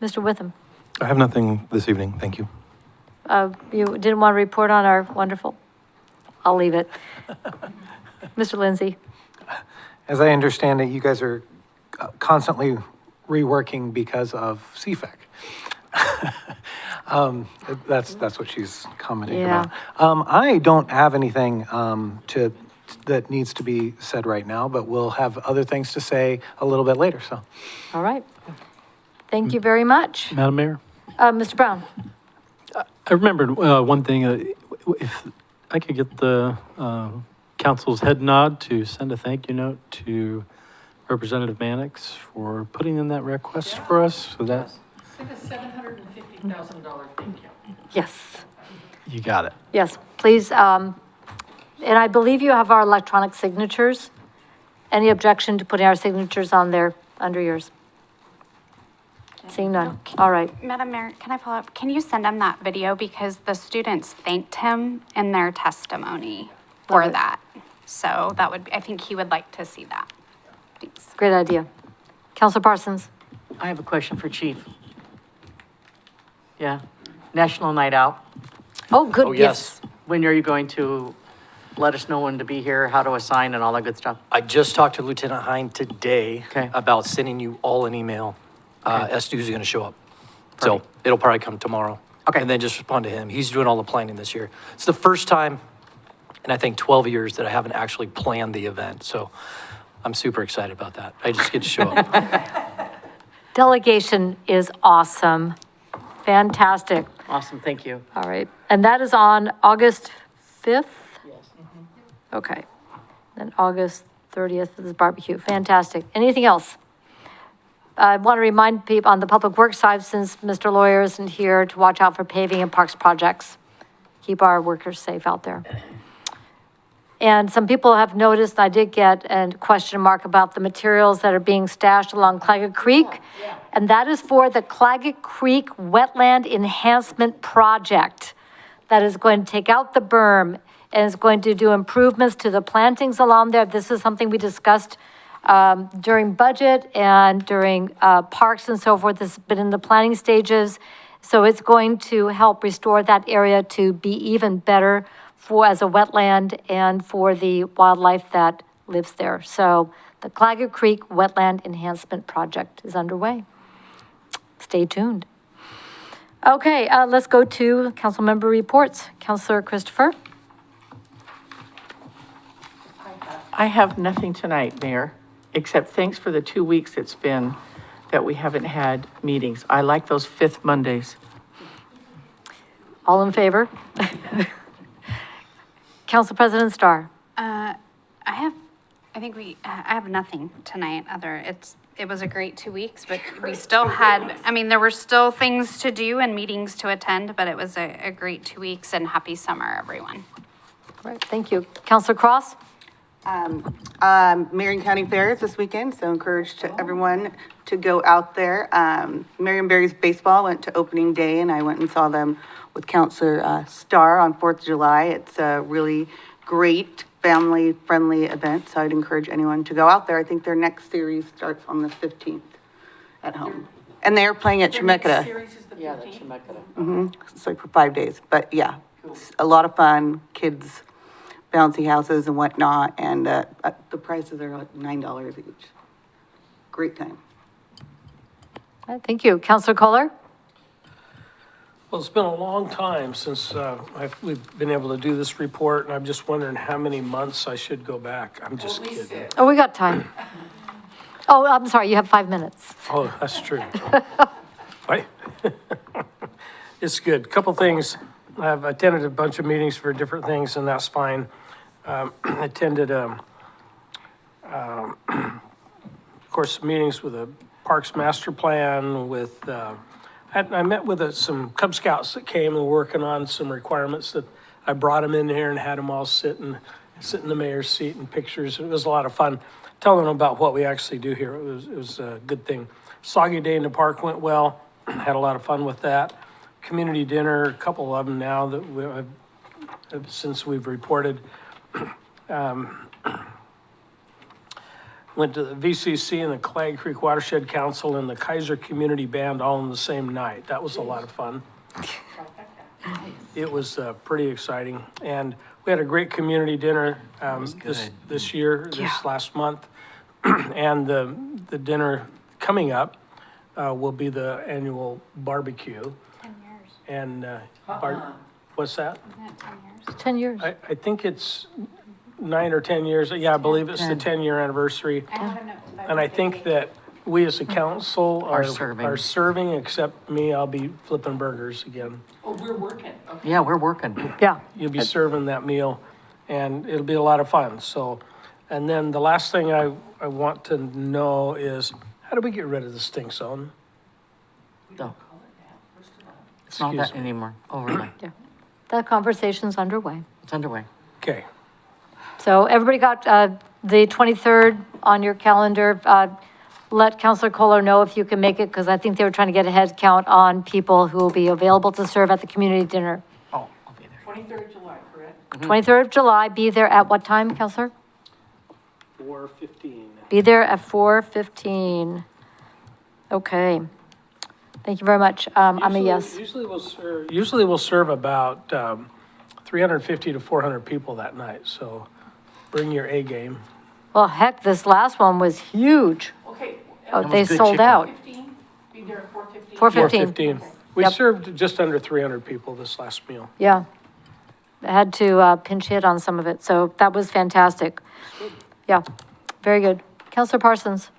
Mr. Witham, I have nothing this evening. Thank you. you didn't want to report on our wonderful, I'll leave it. Mr. Lindsay, As I understand it, you guys are constantly reworking because of CFAC. That's what she's commenting Yeah. about. I don't have anything that needs to be said right now, but we'll have other things to say a little bit later, so. all right. Thank you very much. Madam Mayor, Mr. Brown, I remembered one thing. If I could get the council's head nod to send a thank you note to Representative Mannix for putting in that request for us, so that Send a $750,000 thank you. yes. you got it. Yes, please. And I believe you have our electronic signatures. Any objection to putting our signatures on there under yours? Seeing none. All right. Madam Mayor, can I follow up? Can you send him that video because the students thanked him in their testimony for Love it. that. So that would, I think he would like to see that. Thanks. Great idea. Counselor Parsons? I have a question for Chief. Yeah, National Night Out. Oh, good. Oh, yes. When are you going to let us know when to be here, how to assign and all that good stuff? I just talked to Lieutenant Hine today Okay. about sending you all an email as to who's going to show up. So Perfect. it'll probably come tomorrow. And then just respond to him. He's doing all the planning this year. It's the first time in, I think, 12 years that I haven't actually planned the event. So I'm super excited about that. I just get to show up. Delegation is awesome. Fantastic. Awesome, thank you. All right. And that is on August 5th? Yes. Okay. Then August 30th is barbecue. Fantastic. Anything else? I want to remind people on the public works side, since Mr. Lawyer isn't here, to watch out for paving and parks projects. Keep our workers safe out there. And some people have noticed, I did get a question mark about the materials that are being stashed along Claggett Creek. And that is for the Claggett Creek Wetland Enhancement Project. That is going to take out the berm and is going to do improvements to the plantings along there. This is something we discussed during budget and during parks and so forth. This has been in the planning stages. So it's going to help restore that area to be even better for as a wetland and for the wildlife that lives there. So the Claggett Creek Wetland Enhancement Project is underway. Stay tuned. Okay, let's go to council member reports. Councilor Christopher. I have nothing tonight, Mayor, except thanks for the 2 weeks it's been that we haven't had meetings. I like those fifth Mondays. All in favor? Council President Starr. I have nothing tonight it was a great 2 weeks, but we still had, there were still things to do and meetings to attend, but it was a great 2 weeks and happy summer, everyone. All right, thank you. Councilor Cross? Marion County Fair is this weekend, so encourage everyone to go out there. Marion Berries Baseball went to opening day, and I went and saw them with Councilor Starr on 4th of July. It's a really great family-friendly event, so I'd encourage anyone to go out there. I think their next series starts on the 15th at home. And they're playing at Chemeketa. Yeah, the Chemeketa. It's like for 5 days, but yeah, it's a lot of fun, kids, bouncy houses and whatnot, and the prices are like $9 each. Great time. All right, thank you. Councilor Kohler? Well, it's been a long time since we've been able to do this report, and I'm just wondering how many months I should go back. I'm just kidding. Oh, we got time. Oh, I'm sorry, you have 5 minutes. Oh, that's true. Right? It's good. Couple things. I've attended a bunch of meetings for different things, and that's fine. Attended, of course, meetings with the Parks Master Plan, with, I met with some Cub Scouts that came and were working on some requirements that I brought them in here and had them all sit in the mayor's seat and pictures. It was a lot of fun telling them about what we actually do here. It was a good thing. Soggy Day in the Park went well. Had a lot of fun with that. Community dinner, a couple of them now that since we've reported. Went to the VCC and the Claggett Creek Watershed Council and the Keizer Community Band all on the same night. That was a lot of fun. It was pretty exciting. And we had a great community dinner this year, this last month. And the dinner coming up will be the annual barbecue. 10 years. And what's that? Isn't it 10 years? 10 years. I think it's 9 or 10 years. Yeah, I believe it's the 10-year anniversary. And I think that we as a council are serving, except me, I'll be flipping burgers again. Oh, we're working. Okay. Yeah, we're working. Yeah. You'll be serving that meal, and it'll be a lot of fun. So, and then the last thing I want to know is, how do we get rid of the stink zone? No. It's not that anymore. Overlay. Yeah. That conversation's underway. It's underway. Okay. So everybody got the 23rd on your calendar. Let Councilor Kohler know if you can make it, because I think they were trying to get a head count on people who will be available to serve at the community dinner. Oh, I'll be there. 23rd of July, correct? 23rd of July, be there at what time, Councilor? 4:15. Be there at 4:15. Okay. Thank you very much. I'm a yes. Usually we'll serve about 350 to 400 people that night, so bring your A game. Well, heck, this last one was huge. Okay. Oh, they sold out. 15? Be there at 4:15? 4:15. 4:15. We Yep. served just under 300 people this last meal. Yeah. I had to pinch hit on some of it, so that was fantastic. Yeah, very good. Counselor Parsons?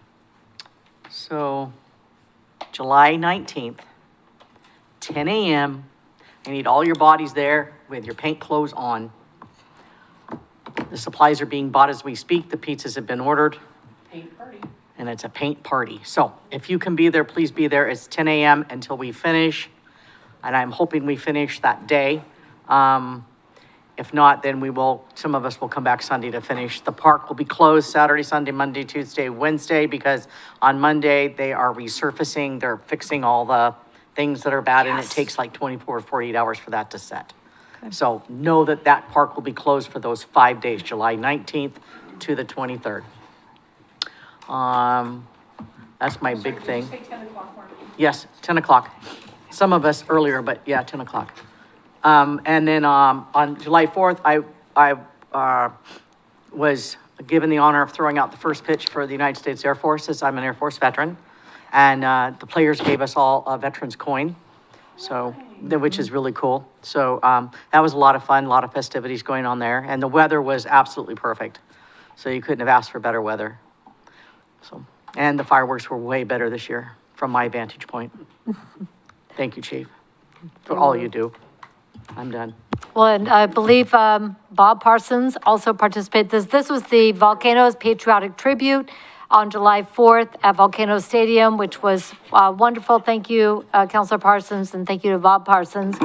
So, July 19th, 10 a.m. I need all your bodies there with your paint clothes on. The supplies are being bought as we speak. The pizzas have been ordered. Paint party. And it's a paint party. So if you can be there, please be there. It's 10 a.m. until we finish. And I'm hoping we finish that day. If not, then some of us will come back Sunday to finish. The park will be closed Saturday, Sunday, Monday, Tuesday, Wednesday, because on Monday, they are resurfacing. They're fixing all the things that are bad, and it takes like 24 or 48 hours for that to set. So know that that park will be closed for those 5 days, July 19th to the 23rd. That's my big thing. Did you say 10 o'clock? Yes, 10 o'clock. Some of us earlier, but yeah, 10 o'clock. And then on July 4th, I was given the honor of throwing out the first pitch for the United States Air Force, as I'm an Air Force veteran. And the players gave us all a veteran's coin, which is really cool. So that was a lot of fun, a lot of festivities going on there. And the weather was absolutely perfect. So you couldn't have asked for better weather. And the fireworks were way better this year from my vantage point. Thank you, Chief, for all you do. I'm done. Well, and I believe Bob Parsons also participated. This was the Volcanoes Patriotic Tribute on July 4th at Volcano Stadium, which was wonderful. Thank you, Councilor Parsons, and thank you to Bob Parsons,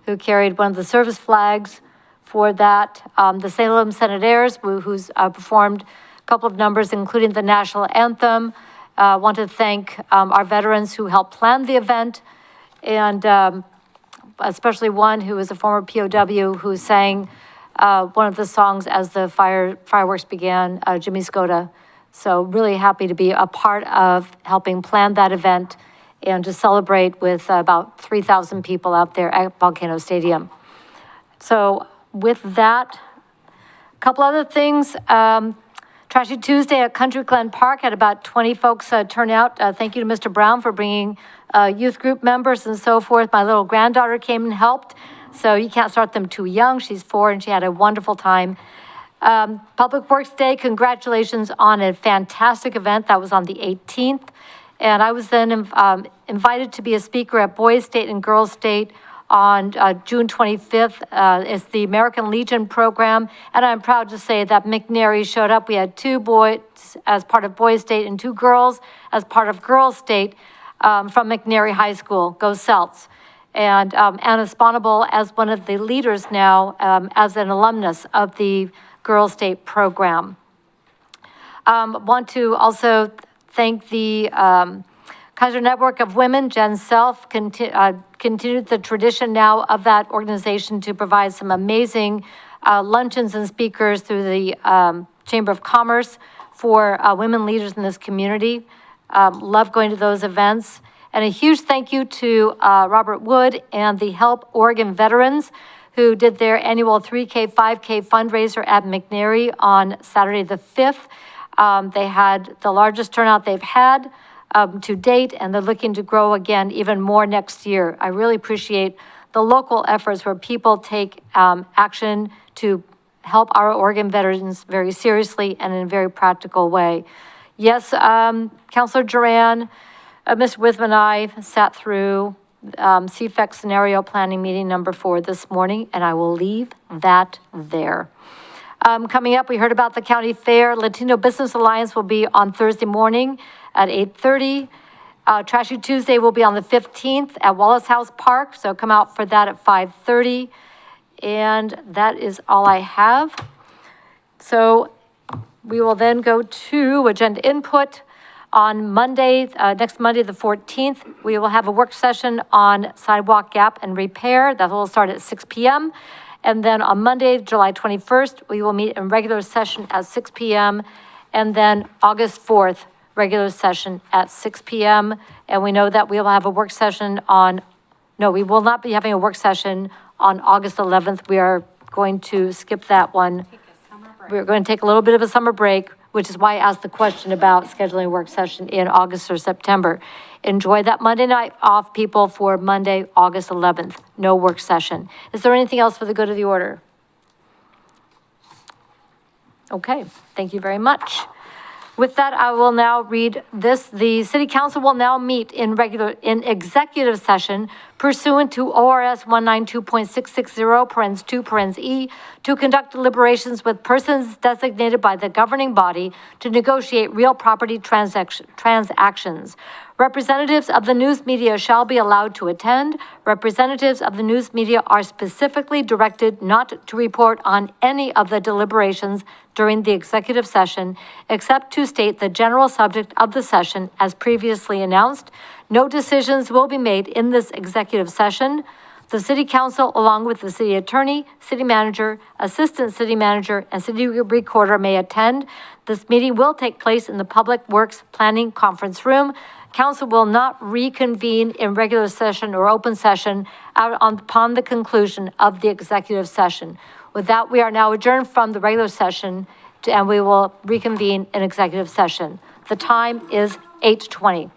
who carried one of the service flags for that. The Salem Senators, who's performed a couple of numbers, including the national anthem. Want to thank our veterans who helped plan the event, and especially one who is a former POW who sang one of the songs as the fireworks began, Jimmy Skoda. So really happy to be a part of helping plan that event and to celebrate with about 3,000 people out there at Volcano Stadium. So with that, a couple other things. Trashy Tuesday at Country Glen Park had about 20 folks turn out. Thank you to Mr. Brown for bringing youth group members and so forth. My little granddaughter came and helped, so you can't start them too young. She's 4 and she had a wonderful time. Public Works Day, congratulations on a fantastic event. That was on the 18th. And I was then invited to be a speaker at Boys State and Girls State on June 25th. It's the American Legion program. And I'm proud to say that McNary showed up. We had 2 boys as part of Boys State and 2 girls as part of Girls State from McNary High School. Go Celts. And Anna Sponable as one of the leaders now as an alumnus of the Girls State program. Want to also thank the Keizer Network of Women, Jen Self, continued the tradition now of that organization to provide some amazing luncheons and speakers through the Chamber of Commerce for women leaders in this community. Love going to those events. And a huge thank you to Robert Wood and the Help Oregon Veterans, who did their annual 3K, 5K fundraiser at McNary on Saturday the 5th. They had the largest turnout they've had to date, and they're looking to grow again even more next year. I really appreciate the local efforts where people take action to help our Oregon veterans very seriously and in a very practical way. Yes, Councilor Duran, Ms. Wisman and I sat through CFEC scenario planning meeting number 4 this morning, and I will leave that there. Coming up, we heard about the county fair. Latino Business Alliance will be on Thursday morning at 8:30. Trashy Tuesday will be on the 15th at Wallace House Park, so come out for that at 5:30. And that is all I have. So we will then go to agenda input. On Monday, next Monday, the 14th, we will have a work session on sidewalk gap and repair. That will start at 6 p.m. And then on Monday, July 21st, we will meet in regular session at 6 p.m. And then August 4th, regular session at 6 p.m. And we know that we will have a work session we will not be having a work session on August 11th. We are going to skip that one. We're going to take a little bit of a summer break. which is why I asked the question about scheduling a work session in August or September. Enjoy that Monday night off, people, for Monday, August 11th. No work session. Is there anything else for the good of the order? Okay, thank you very much. With that, I will now read this. The city council will now meet in executive session pursuant to ORS 192.660, parens 2, parens E, to conduct deliberations with persons designated by the governing body to negotiate real property transactions. Representatives of the news media shall be allowed to attend. Representatives of the news media are specifically directed not to report on any of the deliberations during the executive session, except to state the general subject of the session as previously announced. No decisions will be made in this executive session. The city council, along with the city attorney, city manager, assistant city manager, and city recorder may attend. This meeting will take place in the Public Works Planning Conference Room. Council will not reconvene in regular session or open session upon the conclusion of the executive session. With that, we are now adjourned from the regular session and we will reconvene in executive session. The time is 8:20.